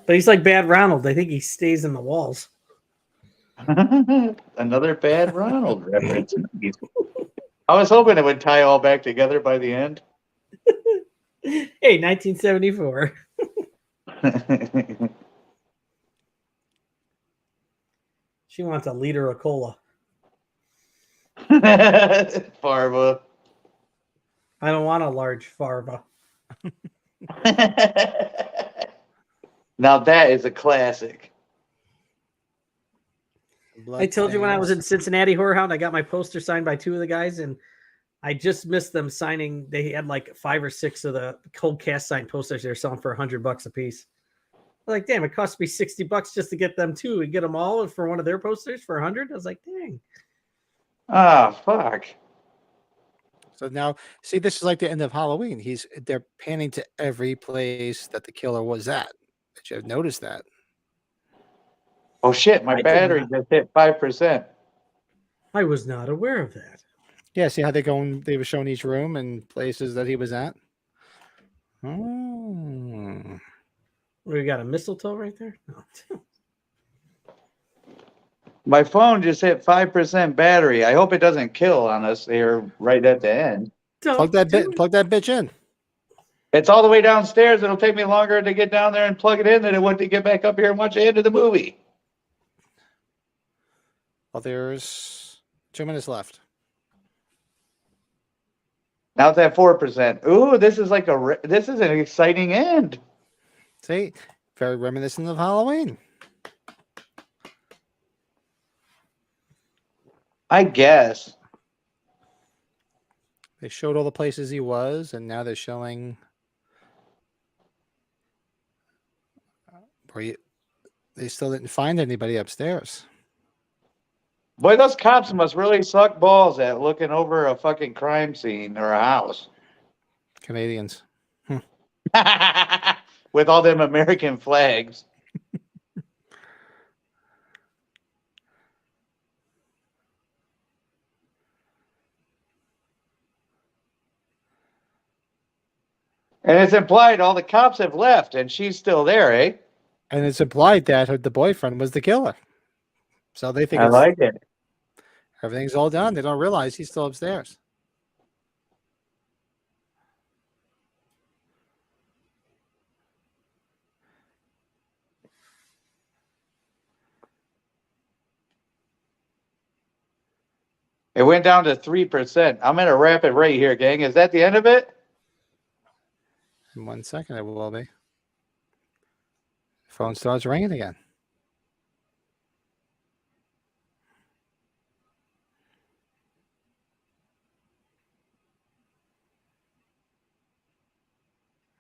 A: But he's like Bad Ronald. I think he stays in the walls.
C: Another bad Ronald reference. I was hoping it would tie all back together by the end.
A: Hey, 1974. She wants a liter of cola.
C: Farva.
A: I don't want a large farva.
C: Now that is a classic.
A: I told you when I was in Cincinnati Horror Hound, I got my poster signed by two of the guys, and I just missed them signing. They had like 5 or 6 of the cold cast signed posters they were selling for $100 a piece. I was like, damn, it cost me $60 just to get them two and get them all for one of their posters for $100. I was like, dang.
C: Ah, fuck.
B: So now, see, this is like the end of Halloween. They're panning to every place that the killer was at. Did you have noticed that?
C: Oh shit, my
A: I did
C: battery
A: not.
C: just hit 5%.
A: I was not aware of that.
B: Yeah, see how they were showing each room and places that he was at? Oh.
A: We got a mistletoe right there? No.
C: My phone just hit 5% battery. I hope it doesn't kill on us here right at the end.
B: Plug that bitch in.
C: It's all the way downstairs. It'll take me longer to get down there and plug it in than it would to get back up here and watch the end of the movie.
B: Well, there's 2 minutes left.
C: Now it's at 4%. Ooh, this is like this is an exciting end.
B: See, very reminiscent of Halloween.
C: I guess.
B: They showed all the places he was, and now they're showing where they still didn't find anybody upstairs.
C: Boy, those cops must really suck balls at looking over a fucking crime scene or a house.
B: Canadians.
C: With all them American flags. And it's implied all the cops have left and she's still there, eh?
B: And it's implied that the boyfriend was the killer. So they think
C: I like it.
B: everything's all done. They don't realize he's still upstairs.
C: It went down to 3%. I'm at a rapid rate here, gang. Is that the end of it?
B: In 1 second, it will be. Phone starts ringing again.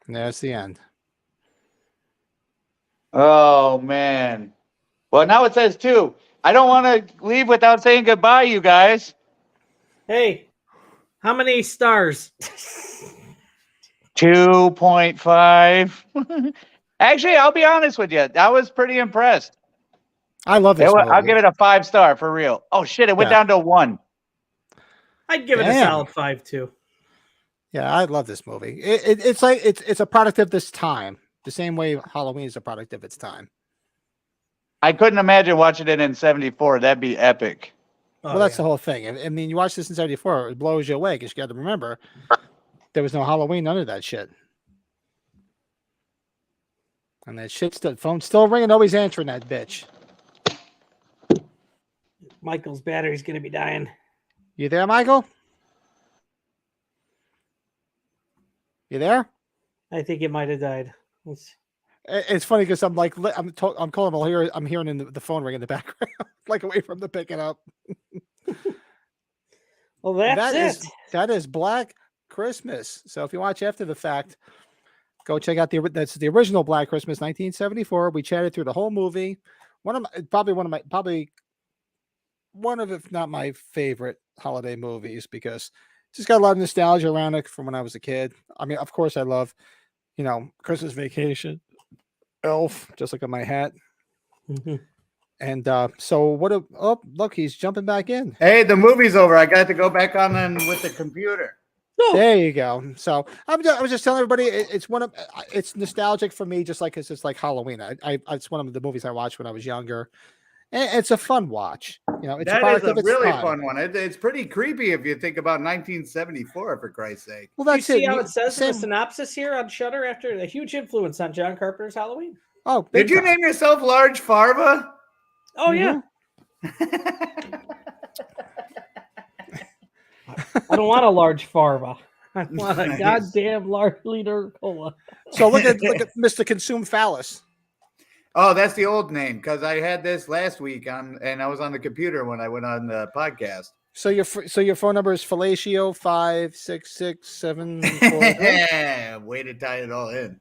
B: And there's the end.
C: Oh, man. Well, now it says 2. I don't want to leave without saying goodbye, you guys.
A: Hey, how many stars?
C: 2.5. Actually, I'll be honest with you. I was pretty impressed.
B: I love this movie.
C: I'll give it a 5-star for real. Oh, shit. It went down to 1.
A: I'd give it a solid 5 too.
B: Yeah, I love this movie. It's like it's a product of this time. The same way Halloween is a product of its time.
C: I couldn't imagine watching it in 74. That'd be epic.
A: Oh,
B: Well, that's the whole thing. I mean, you watch this in 74, it blows you away because you got to remember there was no Halloween, none of that shit. And that phone's still ringing, nobody's answering that bitch.
A: Michael's battery's gonna be dying.
B: You there, Michael? You there?
A: I think it might have died.
B: It's funny because I'm like I'm calling. I'm hearing the phone ring in the background, like away from the picking up.
A: Well, that's it.
B: That is Black Christmas. So if you watch after the fact, go check out that's the original Black Christmas, 1974. We chatted through the whole movie. Probably one of if not my favorite holiday movies because it's just got a lot of nostalgia around it from when I was a kid. I mean, of course, I love Christmas Vacation, Elf, just look at my hat.
A: Mm-hmm.
B: And so look, he's jumping back in.
C: Hey, the movie's over. I got to go back on with the computer.
A: No.
B: There you go. So I was just telling everybody it's nostalgic for me, just like it's like Halloween. It's one of the movies I watched when I was younger. And it's a fun watch. It's
C: that is a really fun one. It's pretty creepy if you think about 1974, for Christ's sake.
A: Well, that's you see how it says in the synopsis here on Shudder after a huge influence on John Carpenter's Halloween.
B: Oh,
C: did you name yourself Large Farva?
A: Oh, yeah. I don't want a large farva. I want a goddamn large liter cola.
B: So look at Mr. Consume Phallus.
C: Oh, that's the old name because I had this last week and I was on the computer when I went on the podcast.
B: So your phone number is Fellatio 56674.
C: Way to tie it all in.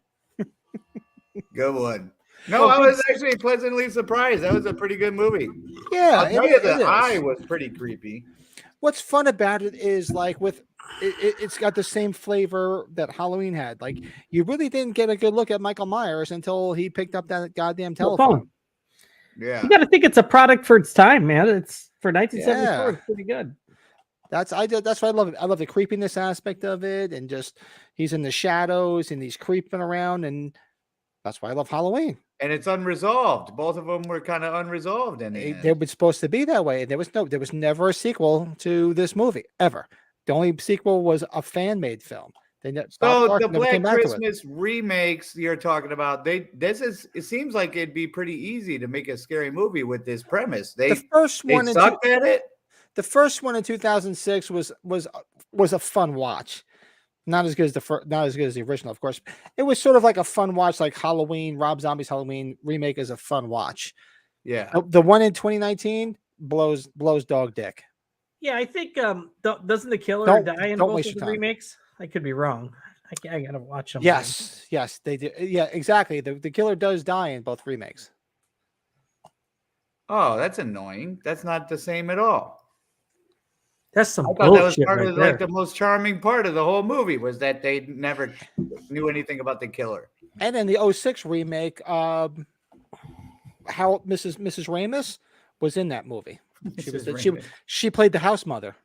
C: Good one. No, I was actually pleasantly surprised. That was a pretty good movie.
B: Yeah,
C: I'll tell you, the eye was pretty creepy.
B: What's fun about it is like it's got the same flavor that Halloween had. Like you really didn't get a good look at Michael Myers until he picked up that goddamn telephone.
C: Yeah,
A: you got to think it's a product for its time, man. It's for 1974.
B: Yeah.
A: It's pretty good.
B: That's why I love it. I love the creepiness aspect of it, and just he's in the shadows and he's creeping around, and that's why I love Halloween.
C: And it's unresolved. Both of them were kind of unresolved in the end.
B: They were supposed to be that way. There was never a sequel to this movie ever. The only sequel was a fan-made film.
C: So the Black Christmas remakes you're talking about, it seems like it'd be pretty easy to make a scary movie with this premise.
B: The first one
C: sucked at it.
B: The first one in 2006 was a fun watch. Not as good as the original, of course. It was sort of like a fun watch, like Halloween. Rob Zombie's Halloween remake is a fun watch.
C: Yeah.
B: The one in 2019 blows dog dick.
A: Yeah, I think doesn't the killer die in both of the remakes? I could be wrong. I gotta watch them.
B: Yes, they do. Yeah, exactly. The killer does die in both remakes.
C: Oh, that's annoying. That's not the same at all.
A: That's some
C: bullshit. That was part
A: right
C: of
A: there.
C: like the most charming part of the whole movie was that they never knew anything about the killer.
B: And in the 06 remake, how Mrs. Ramis was in that movie. She played the house mother.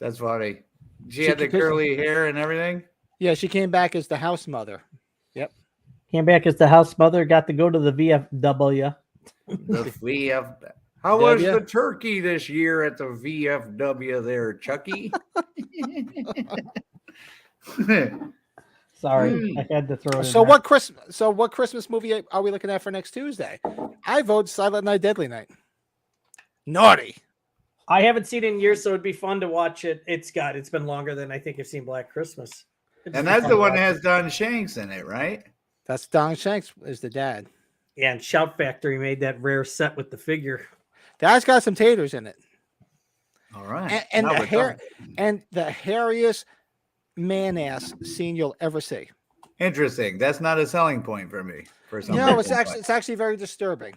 C: That's funny. She had the curly hair and everything.
B: Yeah, she came back as the house mother.
A: Came back as the house mother. Got to go to the VFW.
F: The VF. How was
B: W?
F: the turkey this year at the VFW there, Chucky?
A: Sorry, I had to throw it.
B: So what Christmas movie are we looking at for next Tuesday? I vote Silent Night, Deadly Night. Naughty.
A: I haven't seen it in years, so it'd be fun to watch it. It's been longer than I think I've seen Black Christmas.
F: And that's the one that has Don Shanks in it, right?
B: That's Don Shanks is the dad.
A: Yeah, and Shout Factory made that rare set with the figure.
B: That's got some taters in it.
F: All right.
B: And
F: Now
B: the
F: we're
B: hair
F: talking.
B: and the hairiest man ass scene you'll ever see.
F: Interesting. That's not a selling point for me. For some
B: No,
F: people,
B: it's actually very disturbing.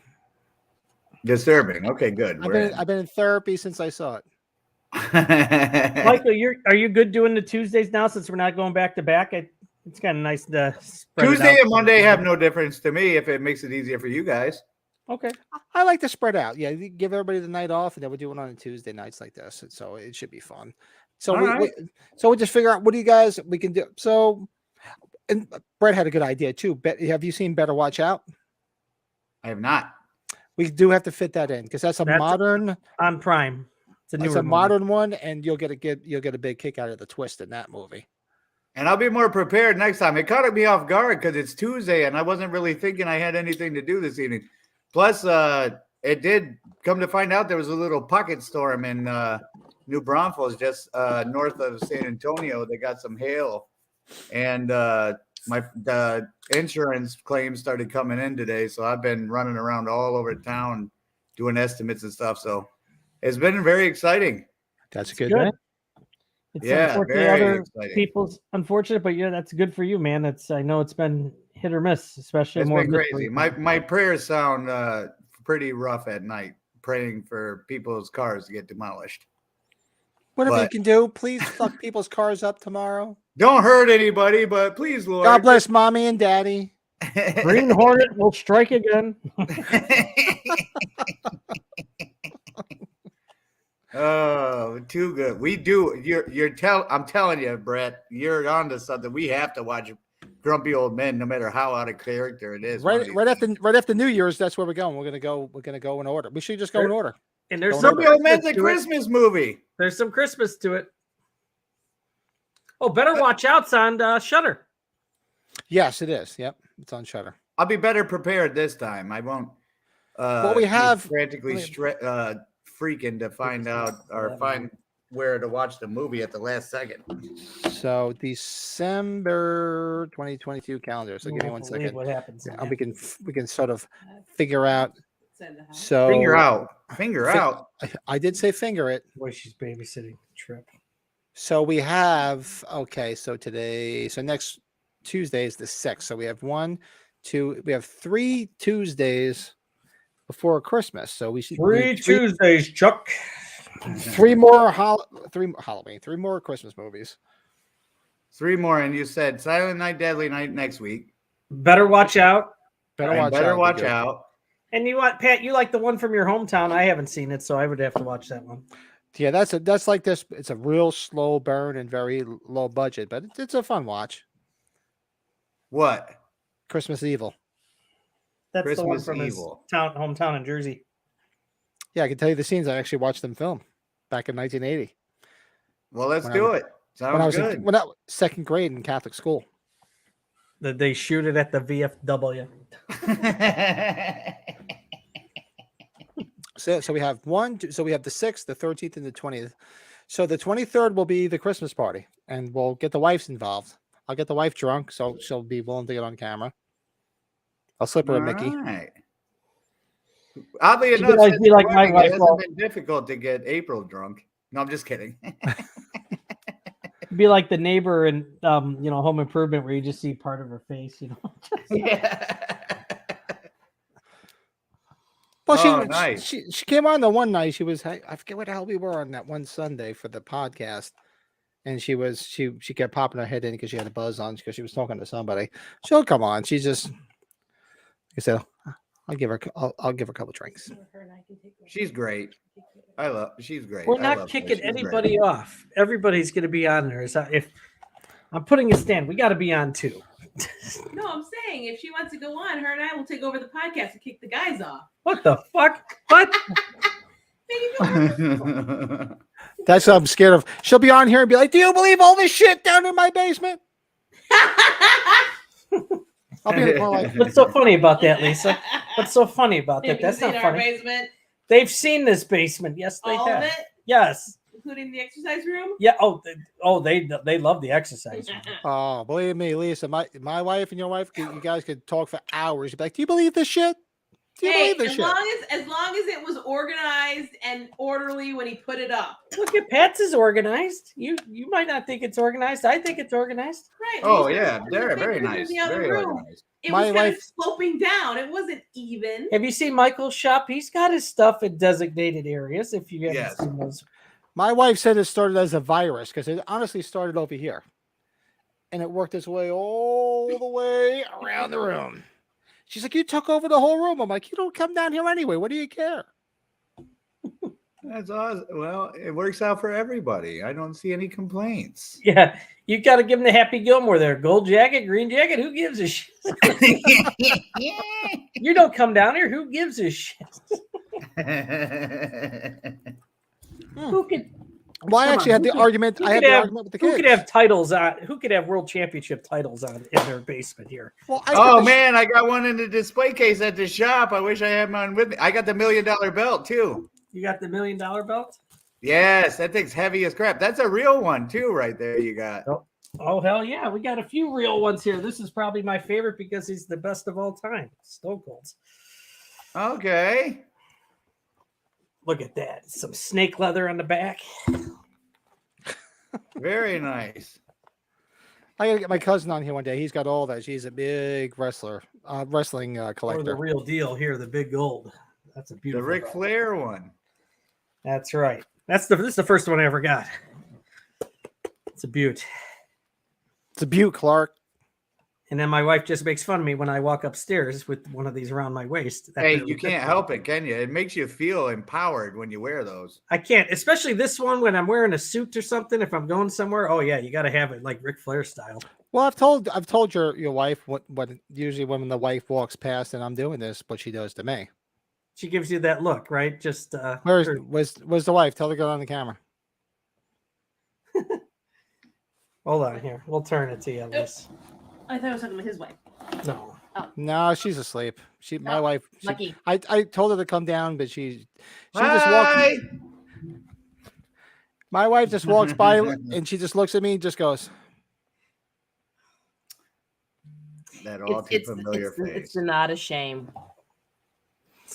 F: disturbing. Okay, good.
B: I've been in therapy since I saw it.
A: Michael, are you good doing the Tuesdays now since we're not going back to back? It's kind of nice to spread it
F: Tuesday
A: out.
F: and Monday have no difference to me if it makes it easier for you guys.
A: Okay.
B: I like to spread out. Yeah, you give everybody the night off, and then we're doing it on Tuesday nights like this, and so it should be fun. So
F: All right.
B: we just figure out what do you guys we can do. So, and Brett had a good idea too. Have you seen Better Watch Out?
F: I have not.
B: We do have to fit that in because that's modern.
A: On Prime. It's a
B: It's
A: newer
B: a
A: movie.
B: modern one, and you'll get a big kick out of the twist in that movie.
F: And I'll be more prepared next time. It caught me off guard because it's Tuesday and I wasn't really thinking I had anything to do this evening. Plus, it did come to find out there was a little pocket storm in New Braunfels, just north of San Antonio. They got some hail, and the insurance claims started coming in today. So I've been running around all over town doing estimates and stuff. So it's been very exciting.
B: That's good.
A: Good. It's
F: Yeah,
A: unfortunately
F: very
A: other
F: exciting.
A: people's unfortunate, but yeah, that's good for you, man. I know it's been hit or miss, especially
F: It's
A: more
F: been crazy.
A: mystery.
F: My prayers sound pretty rough at night, praying for people's cars to get demolished.
B: Whatever you
F: But-
B: can do, please fuck people's cars up tomorrow.
F: Don't hurt anybody, but please, Lord.
B: God bless mommy and daddy.
A: Green Hornet will strike again.
F: Oh, too good. We do. I'm telling you, Brett, you're onto something. We have to watch Grumpy Old Men, no matter how out of character it is.
B: Right after New Year's, that's where we're going. We're gonna go in order. We should just go in order.
A: And there's
B: Don't
A: some
F: Grumpy Old Men's a
A: Christmas to it.
F: Christmas movie.
A: There's some Christmas to it. Oh, Better Watch Out's on Shudder.
B: Yes, it is. Yep, it's on Shudder.
F: I'll be better prepared this time. I won't.
B: Well, we
F: be
B: have-
F: frantically freaking to find out or find where to watch the movie at the last second.
B: So December 2022 calendar. So give me one
A: Won't believe
B: second.
A: What happens?
B: Yeah, we can sort of figure out.
E: Send the house.
B: So
F: Finger out.
B: I did say finger it.
A: Boy, she's babysitting the trip.
B: So we have so next Tuesday is the 6th. So we have 3 Tuesdays before Christmas. So we should need
A: Tuesdays, Chuck.
B: 3 more Halloween, 3 more Christmas movies.
F: 3 more, and you said Silent Night, Deadly Night next week.
A: Better Watch Out.
B: Better
F: And
B: watch
F: better
B: out.
F: watch out.
A: And you want Pat? You like the one from your hometown? I haven't seen it, so I would have to watch that one.
B: Yeah, that's like this. It's a real slow burn and very low budget, but it's a fun watch.
F: What?
B: Christmas Evil.
A: That's the one
F: Christmas
A: from his
F: Evil.
A: hometown in Jersey.
B: Yeah, I can tell you the scenes. I actually watched them film back in 1980
F: Well, let's
B: When
F: do
B: I
F: it.
B: when I
F: Sounds
B: was
F: good.
B: when I was second grade in Catholic school.
A: That they shoot it at the VFW.
B: So we have so we have the 6th, the 13th, and the 20th. So the 23rd will be the Christmas party, and we'll get the wives involved. I'll get the wife drunk, so she'll be willing to get on camera. I'll slip her a Mickey.
F: All right. Oddly
A: She
F: enough,
A: could like
F: since
A: be like
F: the
A: my
F: wedding,
A: wife,
F: it hasn't
A: well-
F: been difficult to get April drunk. No, I'm just kidding.
A: Be like the neighbor in Home Improvement where you just see part of her face.
F: Yeah.
B: Well,
F: Oh, nice.
B: she came on the one night. She was I forget what the hell we were on that one Sunday for the podcast, and she kept popping her head in because she had a buzz on because she was talking to somebody. She'll come on. She's just like I said, I'll give her a couple drinks.
E: Her and I can take over.
F: She's great. She's great.
A: We're
F: I
A: not
F: love her.
A: kicking
F: She's great.
A: anybody off. Everybody's going to be on there. If I'm putting a stand. We got to be on too.
E: No, I'm saying if she wants to go on, her and I will take over the podcast and kick the guys off.
A: What the fuck? What?
B: That's what I'm scared of. She'll be on here and be like, "Do you believe all this shit down in my basement?" I'll be like,
A: What's so funny about that, Lisa? What's so funny about that?
E: Have you
A: That's
E: seen
A: not
E: our
A: funny.
E: basement?
A: They've seen this basement. Yes, they
E: All
A: have.
E: of it,
A: Yes.
E: including the exercise room.
A: Yeah. They love the exercise room.
B: "Oh, believe me, Lisa, my wife and your wife, you guys could talk for hours. You'd be like, do you believe this shit? Do you
E: Hey,
B: believe this
E: as
B: shit?"
E: long as it was organized and orderly when he put it up.
A: Look at Pat's is organized. You might not think it's organized. I think it's organized.
E: Right.
F: Oh
E: Lisa,
F: yeah,
E: the
F: they're
E: figures
F: very
E: in
F: nice.
E: the other
F: Very
E: room.
F: organized.
E: It
B: My
E: was kind of
B: wife-
E: sloping down. It wasn't even.
A: Have you seen Michael's shop? He's got his stuff in designated areas. If you haven't
F: Yes.
A: seen those,
B: My wife said it started as a virus because it honestly started over here, and it worked its way all the way around the room. She's like, "You took over the whole room." I'm like, "You don't come down here anyway. What do you care?"
F: That's awesome. Well, it works out for everybody. I don't see any complaints.
A: yeah, you got to give him the Happy Gilmore there. Gold jacket, green jacket. Who gives a shit? You don't come down here. Who gives a shit? Who could?
B: Well, I
A: Come
B: actually
A: on,
B: had the
A: who could-
B: argument.
A: who
B: I had
A: could
B: the
A: have-
B: argument with the
A: Who
B: kids.
A: could have titles on? Who could have world championship titles on in their basement here?
B: Well, I
F: Oh
B: put the sh-
F: man, I got one in the display case at the shop. I wish I had mine with me. I got the $1 million belt too.
A: You got the $1 million belt?
F: Yes, that thing's heavy as crap. That's a real one too, right there. You got.
A: Oh hell yeah, we got a few real ones here. This is probably my favorite because he's the best of all time. Stone Cold's.
F: Okay.
A: Look at that. Some snake leather on the back.
F: Very nice.
B: I gotta get my cousin on here one day. He's got all that. He's a big wrestling
A: Or the
B: collector.
A: real deal here, the big gold. That's a
F: The
A: beautiful.
F: Ric
A: belt.
F: Flair one.
A: That's right. This is the first one I ever got. It's a beaut.
B: It's a beaut, Clark.
A: And then my wife just makes fun of me when I walk upstairs with one of these around my waist. That
F: Hey,
A: barely
F: you
A: fits
F: can't
A: me.
F: help it, can you? It makes you feel empowered when you wear those.
A: I can't, especially this one when I'm wearing a suit or something. If I'm going somewhere, oh yeah, you got to have it like Ric Flair style.
B: Well, I've told your wife what usually when the wife walks past and I'm doing this, what she does to me.
A: She gives you that look, right? Just
B: Where's
A: her-
B: where's the wife? Tell her to go on the camera.
A: hold on here. We'll turn it to you, Liz.
E: I thought I was talking to his wife.
A: No.
B: No, she's asleep. My
E: Oh,
B: wife.
E: Lucky.
B: I told her to come down, but she just walks.
F: Hi.
B: My wife just walks by and she just looks at me and just goes,
F: That all too familiar face.
G: It's not a shame.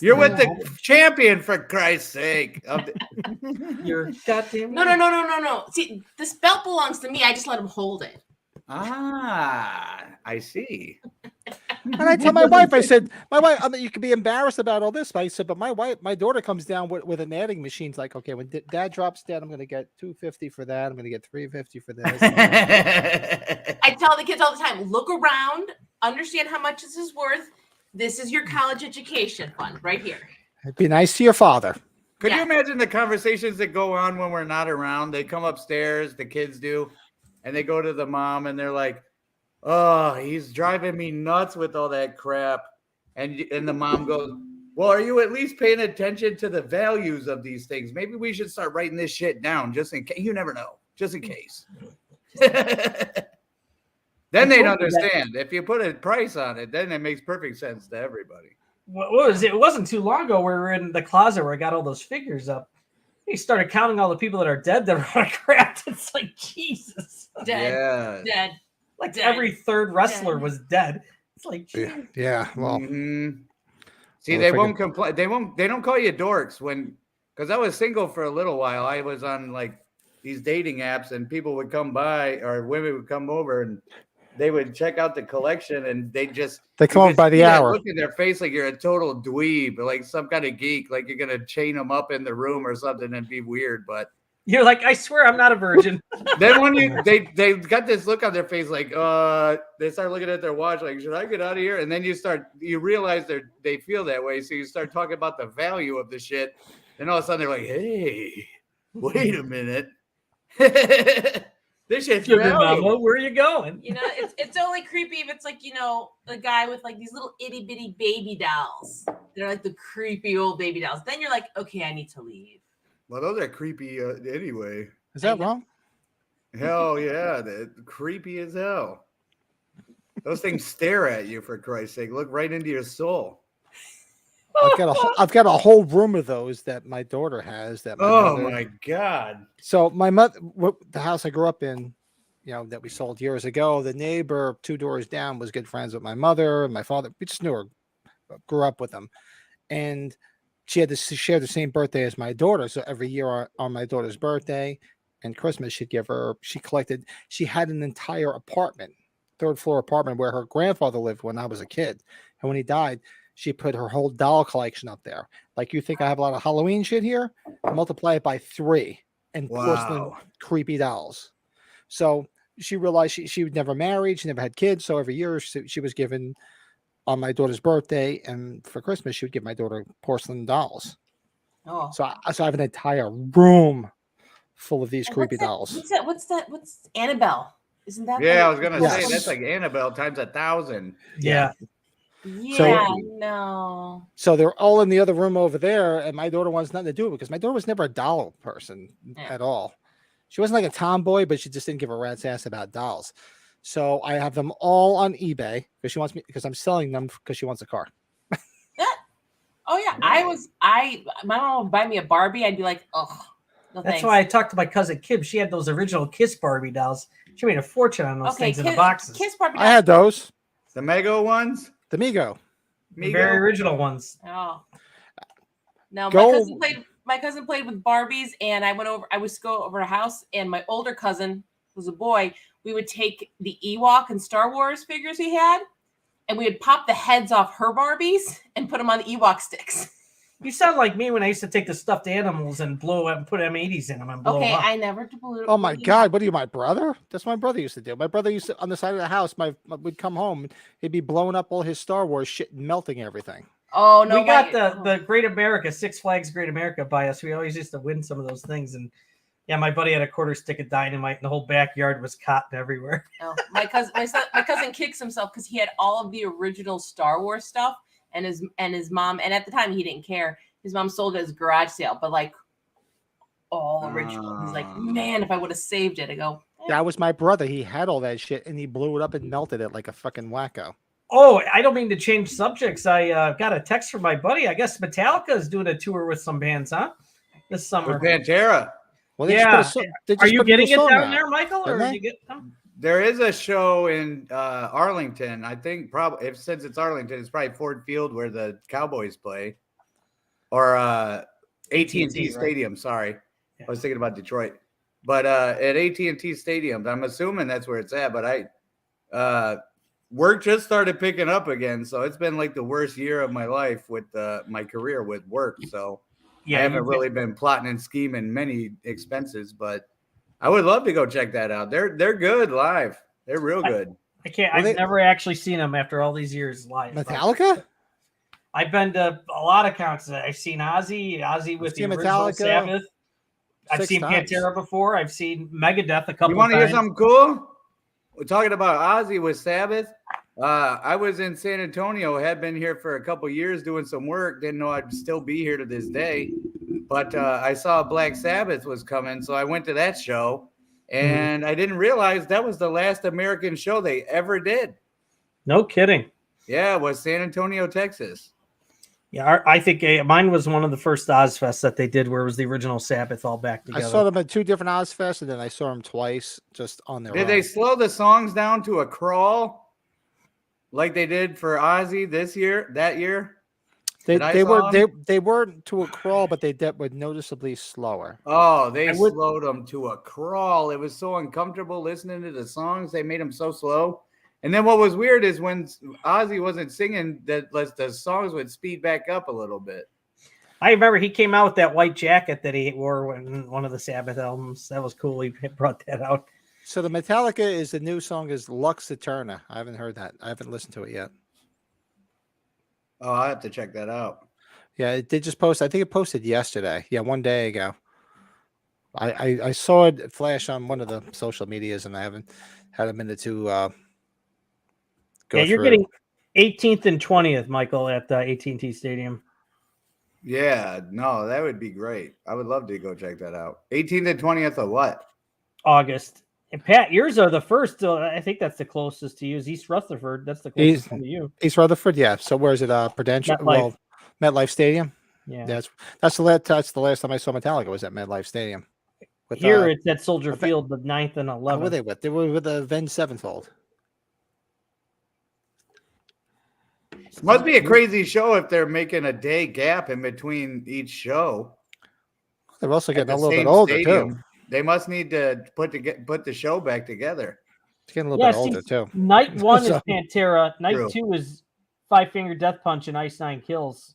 F: You're with the champion, for Christ's sake. Of the-
A: You're goddamn.
G: No. See, this belt belongs to me. I just let him hold it.
F: I see.
B: and I tell my wife, I said, my wife, I mean, you could be embarrassed about all this. But I said, but my daughter comes down with an adding machine. It's like, okay, when dad drops dead, I'm going to get $250 for that. I'm going to get $350 for this.
G: I tell the kids all the time, look around, understand how much this is worth. This is your college education fund right here.
B: Be nice to your father.
F: Could you
G: Yeah.
F: imagine the conversations that go on when we're not around? They come upstairs, the kids do, and they go to the mom and they're like, "Oh, he's driving me nuts with all that crap." And the mom goes, "Well, are you at least paying attention to the values of these things? Maybe we should start writing this shit down just in case. You never know, just in case." Then they'd understand. If you put a price on it, then it makes perfect sense to everybody.
A: What was it? It wasn't too long ago where we were in the closet where I got all those figures up. He started counting all the people that are dead that are cracked. It's like Jesus.
G: Dead.
F: Yeah.
G: Dead.
A: Like
G: Dead.
A: every third wrestler
G: Dead.
A: was dead. It's like
B: Yeah.
A: Jesus.
B: Yeah. Well,
F: Mhm. See,
B: Well,
F: they
B: if I
F: won't complain. They don't call you dorks because I was single for a little while. I was on like these dating apps, and people would come by, or women would come over, and they would check out the collection, and
B: they
F: you
B: come up
F: could
B: by
F: see
B: the
F: that
B: hour.
F: look in their face like you're a total dweeb, or like some kind of geek, like you're gonna chain them up in the room or something and be weird. But
A: You're like, I swear I'm not a virgin.
F: then when they got this look on their face, like they start looking at their watch, like, should I get out of here? And then you realize they feel that way, so you start talking about the value of the shit. Then all of a sudden they're like, hey, wait a minute. This shit's
H: Sugar
F: brilliant.
H: mama, where are you going?
G: You know, it's only creepy if it's like, you know, the guy with like these little itty bitty baby dolls. They're like the creepy old baby dolls. Then you're like, okay, I need to leave.
F: Well, those are creepy anyway.
B: Is that wrong?
F: Hell yeah, they're creepy as hell. Those things stare at you, for Christ's sake. Look right into your soul.
B: I've got a whole room of those that my daughter has. That
F: My God.
B: So my mother, the house I grew up in, you know, that we sold years ago, the neighbor 2 doors down was good friends with my mother and my father. We just knew her, grew up with them, and she shared the same birthday as my daughter. So every year on my daughter's birthday and Christmas, she had an entire apartment, 3rd floor apartment where her grandfather lived when I was a kid, and when he died, she put her whole doll collection up there. Like, you think I have a lot of Halloween shit here? Multiply it by 3 and porcelain creepy dolls. So she realized she was never married. She never had kids. So every year she was given on my daughter's birthday and for Christmas, she would give my daughter porcelain dolls.
G: Oh.
B: So I have an entire room full of these creepy dolls.
G: What's Annabelle? Isn't that?
F: Yeah, I was gonna
B: Yes.
F: say that's like Annabelle times 1,000.
H: Yeah.
G: Yeah, no.
B: So they're all in the other room over there, and my daughter wants nothing to do with it because my daughter was never a doll person at all. She wasn't like a tomboy, but she just didn't give a rat's ass about dolls. So I have them all on eBay because I'm selling them because she wants a car.
G: Oh yeah, my mom would buy me a Barbie. I'd be like, oh, no
H: That's
G: thanks.
H: why I talked to my cousin Kim. She had those original Kiss Barbie dolls. She made a fortune on those things in the boxes.
G: Kiss Barbie.
B: I had those.
F: The Mego ones?
B: The Mego.
H: The very original ones.
G: Oh. No,
B: Go.
G: my cousin played with Barbies, and I was go over a house, and my older cousin was a boy. We would take the Ewok and Star Wars figures he had, and we would pop the heads off her Barbies and put them on the Ewok sticks.
H: You sound like me when I used to take the stuffed animals and blow up and put M80s in them and blow
G: Okay,
H: them up.
G: I never blew.
B: Oh my God! What are you, my brother? That's what my brother used to do. My brother used to, on the side of the house, would come home, he'd be blowing up all his Star Wars shit and melting everything.
G: Oh no!
H: We got the Great America, Six Flags Great America by us. We always used to win some of those things, and yeah, my buddy had a quarter stick of dynamite, and the whole backyard was cotton everywhere.
G: No, my cousin kicks himself because he had all of the original Star Wars stuff, and his mom, and at the time he didn't care. His mom sold it as a garage sale, but like all original. He's like, man, if I would have saved it. I go,
B: That was my brother. He had all that shit, and he blew it up and melted it like a fucking wacko.
H: Oh, I don't mean to change subjects. I got a text from my buddy. I guess Metallica is doing a tour with some bands, huh? This summer.
F: With Pantera.
B: Well,
H: Are you getting it down there, Michael? Or did you get them?
F: There is a show in Arlington. I think probably since it's Arlington, it's probably Ford Field where the Cowboys play, or AT&T Stadium.
H: Right?
F: Sorry, I was thinking about Detroit, but at AT&T Stadium, I'm assuming that's where it's at. But work just started picking up again, so it's been like the worst year of my life with my career with work. So I haven't really been plotting and scheming many expenses, but I would love to go check that out. They're good live. They're real good.
H: I can't. I've never actually seen them after all these years live.
B: Metallica?
H: I've been to a lot of concerts. I've seen Ozzy with the original Sabbath. I've seen Pantera before. I've seen Megadeth a couple of times.
F: You want to hear something cool? We're talking about Ozzy with Sabbath. I was in San Antonio, had been here for a couple years doing some work. Didn't know I'd still be here to this day. But I saw Black Sabbath was coming, so I went to that show. And I didn't realize that was the last American show they ever did.
H: No kidding.
F: Yeah, it was San Antonio, Texas.
H: Yeah, I think mine was one of the first Ozfests that they did where it was the original Sabbath all back together.
B: I saw them at 2 different Ozfests, and then I saw them twice just on their own.
F: Did they slow the songs down to a crawl like they did for Ozzy that year?
B: They weren't to a crawl, but they were noticeably slower.
F: Oh, they slowed them to a crawl. It was so uncomfortable listening to the songs. They made them so slow. And then what was weird is when Ozzy wasn't singing, that the songs would speed back up a little bit.
H: I remember he came out with that white jacket that he wore in one of the Sabbath albums. That was cool. He brought that out.
B: So the Metallica is the new song is Lux Eterna. I haven't heard that. I haven't listened to it yet.
F: Oh, I have to check that out.
B: Yeah, it did just post. I think it posted yesterday. Yeah, one day ago. I saw it flash on one of the social medias, and I haven't had a minute to go
H: Yeah, you're
B: through.
H: getting 18th and 20th, Michael, at the AT&T Stadium.
F: Yeah, no, that would be great. I would love to go check that out. 18th and 20th of what?
H: August. And Pat, yours are the first. I think that's the closest to you. Is East Rutherford? That's the closest one to you.
B: East Rutherford, yeah. So where's it? Prudential.
H: MetLife.
B: Well, MetLife Stadium.
H: Yeah.
B: That's the last time I saw Metallica was at MetLife Stadium. With,
H: Here it's at Soldier
B: Aven-
H: Field, the 9th and 11th.
B: What were they with? They were with the Avenged Sevenfold.
F: Must be a crazy show if they're making a day gap in between each show.
B: They're also
F: At
B: getting
F: the
B: a little
F: same
B: bit older
F: stadium.
B: too.
F: They must need to put the show back together.
B: It's getting a little bit older too.
H: Night 1 is
B: So-
H: Pantera. Night
F: True.
H: 2 is Five Finger Death Punch and Ice Nine Kills.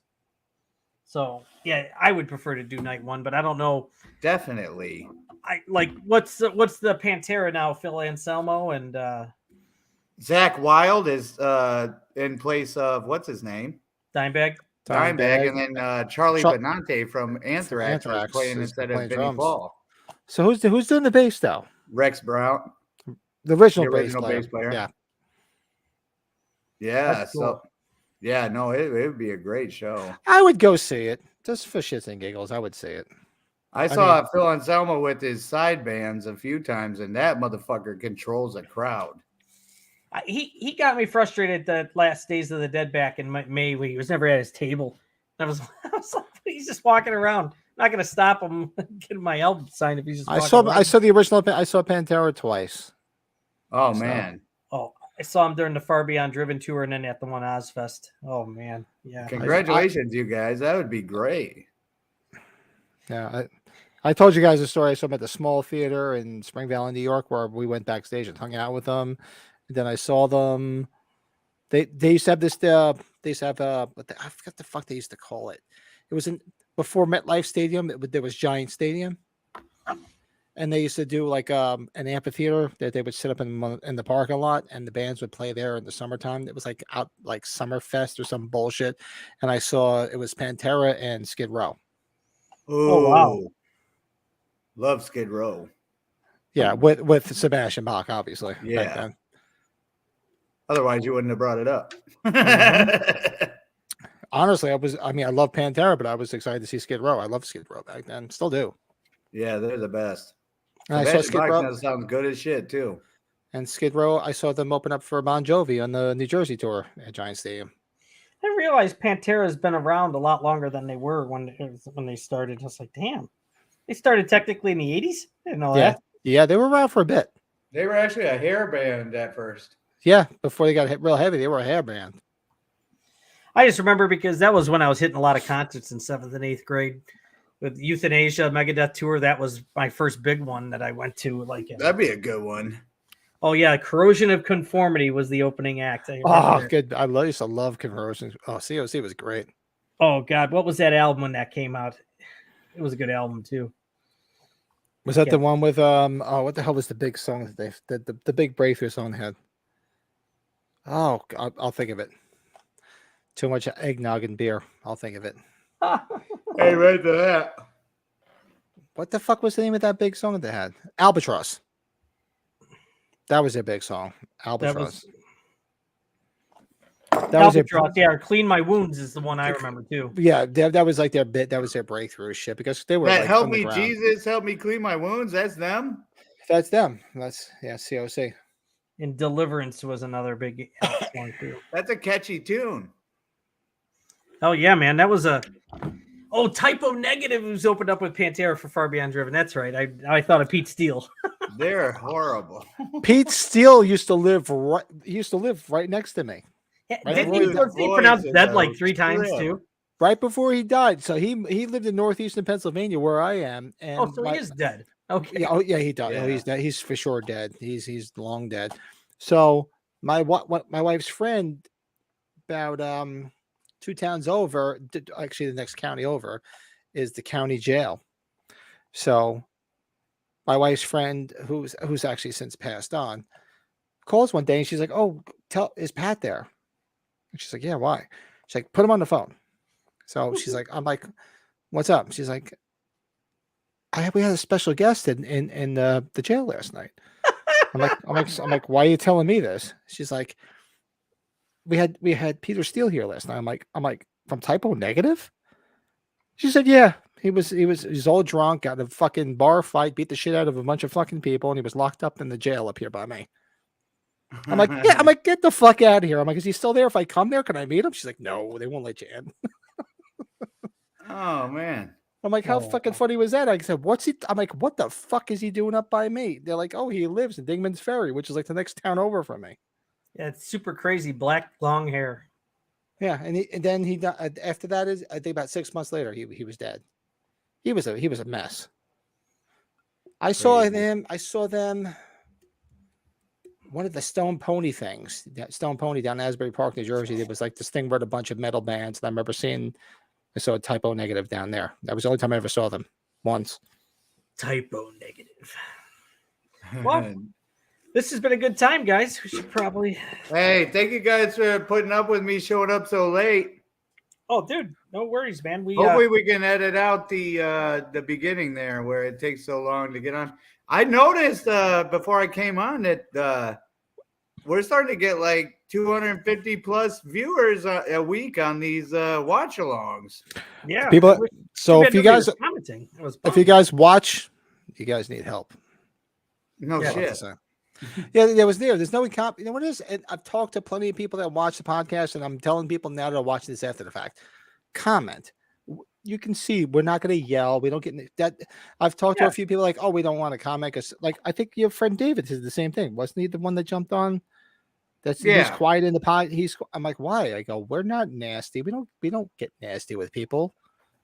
H: So yeah, I would prefer to do night 1, but I don't know.
F: Definitely.
H: I like what's the Pantera now? Phil Anselmo and
F: Zach Wilde is in place of what's his name?
H: Dimebag.
F: Dimebag, and then Charlie
B: Char-
F: Benante from Anthrax,
B: Anthrax
F: is playing
B: is
F: instead
B: playing
F: of Benny
B: drums.
F: Paul.
B: So who's doing the bass though?
F: Rex Brown.
B: The original,
F: The original bass player.
B: Yeah.
F: Yeah.
H: That's
F: So
H: cool.
F: yeah, no, it would be a great show.
B: I would go see it just for shits and giggles. I would see it.
F: I saw Phil Anselmo with his side bands a few times, and that motherfucker controls a crowd.
H: He got me frustrated the last Days of the Dead back in May when he was never at his table. I was like, he's just walking around. I'm not gonna stop him get my album signed if he's just.
B: I saw the original. I saw Pantera twice.
F: Oh
B: So-
F: man.
H: Oh, I saw him during the Far Beyond Driven tour and then at the one Ozfest. Oh man, yeah.
F: Congratulations, you guys. That would be great.
B: Yeah, I told you guys the story. I saw them at the small theater in Spring Valley, New York, where we went backstage and hung out with them. And then I saw them. They used to have this. They used to have I forgot the fuck they used to call it. It was before MetLife Stadium. There was Giant Stadium, and they used to do like an amphitheater that they would sit up in the parking lot, and the bands would play there in the summertime. It was like out like Summerfest or some bullshit. And I saw it was Pantera and Skid Row.
H: Oh, wow.
F: Love Skid Row.
B: Yeah, with Sebastian Bach, obviously. back
F: Yeah.
B: then.
F: Otherwise, you wouldn't have brought it up.
B: Honestly, I love Pantera, but I was excited to see Skid Row. I love Skid Row back then. Still do.
F: Yeah, they're the best.
B: And I saw
F: Sebastian
B: Skid
F: Bach
B: Row
F: sounds good as shit too.
B: and Skid Row. I saw them open up for Bon Jovi on the New Jersey tour at Giant Stadium.
H: I realized Pantera has been around a lot longer than they were when they started. I was like, damn, they started technically in the 80s. I didn't know that.
B: Yeah, they were around for a bit.
F: They were actually a hair band at first.
B: Yeah, before they got hit real heavy, they were a hair band.
H: I just remember because that was when I was hitting a lot of concerts in 7th and 8th grade with Euthanasia Megadeth tour. That was my first big one that I went to.
F: That'd be a good one.
H: Oh yeah, Corrosion of Conformity was the opening act.
B: Oh, good. I used to love Conversion. Oh, COC was great.
H: Oh God, what was that album when that came out? It was a good album too.
B: Was that the one with what the hell was the big song that the big breakthrough song they had? Oh, I'll think of it. Too much eggnog and beer. I'll think of it.
F: Hey, right to that.
B: What the fuck was the name of that big song that they had? Albatross. That was their big song. Albatross. That was
H: Albatross. Yeah, Clean My Wounds is the one I remember too.
B: Yeah, that was like their bit. That was their breakthrough shit because they were
F: That
B: like,
F: help
B: on the
F: me,
B: ground.
F: Jesus, help me clean my wounds. That's them.
B: That's them. That's COC.
H: And Deliverance was another big one too.
F: That's a catchy tune.
H: Oh yeah, man, that was Typo Negative was opened up with Pantera for Far Beyond Driven. That's right. I thought of Pete Steele.
F: They're horrible.
B: Pete Steele used to live right next to me. Right
H: Didn't
B: before
H: he pronounce dead like 3 times too?
B: Right before he died. So he lived in northeastern Pennsylvania where I am. And
H: So he is dead. Okay.
B: Yeah, he died.
F: Yeah.
B: Oh, he's dead. He's for sure dead. He's long dead. So my wife's friend about 2 towns over, actually the next county over, is the county jail. So my wife's friend, who's actually since passed on, calls one day and she's like, "Oh, is Pat there?" And she's like, "Yeah, why?" She's like, "Put him on the phone." So she's like, "I'm like, what's up?" She's like, we had a special guest in the jail last night. I'm like, why are you telling me this? She's like, we had Peter Steele here last night. I'm like, from Typo Negative? She said, yeah. He's all drunk, got in a fucking bar fight, beat the shit out of a bunch of fucking people, and he was locked up in the jail up here by me. I'm like, yeah. I'm like, get the fuck out of here. I'm like, is he still there? If I come there, can I meet him? She's like, no, they won't let you in.
F: Oh man.
B: I'm like, how fucking funny was that? I said, I'm like, what the fuck is he doing up by me? They're like, oh, he lives in Dingman's Ferry, which is like the next town over from me.
H: Yeah, it's super crazy. Black long hair.
B: Yeah, and then he died. After that is, I think about 6 months later, he was dead. He was a mess. I saw them. One of the Stone Pony things, Stone Pony down in Asbury Park, New Jersey. There was like this thing where a bunch of metal bands, and I saw a Typo Negative down there. That was the only time I ever saw them. Once.
H: Typo Negative. Well, this has been a good time, guys. We should probably.
F: Hey, thank you guys for putting up with me showing up so late.
H: Oh, dude, no worries, man.
F: Hopefully we can edit out the beginning there where it takes so long to get on. I noticed before I came on that we're starting to get like 250 plus viewers a week on these watch-alongs.
H: Yeah,
B: people. So if you guys
H: commenting,
B: if you guys watch, you guys need help.
F: No shit.
B: Yeah, there's no comp. You know what it is? And I've talked to plenty of people that watch the podcast, and I'm telling people now that are watching this after the fact. Comment. You can see we're not going to yell. We don't get that. I've talked to a few people like, oh, we don't want to comment. Cause like I think your friend David did the same thing. Wasn't he the one that jumped on? He's quiet in the pod. I'm like, why? I go, we're not nasty. We don't get nasty with people.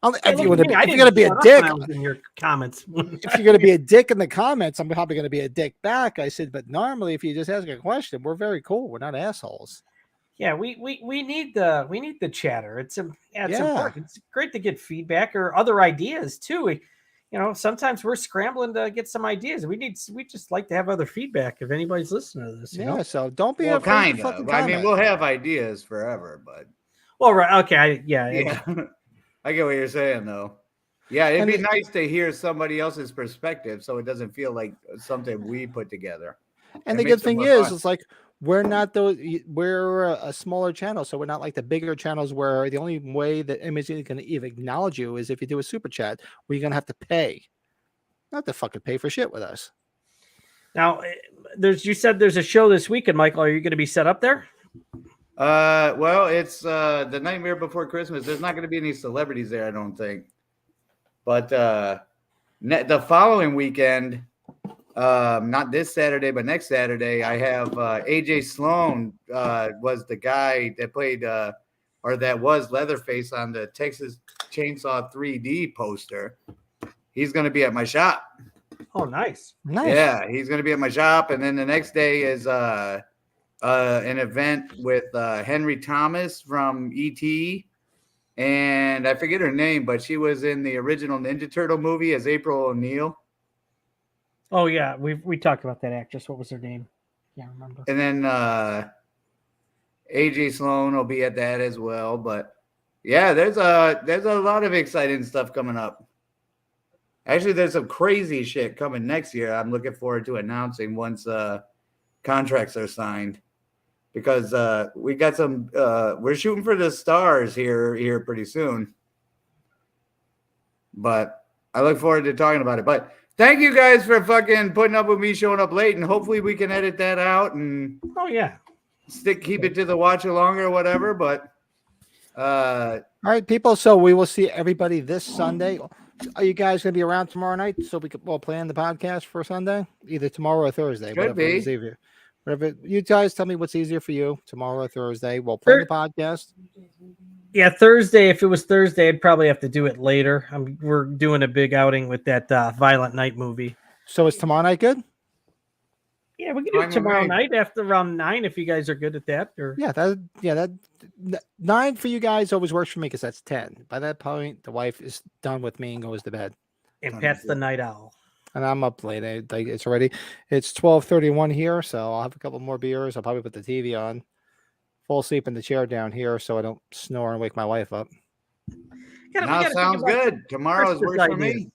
B: If you're gonna be a dick
H: in your comments,
B: if you're gonna be a dick in the comments, I'm probably gonna be a dick back. I said, but normally, if you just ask a question, we're very cool. We're not assholes.
H: Yeah, we need the chatter. It's important. It's great to get feedback or other ideas too. Sometimes we're scrambling to get some ideas. We just like to have other feedback if anybody's listening to this. You know?
B: So don't be afraid to fucking comment.
F: I mean, we'll have ideas forever, but
H: right, okay,
F: I get what you're saying, though. Yeah, it'd be nice to hear somebody else's perspective, so it doesn't feel like something we put together.
B: And the good thing is, it's like we're not we're a smaller channel, so we're not like the bigger channels where the only way that Image is going to even acknowledge you is if you do a super chat, where you're going to have to pay. Not to fucking pay for shit with us.
H: Now, you said there's a show this weekend, Michael. Are you going to be set up there?
F: Well, it's the Nightmare Before Christmas. There's not going to be any celebrities there, I don't think. But the following weekend, not this Saturday, but next Saturday, I have AJ Sloan was the guy that played or that was Leatherface on the Texas Chainsaw 3D poster. He's going to be at my shop.
H: Oh, nice.
F: Yeah, he's going to be at my shop. And then the next day is an event with Henry Thomas from E.T. And I forget her name, but she was in the original Ninja Turtle movie as April O'Neil.
H: Oh yeah, we talked about that actress. What was her name? Can't remember.
F: And then AJ Sloan will be at that as well. But yeah, there's a lot of exciting stuff coming up. Actually, there's some crazy shit coming next year. I'm looking forward to announcing once contracts are signed. Because we got some, we're shooting for the stars here pretty soon. But I look forward to talking about it. But thank you guys for fucking putting up with me showing up late, and hopefully we can edit that out and keep it to the watch along or whatever. But
B: all right, people. So we will see everybody this Sunday. Are you guys going to be around tomorrow night so we'll plan the podcast for Sunday, either tomorrow or Thursday?
F: Could be.
B: Whatever you guys tell me what's easier for you, tomorrow or Thursday. We'll play the podcast.
H: Yeah, Thursday. If it was Thursday, I'd probably have to do it later. We're doing a big outing with that Violent Night movie.
B: So is tomorrow night good?
H: Yeah, we can do it tomorrow night after around 9 if you guys are good at that. Or
B: that 9 for you guys always works for me because that's 10. By that point, the wife is done with me and goes to bed.
H: And Pat's the night owl.
B: And I'm up late. It's 12:31 here, so I'll have a couple more beers. I'll probably put the TV on, fall asleep in the chair down here so I don't snore and wake my wife up.
F: Sounds good. Tomorrow's work for me.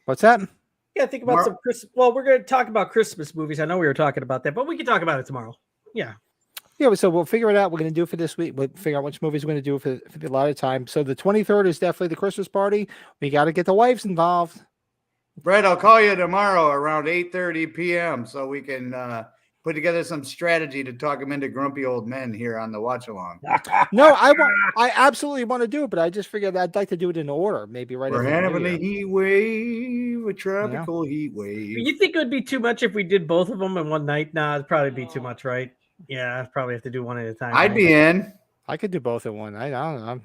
B: What's that?
H: Yeah, think about some Christmas. Well, we're going to talk about Christmas movies. I know we were talking about that, but we can talk about it tomorrow. Yeah.
B: Yeah, so we'll figure it out. We're going to do for this week. We'll figure out which movies we're going to do for the allotted time. So the 23rd is definitely the Christmas party. We got to get the wives involved.
F: Brett, I'll call you tomorrow around 8:30 p.m. so we can put together some strategy to talk them into grumpy old men here on the watch along.
B: No, I absolutely want to do it, but I just figured I'd like to do it in order. Maybe right
F: We're
B: after
F: having
B: New
F: a
B: Year.
F: heat wave, a tropical heat wave.
H: You think it would be too much if we did both of them in one night? Nah, it'd probably be too much, right? Yeah, I'd probably have to do one at a time.
F: I'd be in.
B: I could do both in one. I don't know.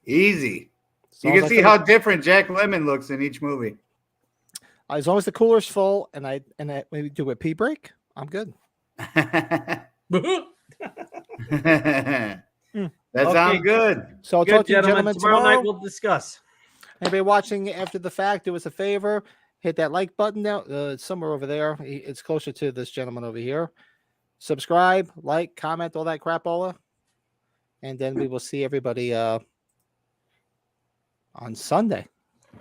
F: Easy.
B: As
F: You
B: long as
F: can
B: I
F: see
B: feel
F: how
B: like-
F: different Jack Lemmon looks in each movie.
B: as long as the cooler's full and I maybe do a pee break, I'm good.
F: That
B: Hmm.
F: sounds good.
B: So I'll
H: Good,
B: talk to you
H: gentlemen.
B: gentlemen
H: Tomorrow
B: tomorrow.
H: night we'll discuss.
B: Anybody watching after the fact, do us a favor, hit that like button now. It's somewhere over there. It's closer to this gentleman over here. Subscribe, like, comment, all that crapola. And then we will see everybody on Sunday.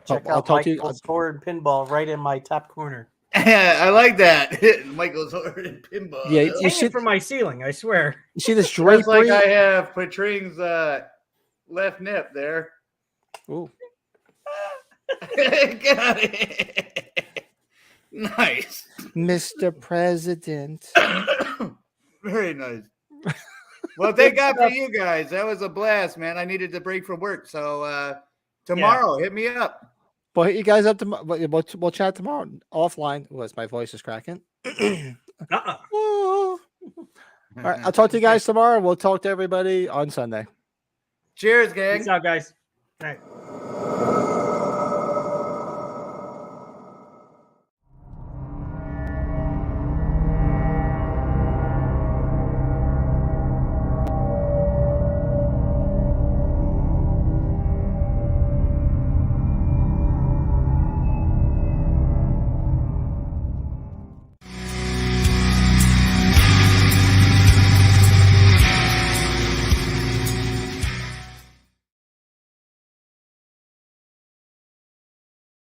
H: Check
B: I'll
H: out
B: talk to you.
H: Michael's scored pinball right in my top corner.
F: I like that. Michael's ordering pinball.
B: Yeah,
H: It's
B: you
H: hanging
B: should
H: from my ceiling, I swear.
B: you see this
F: Just
B: drapery.
F: like I have Patring's left nip there.
B: Ooh.
F: Got it. Nice.
B: Mr. President.
F: Very nice. Well, thank God for you guys. That was a blast, man. I needed to break from work. So tomorrow, hit me up.
B: We'll hit you guys up tomorrow. We'll chat tomorrow offline. Was my voice is cracking?
H: Uh-uh.
B: All right, I'll talk to you guys tomorrow. We'll talk to everybody on Sunday.
F: Cheers, gang.
H: Peace out, guys. All right.